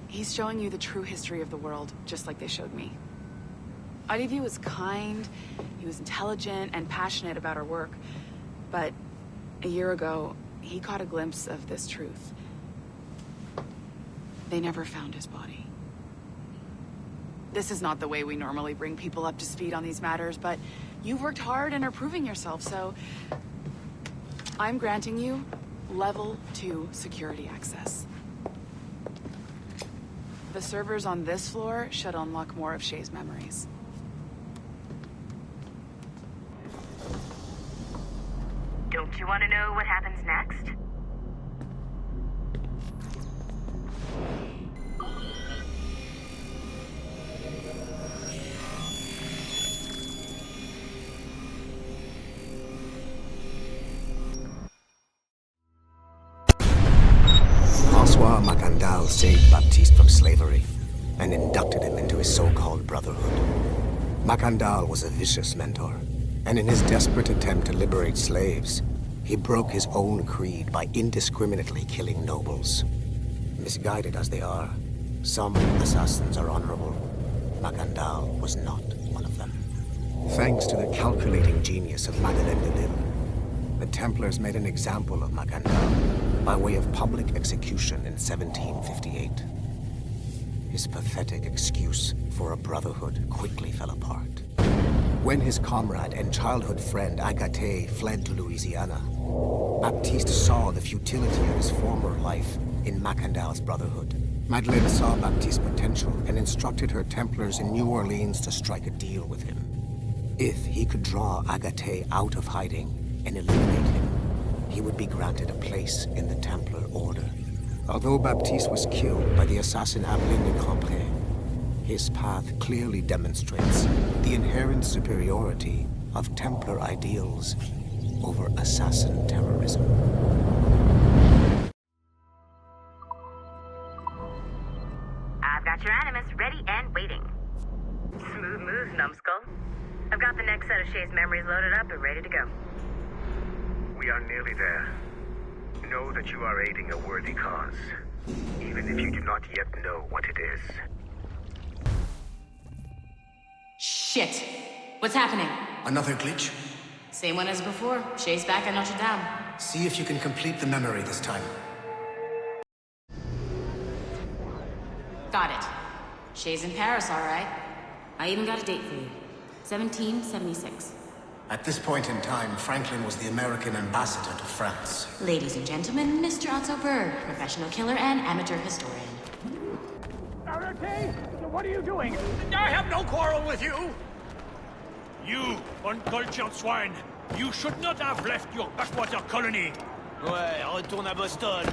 S17: He's showing you the true history of the world, just like they showed me. Olivier was kind, he was intelligent and passionate about our work. But a year ago, he caught a glimpse of this truth. They never found his body. This is not the way we normally bring people up to speed on these matters, but you've worked hard and are proving yourself, so I'm granting you level 2 security access. The servers on this floor should unlock more of Shay's memories.
S9: Don't you want to know what happens next?
S18: François Macandal saved Baptiste from slavery and inducted him into his so-called brotherhood. Macandal was a vicious mentor, and in his desperate attempt to liberate slaves, he broke his own creed by indiscriminately killing nobles. Misguided as they are, some assassins are honorable. Macandal was not one of them. Thanks to the calculating genius of Madeleine de Lille, the Templars made an example of Macandal by way of public execution in 1758. His pathetic excuse for a brotherhood quickly fell apart. When his comrade and childhood friend Agathe fled to Louisiana, Baptiste saw the futility of his former life in Macandal's brotherhood. Madeleine saw Baptiste's potential and instructed her Templars in New Orleans to strike a deal with him. If he could draw Agathe out of hiding and eliminate him, he would be granted a place in the Templar Order. Although Baptiste was killed by the assassin Aveline de Grandpré, his path clearly demonstrates the inherent superiority of Templar ideals over assassin terrorism.
S9: I've got your animus ready and waiting. Smooth moves, numbskull. I've got the next set of Shay's memories loaded up and ready to go.
S22: We are nearly there. Know that you are aiding a worthy cause, even if you do not yet know what it is.
S15: Shit! What's happening?
S18: Another glitch?
S15: Same one as before. Shay's back at Notre Dame.
S18: See if you can complete the memory this time.
S15: Got it. Shay's in Paris, all right. I even got a date for you. 1776.
S18: At this point in time, Franklin was the American ambassador to France.
S15: Ladies and gentlemen, Mr. Otto Berg, professional killer and amateur historian.
S4: Okay, what are you doing? I have no quarrel with you!
S3: You, uncultured swine! You should not have left your backwater colony!
S6: Ouais, retourne à Boston.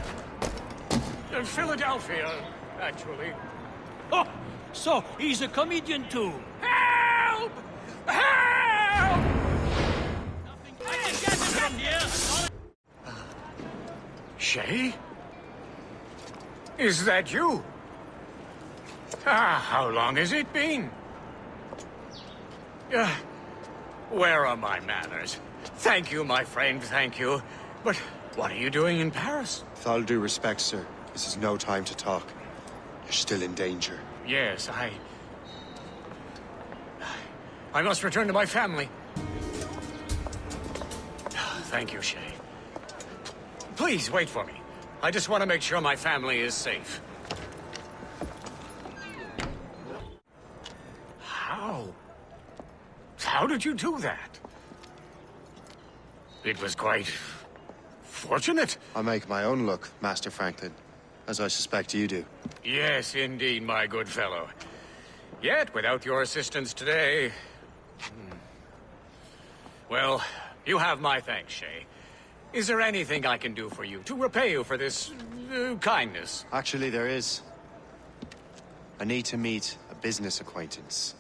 S4: Philadelphia, actually.
S3: Oh, so he's a comedian too.
S4: Help! Help! Shay? Is that you? How long has it been? Where are my manners? Thank you, my friend, thank you. But what are you doing in Paris?
S20: With all due respect, sir, this is no time to talk. You're still in danger.
S4: Yes, I must return to my family. Thank you, Shay. Please, wait for me. I just want to make sure my family is safe. How did you do that? It was quite fortunate.
S20: I make my own luck, Master Franklin, as I suspect you do.
S4: Yes, indeed, my good fellow. Yet, without your assistance today... Well, you have my thanks, Shay. Is there anything I can do for you to repay you for this kindness?
S20: Actually, there is. I need to meet a business acquaintance.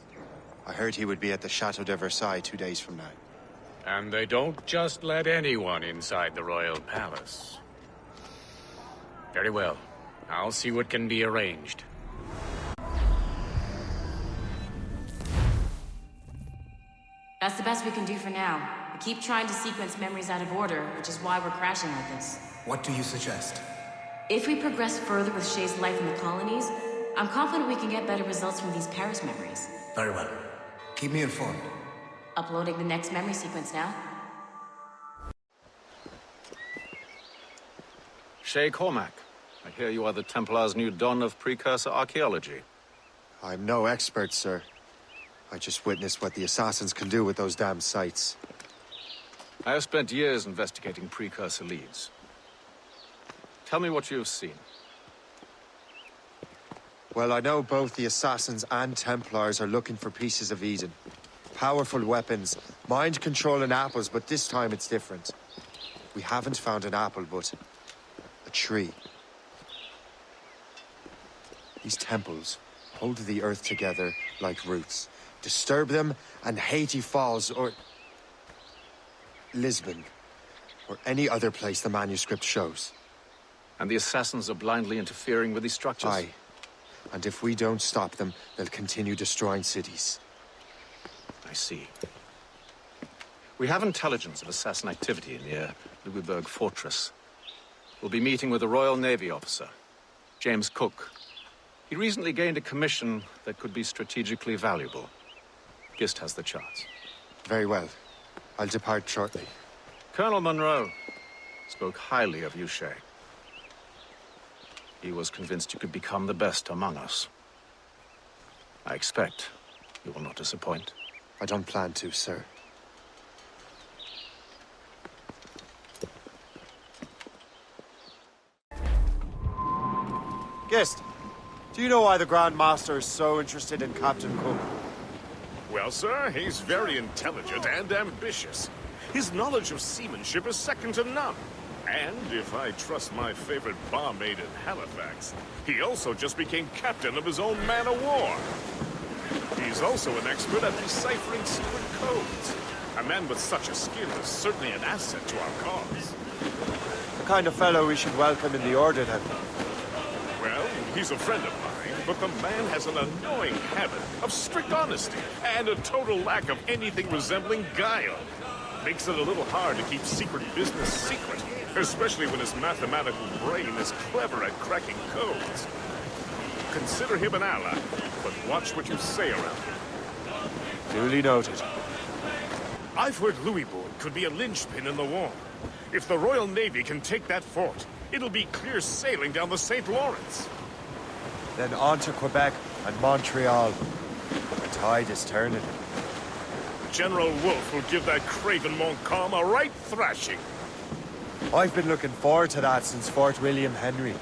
S20: I heard he would be at the Chateau de Versailles 2 days from now.
S4: And they don't just let anyone inside the royal palace. Very well. I'll see what can be arranged.
S15: That's the best we can do for now. We keep trying to sequence memories out of order, which is why we're crashing like this.
S18: What do you suggest?
S15: If we progress further with Shay's life in the colonies, I'm confident we can get better results from these Paris memories.
S18: Very well. Keep me informed.
S15: Uploading the next memory sequence now.
S8: Shay Cormac, I hear you are the Templar's new don of precursor archaeology.
S20: I'm no expert, sir. I just witnessed what the assassins can do with those damn sites.
S8: I have spent years investigating precursor leads. Tell me what you have seen.
S20: Well, I know both the assassins and Templars are looking for pieces of Eden. Powerful weapons, mind-controlling apples, but this time it's different. We haven't found an apple, but a tree. These temples hold the earth together like roots. Disturb them, and Haiti falls, or Lisbon, or any other place the manuscript shows.
S8: And the assassins are blindly interfering with these structures?
S20: Aye. And if we don't stop them, they'll continue destroying cities.
S8: I see. We have intelligence of assassin activity near Louisburg Fortress. We'll be meeting with a Royal Navy officer, James Cook. He recently gained a commission that could be strategically valuable. Gist has the charts.
S20: Very well. I'll depart shortly.
S8: Colonel Monroe spoke highly of you, Shay. He was convinced you could become the best among us. I expect you will not disappoint.
S20: I don't plan to, sir.
S13: Gist, do you know why the Grand Master is so interested in Captain Cook?
S1: Well, sir, he's very intelligent and ambitious. His knowledge of seamanship is second to none. And if I trust my favorite barmaid in Halifax, he also just became captain of his own man-of-war. He's also an expert at deciphering secret codes. A man with such a skill is certainly an asset to our cause.
S13: The kind of fellow we should welcome in the Order, then.
S1: Well, he's a friend of mine, but the man has an annoying habit of strict honesty and a total lack of anything resembling guile. Makes it a little hard to keep secret business secret, especially when his mathematical brain is clever at cracking codes. Consider him an ally, but watch what you say around him.
S13: Duly noted.
S1: I've heard Louisbourg could be a linchpin in the war. If the Royal Navy can take that fort, it'll be clear sailing down the St. Lawrence.
S13: Then on to Quebec and Montreal. The tide is turning.
S1: General Wolfe will give that craven Montcalm a right thrashing.
S13: I've been looking forward to that since Fort William Henry.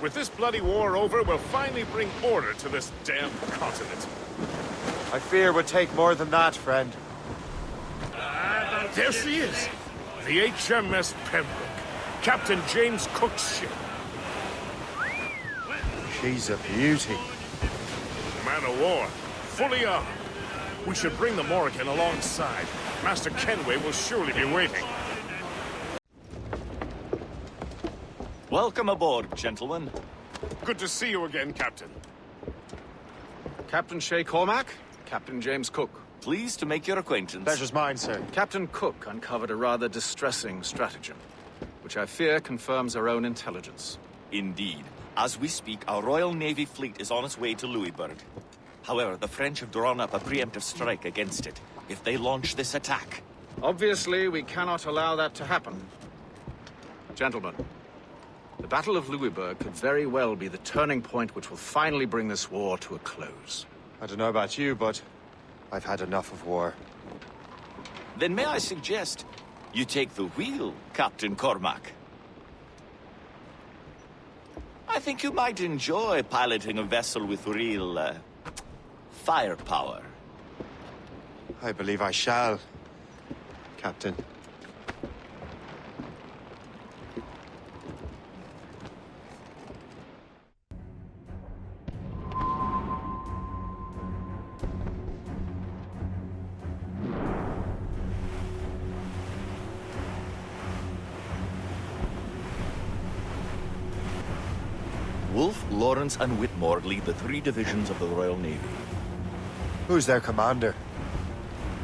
S1: With this bloody war over, we'll finally bring order to this damn continent.
S13: I fear it would take more than that, friend.
S1: There she is. The HMS Pembroke. Captain James Cook's ship.
S20: She's a beauty.
S1: Man of war. Fully armed. We should bring the Morrigan alongside. Master Kenway will surely be waiting.
S2: Welcome aboard, gentlemen.
S1: Good to see you again, Captain.
S8: Captain Shay Cormac, Captain James Cook.
S2: Pleased to make your acquaintance.
S20: Pleasure's mine, sir.
S8: Captain Cook uncovered a rather distressing stratagem, which I fear confirms our own intelligence.
S2: Indeed. As we speak, our Royal Navy fleet is on its way to Louisburg. However, the French have drawn up a preemptive strike against it if they launch this attack.
S8: Obviously, we cannot allow that to happen. Gentlemen, the Battle of Louisburg could very well be the turning point which will finally bring this war to a close.
S20: I don't know about you, but I've had enough of war.
S2: Then may I suggest you take the wheel, Captain Cormac? I think you might enjoy piloting a vessel with real, firepower.
S20: I believe I shall, Captain.
S2: Wolfe, Lawrence, and Whitmore lead the 3 divisions of the Royal Navy.
S20: Who's their commander?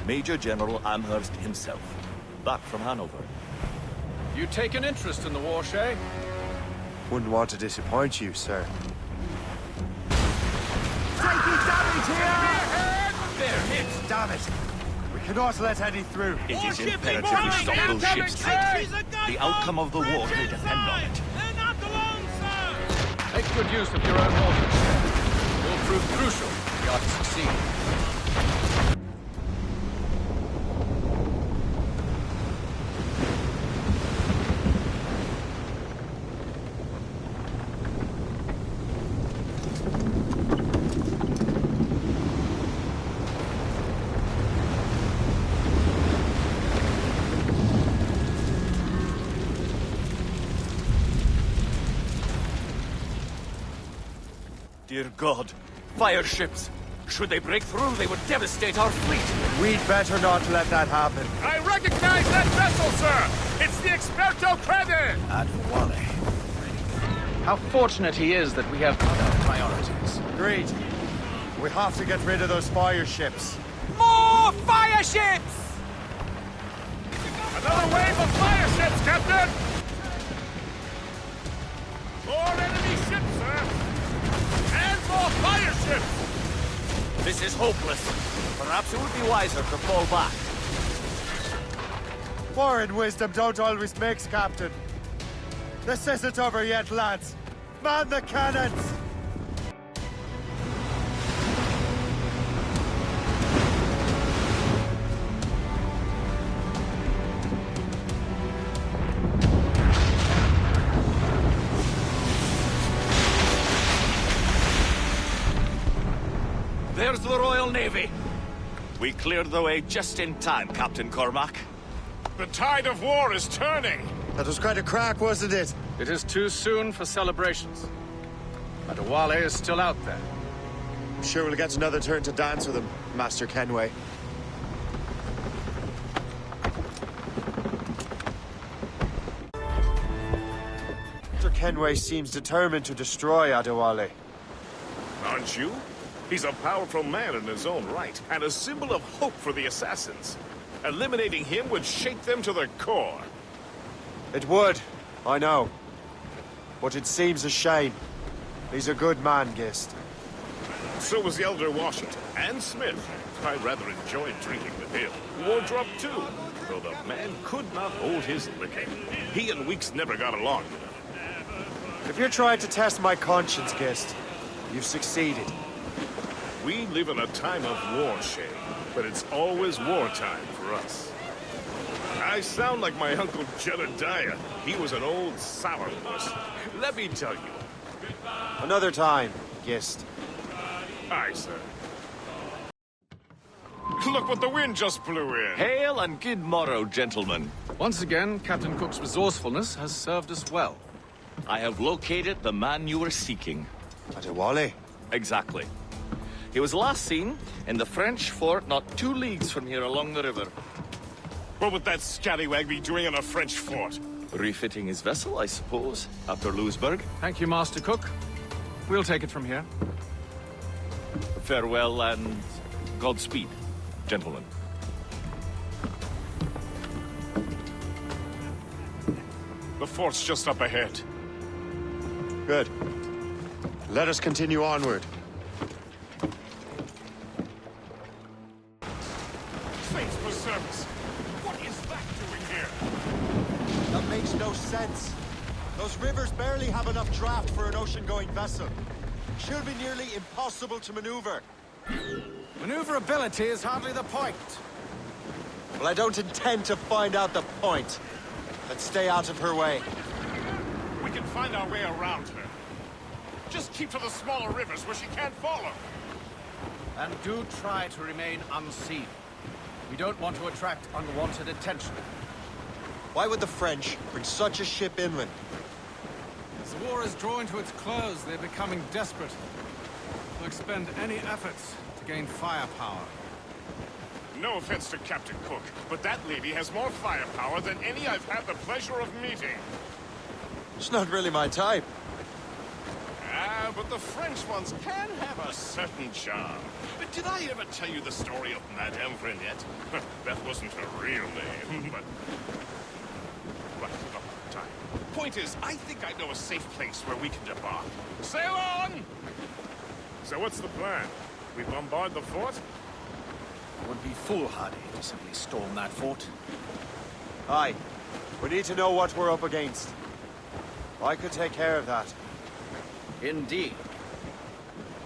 S2: Major General Amherst himself. Back from Hanover.
S8: You take an interest in the war, Shay?
S20: Wouldn't want to disappoint you, sir.
S21: Taking damage here!
S20: They're hit, damn it! We cannot let any through.
S2: It is imperative we stop those ships, sir. The outcome of the war may depend on it.
S8: Make good use of your own orders. It will prove crucial if we are to succeed.
S2: Dear God, fire ships! Should they break through, they would devastate our fleet!
S20: We'd better not let that happen.
S1: I recognize that vessel, sir! It's the Experto Crede!
S8: Adewale. How fortunate he is that we have other priorities.
S20: Agreed. We have to get rid of those fire ships.
S11: More fire ships!
S1: Another wave of fire ships, Captain! More enemy ships, sir! And more fire ships!
S2: This is hopeless. Perhaps it would be wiser to fall back.
S20: Foreign wisdom don't always mix, Captain. This isn't over yet, lads. Man the cannons!
S2: There's the Royal Navy. We cleared the way just in time, Captain Cormac.
S1: The tide of war is turning!
S20: That was quite a crack, wasn't it?
S8: It is too soon for celebrations. Adewale is still out there.
S20: I'm sure we'll get another turn to dance with him, Master Kenway. Master Kenway seems determined to destroy Adewale.
S1: Aren't you? He's a powerful man in his own right, and a symbol of hope for the assassins. Eliminating him would shake them to their core.
S20: It would, I know. But it seems a shame. He's a good man, Gist.
S1: So was the Elder Washington, and Smith. I rather enjoyed drinking with him. Wardrop, too, though the man could not hold his liquor. He and Weeks never got along, you know.
S20: If you're trying to test my conscience, Gist, you've succeeded.
S1: We live in a time of war, Shay, but it's always wartime for us. I sound like my Uncle Jedediah. He was an old sourpuss. Let me tell you.
S20: Another time, Gist.
S1: Aye, sir. Look what the wind just blew in.
S2: Hail and good morrow, gentlemen.
S8: Once again, Captain Cook's resourcefulness has served us well.
S2: I have located the man you were seeking.
S20: Adewale?
S2: Exactly. He was last seen in the French fort not 2 leagues from here along the river.
S1: What would that scallywag be doing in a French fort?
S2: Refitting his vessel, I suppose, after Louisburg.
S8: Thank you, Master Cook. We'll take it from here.
S2: Farewell and Godspeed, gentlemen.
S1: The fort's just up ahead.
S20: Good. Let us continue onward.
S1: Saints preserve us! What is that doing here?
S21: That makes no sense. Those rivers barely have enough draft for an ocean-going vessel. Should be nearly impossible to maneuver.
S11: Maneuverability is hardly the point.
S21: Well, I don't intend to find out the point. Let's stay out of her way.
S1: We can find our way around her. Just keep to the smaller rivers where she can't follow.
S11: And do try to remain unseen. We don't want to attract unwanted attention.
S21: Why would the French bring such a ship inland?
S11: As the war is drawing to its close, they're becoming desperate. They'll expend any efforts to gain firepower.
S1: No offense to Captain Cook, but that lady has more firepower than any I've had the pleasure of meeting.
S21: It's not really my type.
S1: Yeah, but the French ones can have a certain charm. But did I ever tell you the story of Madame Vrenette? That wasn't her real name, but... Right, oh, time. Point is, I think I know a safe place where we can debark. Sail on! So what's the plan? We bombard the fort?
S11: It would be foolhardy to simply storm that fort.
S13: Aye. We need to know what we're up against. I could take care of that.
S11: Indeed.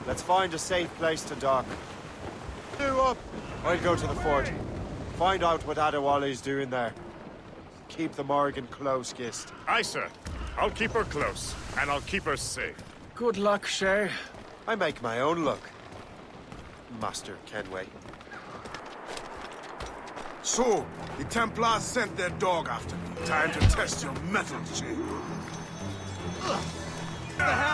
S13: Let's find a safe place to dock. Do up! I'll go to the fort. Find out what Adewale's doing there. Keep the Morrigan close, Gist.
S1: Aye, sir. I'll keep her close, and I'll keep her safe.
S11: Good luck, Shay.
S13: I make my own luck, Master Kenway.
S10: So, the Templars sent their dog after me. Time to test your mettle, Shay.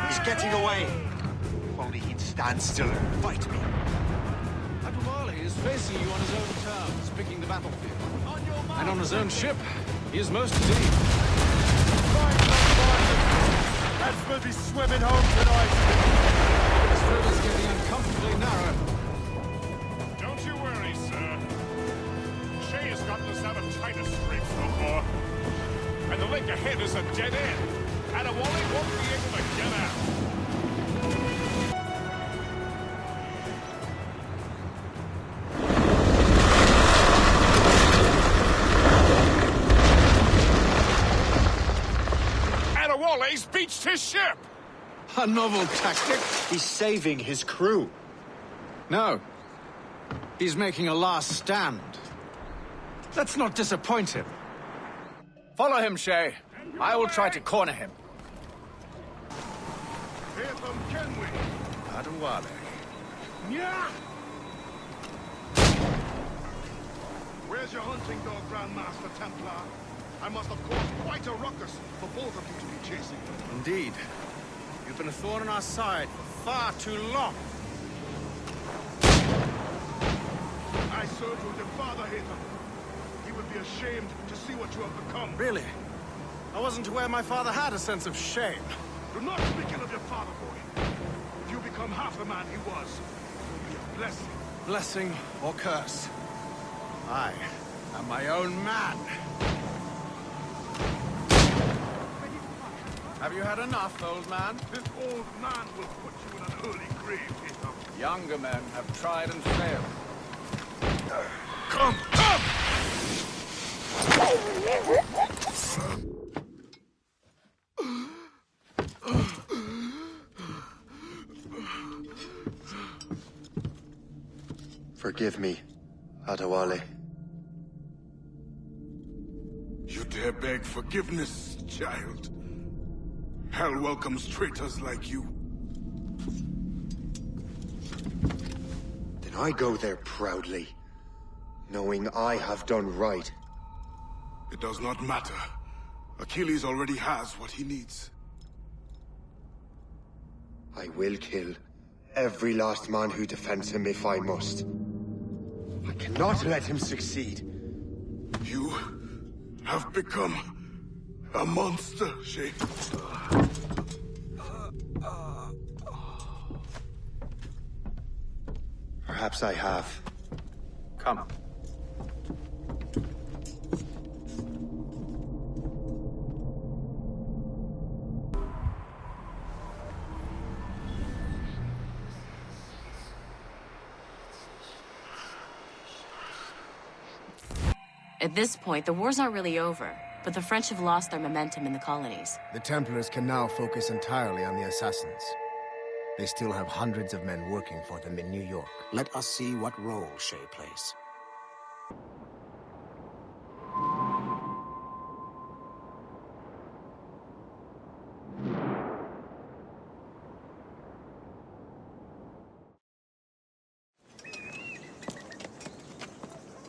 S21: He's getting away. If only he'd stand still and fight me.
S11: Adewale is facing you on his own terms, picking the battlefield. And on his own ship, he is most deep.
S13: Let's we'll be swimming home tonight.
S11: This road is getting uncomfortably narrow.
S1: Don't you worry, sir. Shay has gotten us out of China scrapes before. And the lake ahead is a dead end. Adewale won't be able to get out. Adewale's beached his ship!
S11: A novel tactic?
S21: He's saving his crew.
S11: No. He's making a last stand. Let's not disappoint him. Follow him, Shay. I will try to corner him.
S1: Here from Kenway.
S11: Adewale.
S1: Yeah! Where's your hunting dog, Grandmaster Templar? I must have caused quite a ruckus for both of you to be chasing.
S11: Indeed. You've been a thorn in our side for far too long.
S1: I served with your father, Hatham. He would be ashamed to see what you have become.
S11: Really? I wasn't aware my father had a sense of shame.
S1: Do not speak ill of your father, boy. If you become half the man he was, it will be a blessing.
S11: Blessing or curse. I am my own man. Have you had enough, old man?
S1: This old man will put you in an early grave, Hatham.
S11: Younger men have tried and failed.
S1: Come, come!
S20: Forgive me, Adewale.
S10: You dare beg forgiveness, child? Hell welcomes traitors like you.
S20: Then I go there proudly, knowing I have done right.
S10: It does not matter. Achilles already has what he needs.
S20: I will kill every last man who defends him if I must. I cannot let him succeed.
S10: You have become a monster, Shay.
S20: Perhaps I have.
S11: Come.
S15: At this point, the war's not really over, but the French have lost their momentum in the colonies.
S18: The Templars can now focus entirely on the assassins. They still have hundreds of men working for them in New York. Let us see what role Shay plays.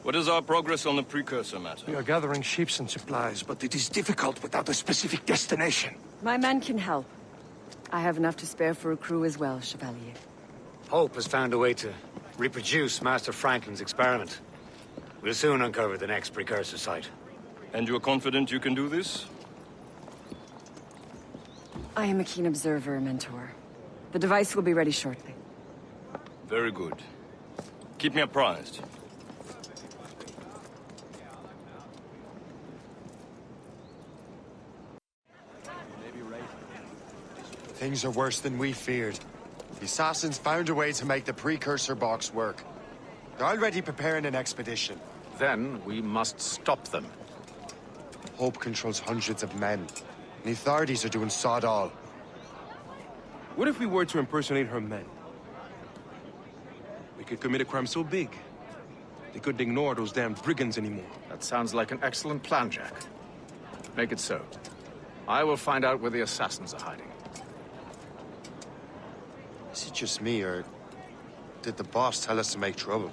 S14: What is our progress on the precursor matter?
S3: We are gathering ships and supplies, but it is difficult without a specific destination.
S16: My men can help. I have enough to spare for a crew as well, Chevalier.
S4: Hope has found a way to reproduce Master Franklin's experiment. We'll soon uncover the next precursor site.
S14: And you're confident you can do this?
S16: I am a keen observer, Mentor. The device will be ready shortly.
S14: Very good. Keep me apprised.
S20: Things are worse than we feared. The assassins found a way to make the precursor box work. They're already preparing an expedition.
S8: Then we must stop them.
S20: Hope controls hundreds of men. The authorities are doing sod all.
S5: What if we were to impersonate her men? We could commit a crime so big, they couldn't ignore those damn brigands anymore.
S8: That sounds like an excellent plan, Jack. Make it so. I will find out where the assassins are hiding.
S20: Is it just me, or did the boss tell us to make trouble?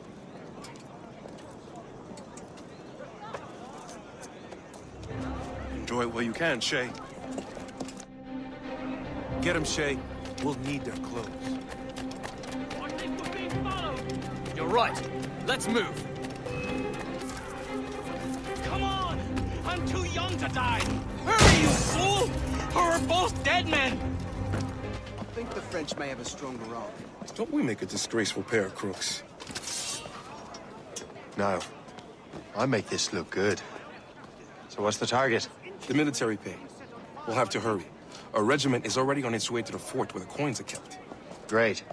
S5: Enjoy it while you can, Shay. Get him, Shay. We'll need their clothes.
S12: You're right. Let's move. Come on! I'm too young to die! Hurry, you fool! Or we're both dead men!
S23: I think the French may have a stronger arm.
S5: Don't we make a disgraceful pair of crooks?
S20: No. I make this look good. So what's the target?
S5: The military pay. We'll have to hurry. A regiment is already on its way to the fort where the coins are kept.
S20: Great.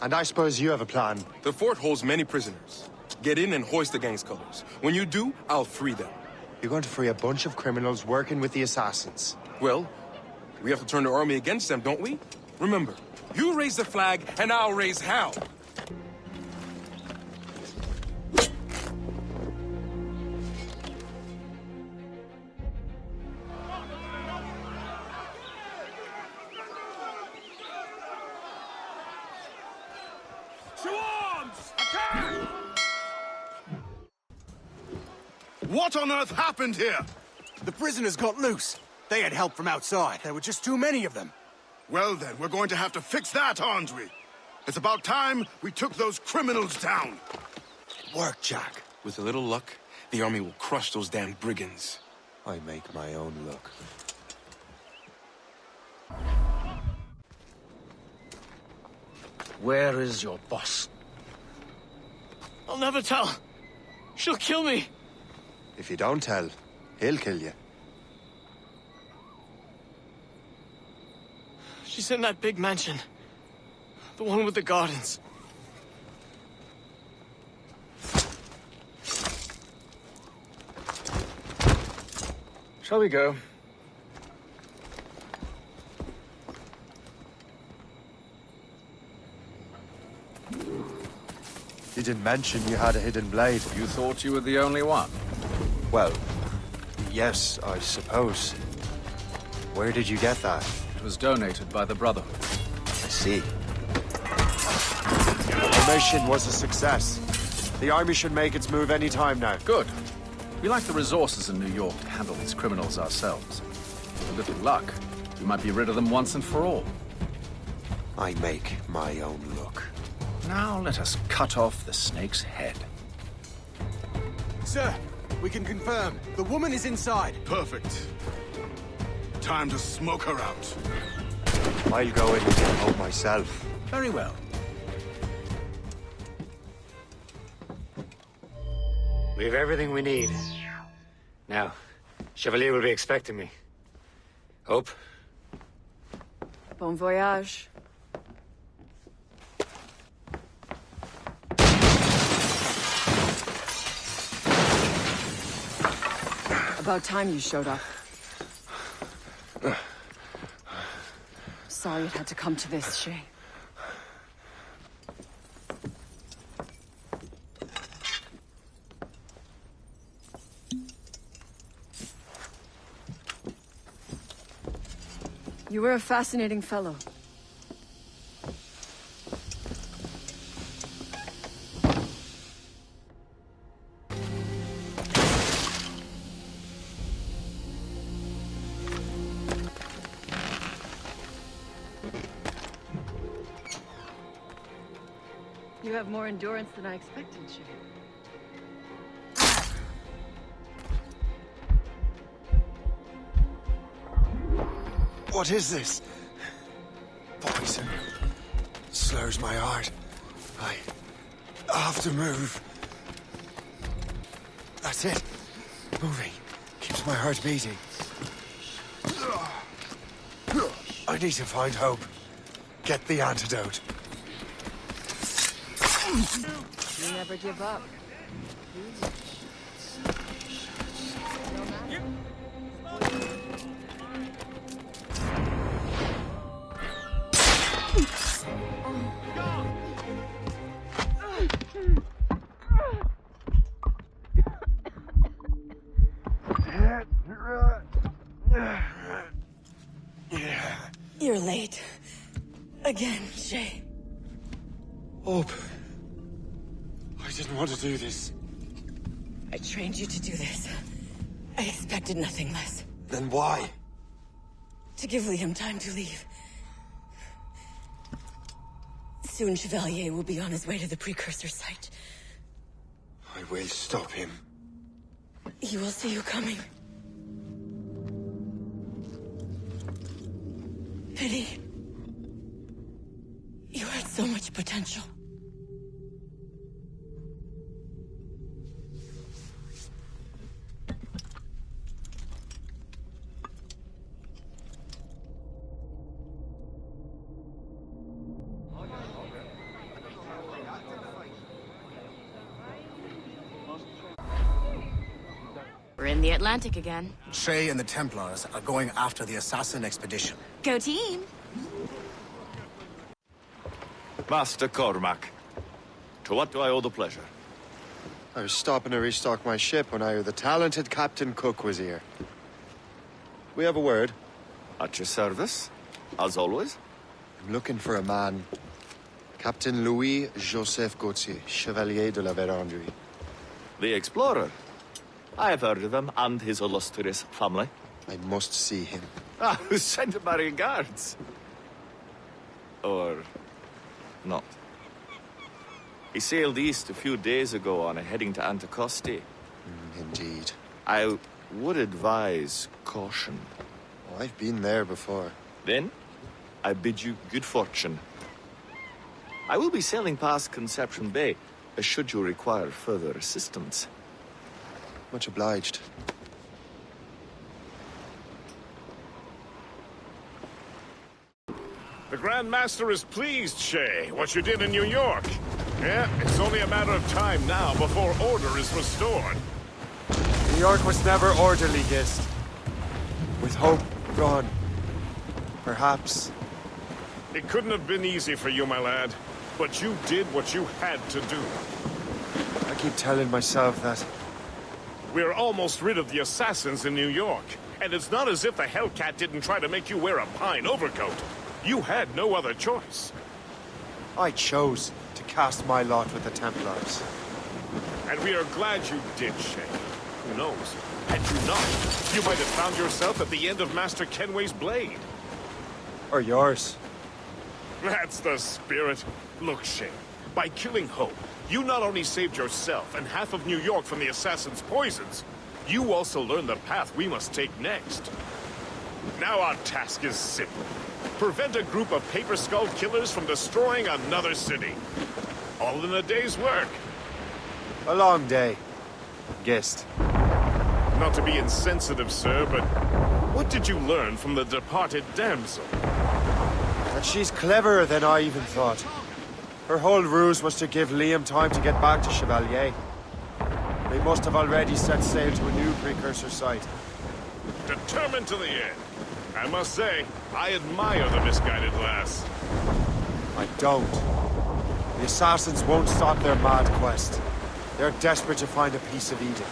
S20: And I suppose you have a plan.
S5: The fort holds many prisoners. Get in and hoist the gang's colors. When you do, I'll free them.
S20: You're going to free a bunch of criminals working with the assassins.
S5: Well, we have to turn the army against them, don't we? Remember, you raise the flag, and I'll raise hell.
S21: What on earth happened here?
S23: The prisoners got loose. They had help from outside. There were just too many of them.
S21: Well then, we're going to have to fix that, aren't we? It's about time we took those criminals down.
S20: Work, Jack.
S5: With a little luck, the army will crush those damn brigands.
S20: I make my own luck.
S12: Where is your boss? I'll never tell. She'll kill me.
S20: If you don't tell, he'll kill you.
S12: She's in that big mansion. The one with the gardens.
S8: Shall we go?
S20: You didn't mention you had a hidden blade.
S8: You thought you were the only one?
S20: Well, yes, I suppose. Where did you get that?
S8: It was donated by the Brotherhood.
S20: I see. The mission was a success. The army should make its move any time now.
S8: Good. We lack the resources in New York to handle these criminals ourselves. With a little luck, we might be rid of them once and for all.
S20: I make my own luck.
S8: Now let us cut off the snake's head.
S23: Sir, we can confirm. The woman is inside.
S21: Perfect. Time to smoke her out.
S20: I'll go in and get home myself.
S8: Very well.
S24: We have everything we need. Now, Chevalier will be expecting me. Hope?
S16: Bon voyage. About time you showed up. Sorry it had to come to this, Shay. You were a fascinating fellow. You have more endurance than I expected, Shay.
S20: What is this? Poison.
S21: slurs my heart. I have to move. That's it. Moving keeps my heart beating. I need to find hope. Get the antidote.
S16: You never give up. You're late. Again, Shay.
S21: Hope. I didn't want to do this.
S16: I trained you to do this. I expected nothing less.
S21: Then why?
S16: To give Liam time to leave. Soon Chevalier will be on his way to the precursor site.
S21: I will stop him.
S16: He will see you coming. Pity. You had so much potential.
S15: We're in the Atlantic again.
S7: Shay and the Templars are going after the assassin expedition.
S15: Go team!
S2: Master Cormac, to what do I owe the pleasure?
S20: I was stopping to restock my ship when I heard the talented Captain Cook was here. We have a word.
S2: At your service, as always.
S20: I'm looking for a man. Captain Louis-Joseph Gauthier, Chevalier de la Vérendrye.
S2: The explorer. I have heard of him and his illustrious family.
S20: I must see him.
S2: Ah, send him my regards. Or not. He sailed east a few days ago on a heading to Anticosti.
S20: Indeed.
S2: I would advise caution.
S20: Oh, I've been there before.
S2: Then, I bid you good fortune. I will be sailing past Conception Bay, should you require further assistance.
S20: Much obliged.
S1: The Grand Master is pleased, Shay, what you did in New York. Yeah, it's only a matter of time now before order is restored.
S13: New York was never orderly, Gist.
S20: With hope gone, perhaps.
S1: It couldn't have been easy for you, my lad. But you did what you had to do.
S20: I keep telling myself that.
S1: We're almost rid of the assassins in New York. And it's not as if the Hellcat didn't try to make you wear a pine overcoat. You had no other choice.
S20: I chose to cast my lot with the Templars.
S1: And we are glad you did, Shay. Who knows? Had you not, you might have found yourself at the end of Master Kenway's blade.
S20: Or yours.
S1: That's the spirit. Look, Shay, by killing Hope, you not only saved yourself and half of New York from the assassin's poisons, you also learned the path we must take next. Now our task is simple. Prevent a group of paper skull killers from destroying another city. All in a day's work.
S20: A long day. Gist.
S1: Not to be insensitive, sir, but what did you learn from the departed damsel?
S20: That she's cleverer than I even thought. Her whole ruse was to give Liam time to get back to Chevalier. They must have already set sail to a new precursor site.
S1: Determined to the end. I must say, I admire the misguided lass.
S20: I don't. The assassins won't stop their mad quest. They're desperate to find a piece of Eden.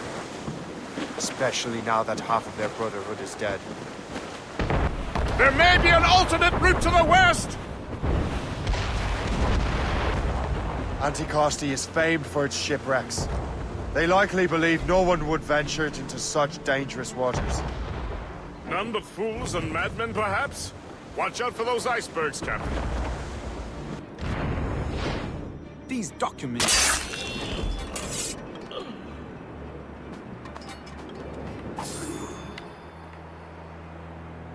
S20: Especially now that half of their brotherhood is dead.
S1: There may be an alternate route to the west!
S20: Anticosti is famed for its shipwrecks. They likely believe no one would venture into such dangerous waters.
S1: None but fools and madmen, perhaps? Watch out for those icebergs, Captain.
S23: These documents...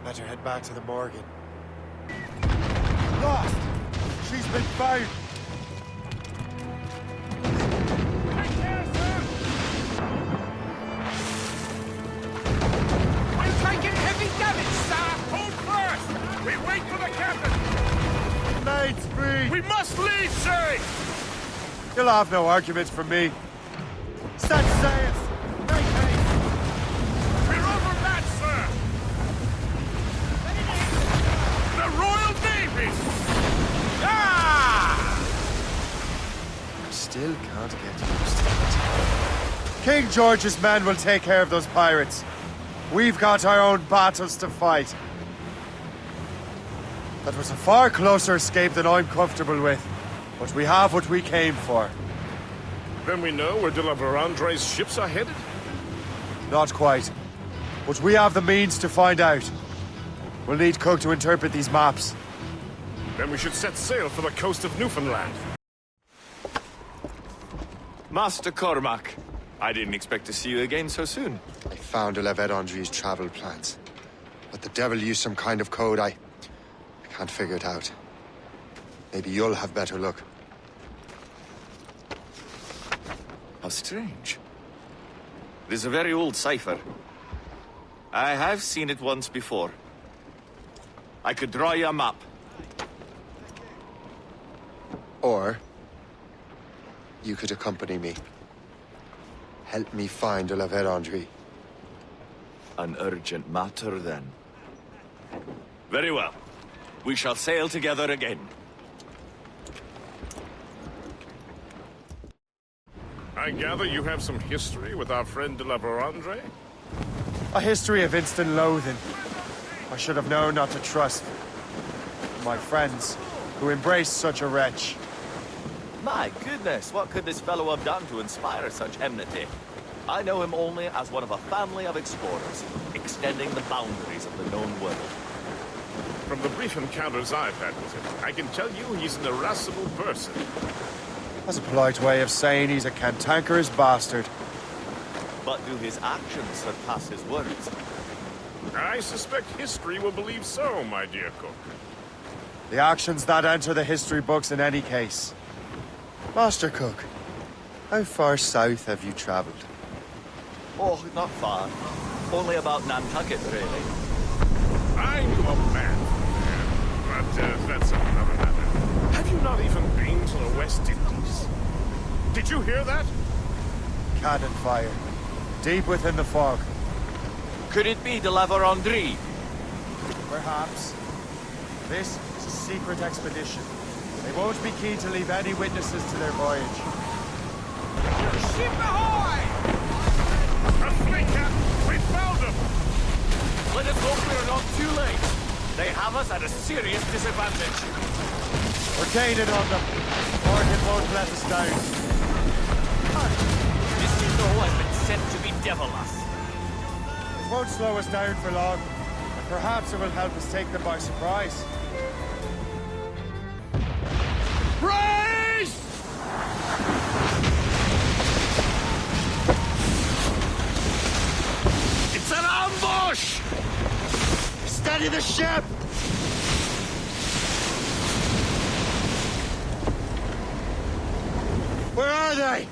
S20: Better head back to the Morgan.
S21: Lost! She's been found!
S1: We're taking heavy damage, sir! Hold first! We wait for the captain!
S21: Mates, free!
S1: We must leave, sir!
S21: You'll have no arguments from me. Set sails! Make haste!
S1: We're overmatched, sir! The Royal Navy! Ah!
S21: Still can't get used to it. King George's men will take care of those pirates. We've got our own battles to fight. That was a far closer escape than I'm comfortable with. But we have what we came for.
S1: Then we know where de la Vérendrye's ships are headed?
S21: Not quite. But we have the means to find out. We'll need Cook to interpret these maps.
S1: Then we should set sail for the coast of Newfoundland.
S2: Master Cormac, I didn't expect to see you again so soon.
S20: I found de la Vérendrye's travel plans. But the devil used some kind of code. I can't figure it out. Maybe you'll have better luck.
S2: How strange. It is a very old cipher. I have seen it once before. I could draw you a map.
S20: Or you could accompany me. Help me find de la Vérendrye.
S2: An urgent matter, then. Very well. We shall sail together again.
S1: I gather you have some history with our friend de la Vérendrye?
S21: A history of instant loathing. I should have known not to trust my friends who embraced such a wretch.
S2: My goodness, what could this fellow have done to inspire such enmity? I know him only as one of a family of explorers, extending the boundaries of the known world.
S1: From the brief encounters I've had with him, I can tell you he's an irascible person.
S21: That's a polite way of saying he's a cantankerous bastard.
S2: But do his actions surpass his words?
S1: I suspect history will believe so, my dear Cook.
S21: The actions that enter the history books in any case. Master Cook, how far south have you traveled?
S2: Oh, not far. Only about Nantucket, really.
S1: I knew a man there, but that's another matter. Have you not even been to the West Indies? Did you hear that?
S21: Cannon fire. Deep within the fog.
S2: Could it be de la Vérendrye?
S21: Perhaps. This is a secret expedition. They won't be keen to leave any witnesses to their voyage.
S1: Ship ahoy! A fleet, Captain! We found them!
S2: Let us hope we are not too late. They have us at a serious disadvantage.
S21: We're gaining on them. Morgan won't let us down.
S2: This snow has been sent to bedevil us.
S21: It won't slow us down for long. And perhaps it will help us take them by surprise.
S1: Brace!
S21: It's an ambush! Steady the ship! Where are they?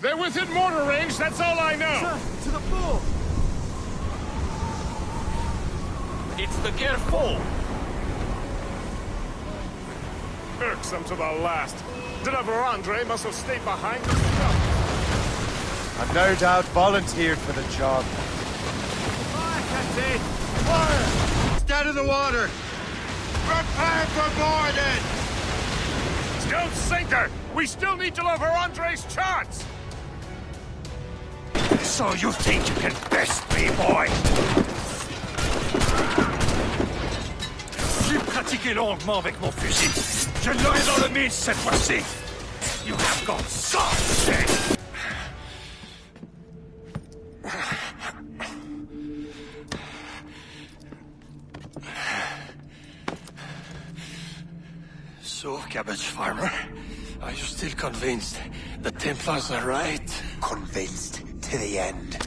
S1: They're within mortar range, that's all I know!
S21: Sir, to the fore!
S2: It's the Gerfaut!
S1: Irksome to the last. De la Vérendrye must have stayed behind to stop.
S21: I've no doubt volunteered for the job.
S1: Fire, Captain!
S21: Fire! Stand in the water! Prepare for boarding!
S1: Don't sink her! We still need de la Vérendrye's charts!
S3: So you think you can best me, boy? J'ai pratiqué longuement avec mon fusil. Je l'aurai dans le mille cette fois-ci. You have got some shit! So, cabbage farmer, are you still convinced the Templars are right?
S18: Convinced to the end.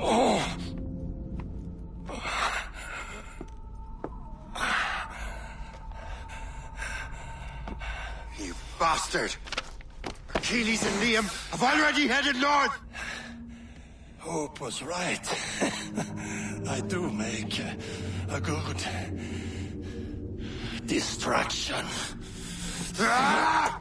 S3: Oh.
S21: bastard! Achilles and Liam have already headed north!
S3: Hope was right. I do make a good distraction.
S21: Ah!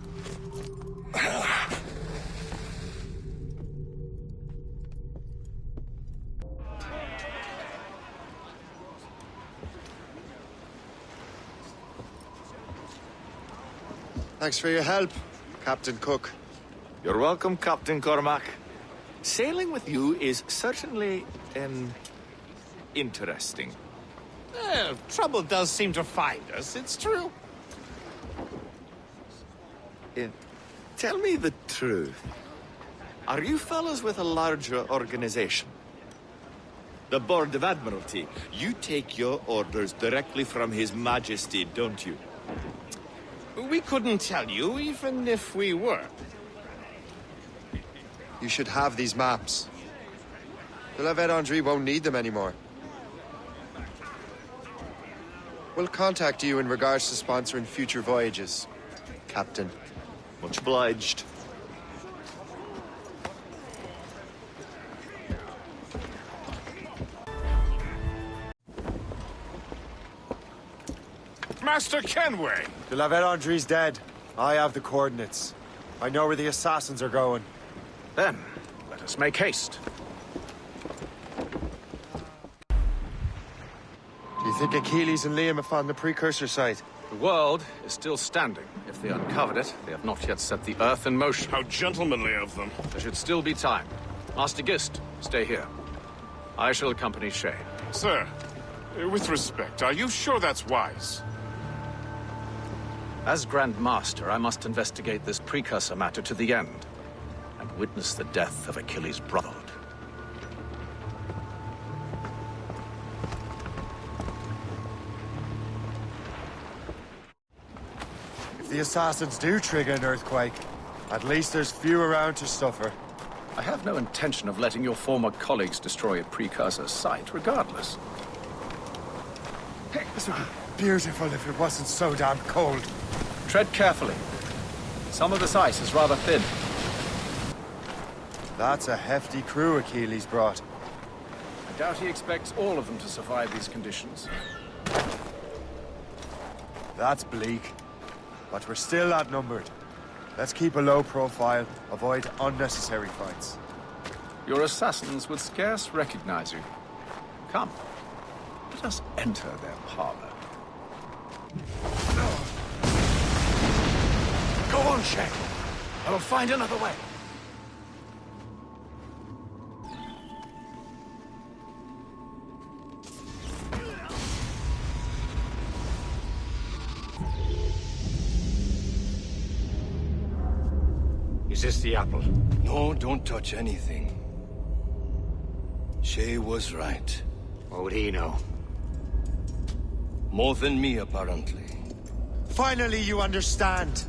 S20: Thanks for your help, Captain Cook.
S2: You're welcome, Captain Cormac. Sailing with you is certainly, interesting.
S1: Trouble does seem to find us, it's true.
S2: Tell me the truth. Are you fellas with a larger organization? The Board of Admiralty. You take your orders directly from His Majesty, don't you?
S1: We couldn't tell you, even if we were.
S20: You should have these maps. The La Vérendrye won't need them anymore. We'll contact you in regards to sponsoring future voyages, Captain.
S2: Much obliged.
S1: Master Kenway!
S13: The La Vérendrye's dead. I have the coordinates. I know where the assassins are going.
S8: Then, let us make haste.
S20: Do you think Achilles and Liam have found the precursor site?
S8: The world is still standing. If they uncovered it, they have not yet set the Earth in motion.
S1: How gentlemanly of them.
S8: There should still be time. Master Gist, stay here. I shall accompany Shay.
S1: Sir, with respect, are you sure that's wise?
S8: As Grand Master, I must investigate this precursor matter to the end, and witness the death of Achilles' brotherhood.
S13: If the assassins do trigger an earthquake, at least there's few around to suffer.
S8: I have no intention of letting your former colleagues destroy a precursor site, regardless.
S13: This would be beautiful if it wasn't so damn cold.
S8: Tread carefully. Some of this ice is rather thin.
S13: That's a hefty crew Achilles brought.
S8: I doubt he expects all of them to survive these conditions.
S13: That's bleak. But we're still outnumbered. Let's keep a low profile, avoid unnecessary fights.
S8: Your assassins would scarce recognize you. Come, let us enter their parlor. Go on, Shay. I will find another way.
S24: Is this the apple?
S9: No, don't touch anything. Shay was right.
S24: What would he know?
S9: More than me, apparently.
S21: Finally, you understand.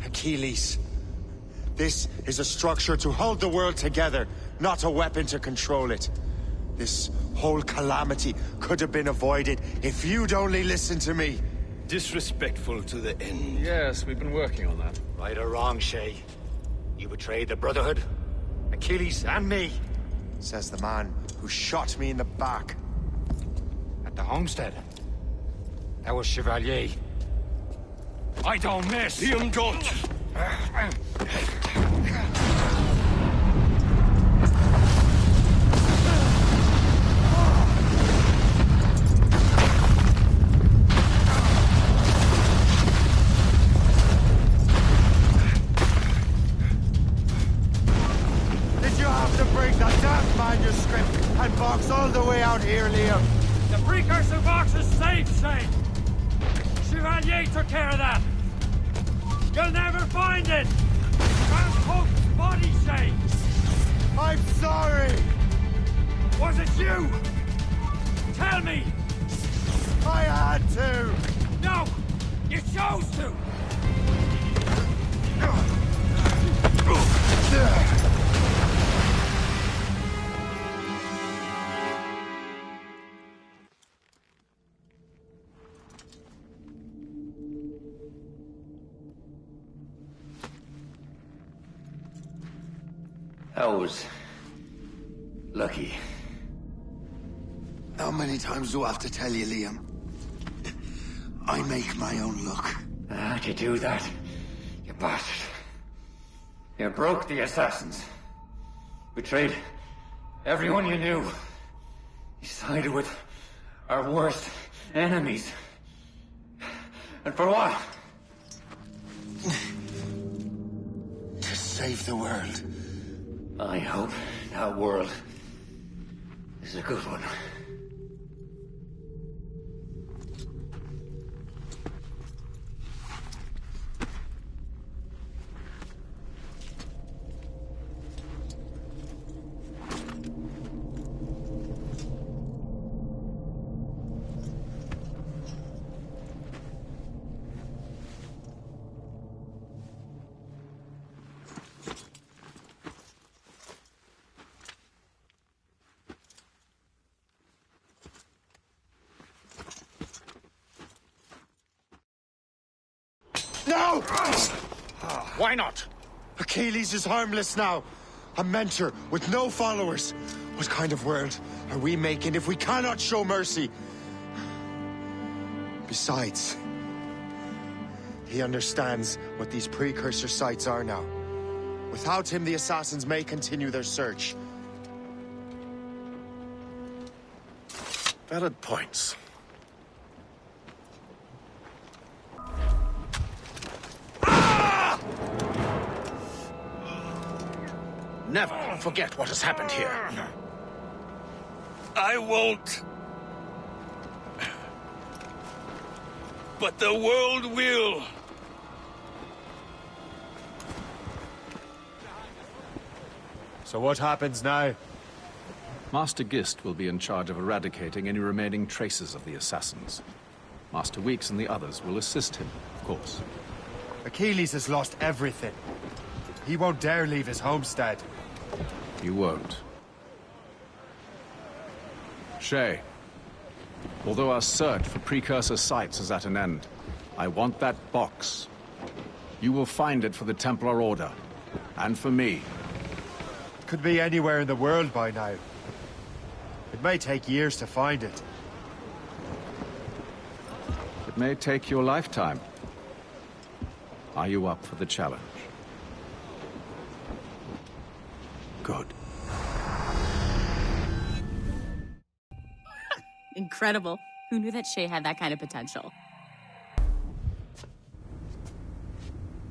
S21: Achilles. This is a structure to hold the world together, not a weapon to control it. This whole calamity could have been avoided if you'd only listened to me.
S9: Disrespectful to the end.
S8: Yes, we've been working on that.
S24: Right or wrong, Shay? You betrayed the Brotherhood, Achilles, and me.
S21: Says the man who shot me in the back.
S24: At the homestead. That was Chevalier.
S3: I don't miss!
S9: Liam, don't!
S21: Did you have to bring the damn manuscript and box all the way out here, Liam?
S3: The precursor box is safe, Shay! Chevalier took care of that! You'll never find it! Grand Pope's body, Shay!
S21: I'm sorry!
S3: Was it you? Tell me!
S21: I had to!
S3: No! You chose to!
S24: I was lucky.
S10: How many times do I have to tell you, Liam? I make my own luck.
S24: How'd you do that, you bastard? You broke the assassins. Betrayed everyone you knew. You sided with our worst enemies. And for what?
S10: To save the world.
S24: I hope that world is a good one.
S21: No!
S4: Why not?
S21: Achilles is harmless now. A mentor with no followers. What kind of world are we making if we cannot show mercy? Besides, he understands what these precursor sites are now. Without him, the assassins may continue their search.
S8: Valid points. Never forget what has happened here.
S9: I won't. But the world will.
S21: So what happens now?
S8: Master Gist will be in charge of eradicating any remaining traces of the assassins. Master Weeks and the others will assist him, of course.
S21: Achilles has lost everything. He won't dare leave his homestead.
S8: You won't. Shay, although our search for precursor sites is at an end, I want that box. You will find it for the Templar Order, and for me.
S21: Could be anywhere in the world by now. It may take years to find it.
S8: It may take your lifetime. Are you up for the challenge? Good.
S15: Incredible. Who knew that Shay had that kind of potential?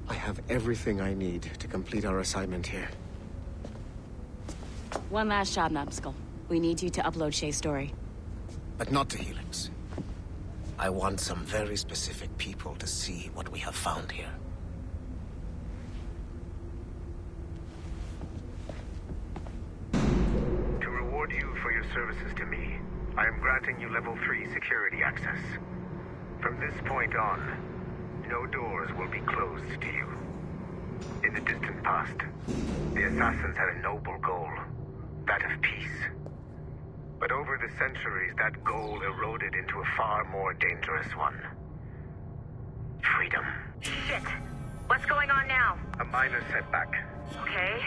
S18: I have everything I need to complete our assignment here.
S15: One last job, Numbskull. We need you to upload Shay's story.
S18: But not to Helix. I want some very specific people to see what we have found here.
S6: To reward you for your services to me, I am granting you level 3 security access. From this point on, no doors will be closed to you. In the distant past, the assassins had a noble goal, that of peace. But over the centuries, that goal eroded into a far more dangerous one. Freedom.
S17: Shit! What's going on now?
S6: A minor setback.
S17: Okay.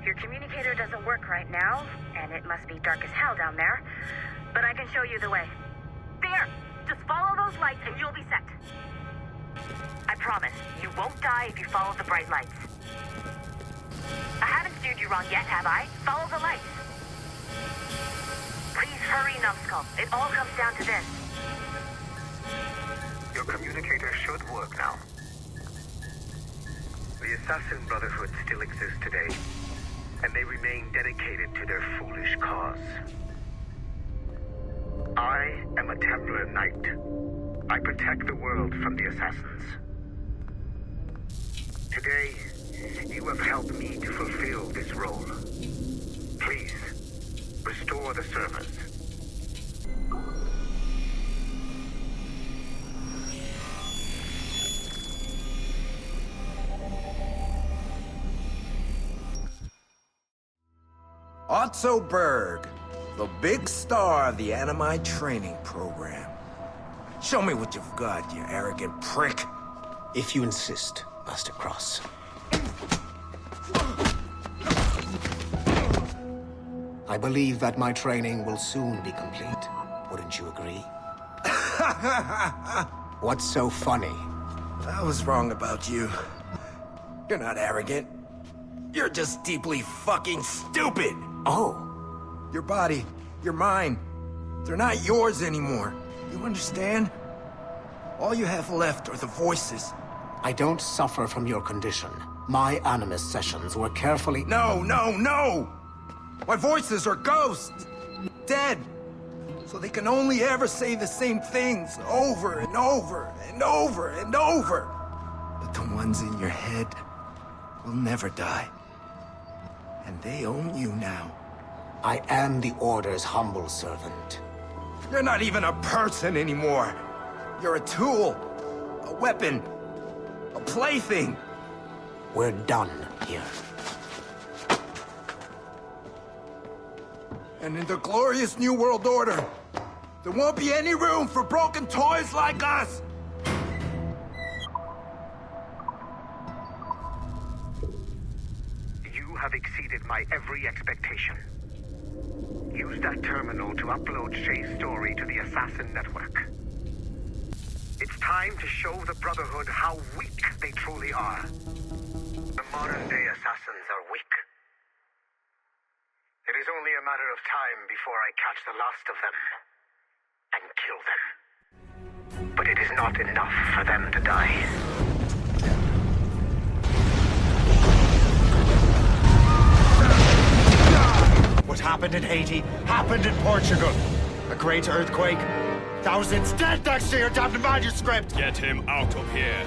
S17: Your communicator doesn't work right now, and it must be dark as hell down there. But I can show you the way. There! Just follow those lights and you'll be set. I promise, you won't die if you follow the bright lights. I haven't steered you wrong yet, have I? Follow the lights. Please hurry, Numbskull. It all comes down to this.
S6: Your communicator should work now. The Assassin Brotherhood still exists today, and they remain dedicated to their foolish cause. I am a Templar Knight. I protect the world from the assassins. Today, you have helped me to fulfill this role. Please, restore the servers.
S19: Otto Berg, the big star of the Animi training program. Show me what you've got, you arrogant prick.
S18: If you insist, Master Cross. I believe that my training will soon be complete. Wouldn't you agree? What's so funny?
S19: I was wrong about you. You're not arrogant. You're just deeply fucking stupid!
S18: Oh.
S19: Your body, your mind, they're not yours anymore. You understand? All you have left are the voices.
S18: I don't suffer from your condition. My Animus sessions were carefully—
S19: No, no, no! My voices are ghosts! Dead! So they can only ever say the same things over and over and over and over. But the ones in your head will never die. And they own you now.
S18: I am the Order's humble servant.
S19: You're not even a person anymore. You're a tool, a weapon, a plaything.
S18: We're done here.
S19: And in the glorious New World Order, there won't be any room for broken toys like us!
S6: You have exceeded my every expectation. Use that terminal to upload Shay's story to the Assassin Network. It's time to show the Brotherhood how weak they truly are. The modern-day assassins are weak. It is only a matter of time before I catch the last of them and kill them. But it is not enough for them to die.
S21: What happened in Haiti happened in Portugal. A great earthquake. Thousands dead thanks to your damned manuscript!
S9: Get him out of here.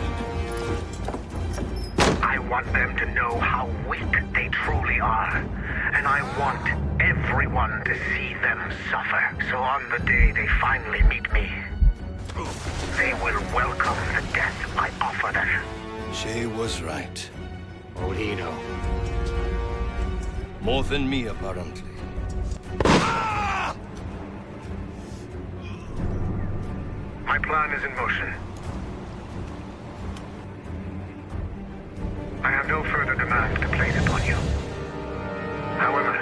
S6: I want them to know how weak they truly are. And I want everyone to see them suffer. So on the day they finally meet me, they will welcome the death I offer them.
S9: Shay was right.
S18: What do you know?
S9: More than me, apparently.
S6: My plan is in motion. I have no further demands to place upon you. However,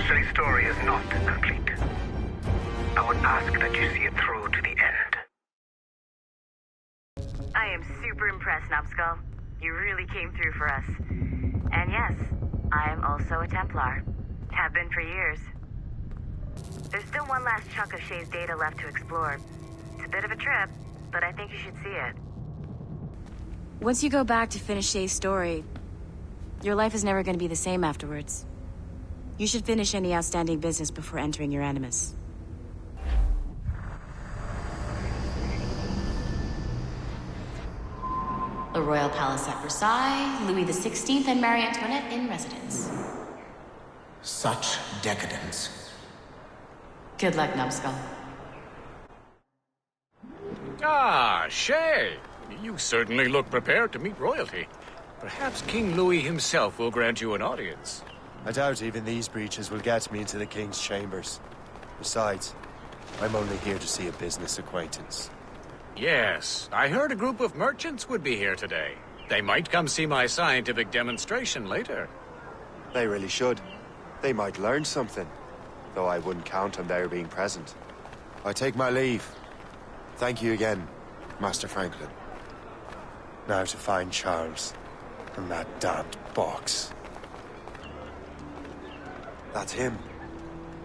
S6: Shay's story is not complete. I would ask that you see it through to the end.
S17: I am super impressed, Numbskull. You really came through for us. And yes, I am also a Templar. Have been for years. There's still one last chunk of Shay's data left to explore. It's a bit of a trip, but I think you should see it.
S15: Once you go back to finish Shay's story, your life is never going to be the same afterwards. You should finish any outstanding business before entering your Animus. The Royal Palace at Versailles, Louis XVI and Marie Antoinette in residence.
S18: Such decadence.
S15: Good luck, Numbskull.
S4: Ah, Shay. You certainly look prepared to meet royalty. Perhaps King Louis himself will grant you an audience.
S20: I doubt even these breaches will get me into the King's chambers. Besides, I'm only here to see a business acquaintance.
S4: Yes, I heard a group of merchants would be here today. They might come see my scientific demonstration later.
S20: They really should. They might learn something, though I wouldn't count on their being present. I take my leave. Thank you again, Master Franklin. Now to find Charles and that damned box. That's him.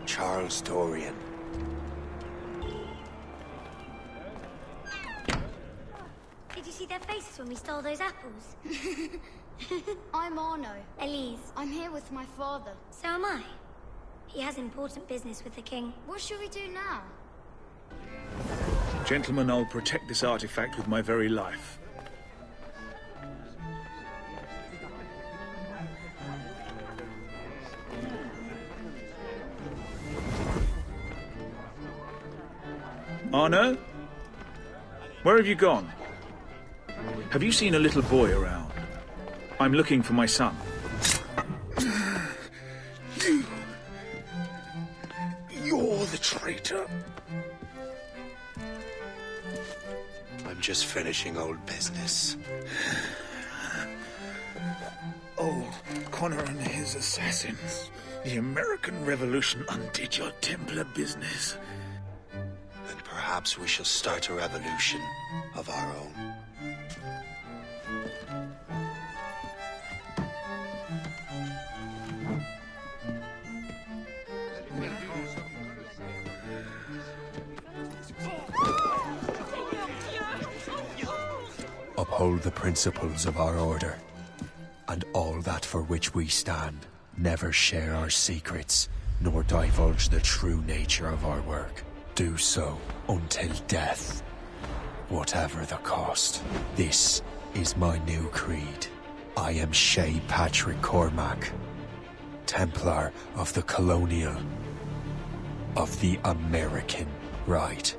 S20: Charles Dorian.
S5: Did you see their faces when we stole those apples? I'm Arno. Elise. I'm here with my father. So am I. He has important business with the king. What should we do now?
S11: Gentlemen, I'll protect this artifact with my very life. Arno? Where have you gone? Have you seen a little boy around? I'm looking for my son.
S9: You're the traitor.
S14: I'm just finishing old business.
S11: Old Connor and his assassins. The American Revolution undid your Templar business.
S14: Then perhaps we shall start a revolution of our own.
S7: Uphold the principles of our order, and all that for which we stand. Never share our secrets, nor divulge the true nature of our work. Do so until death, whatever the cost. This is my new creed. I am Shay Patrick Cormac, Templar of the Colonial, of the American right.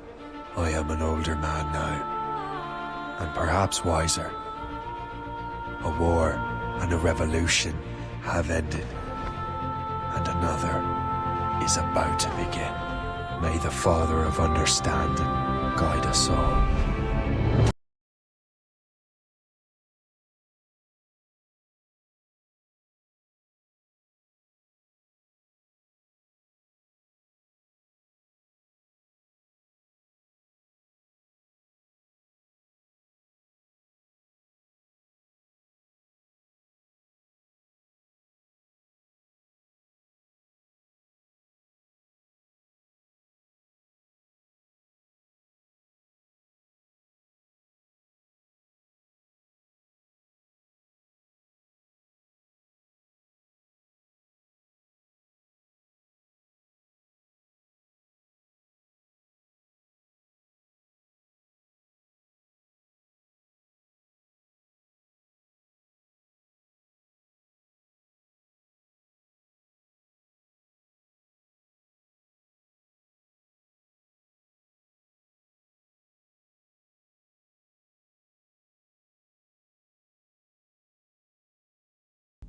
S7: I am an older man now, and perhaps wiser. A war and a revolution have ended, and another is about to begin. May the Father of Understanding guide us all.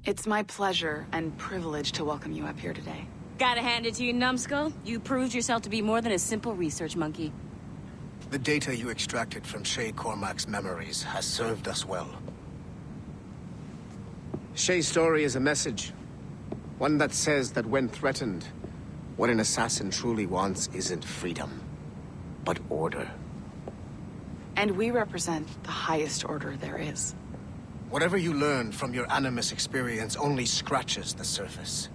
S12: It's my pleasure and privilege to welcome you up here today.
S15: Gotta hand it to you, numbskull. You proved yourself to be more than a simple research monkey.
S18: The data you extracted from Shay Cormac's memories has served us well. Shay's story is a message. One that says that when threatened, what an assassin truly wants isn't freedom, but order.
S12: And we represent the highest order there is.
S18: Whatever you learned from your Animus experience only scratches the surface.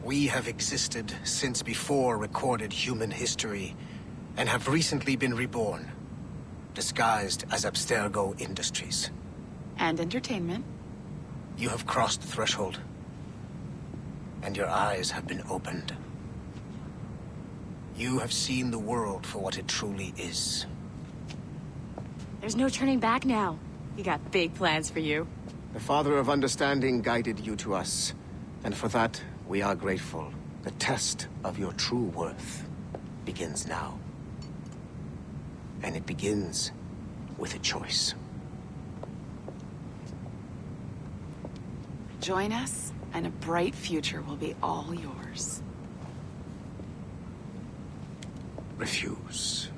S18: We have existed since before recorded human history, and have recently been reborn, disguised as Abstergo Industries.
S12: And entertainment.
S18: You have crossed the threshold, and your eyes have been opened. You have seen the world for what it truly is.
S15: There's no turning back now. We got big plans for you.
S18: The Father of Understanding guided you to us, and for that, we are grateful. The test of your true worth begins now. And it begins with a choice.
S12: Join us, and a bright future will be all yours.
S18: Refuse.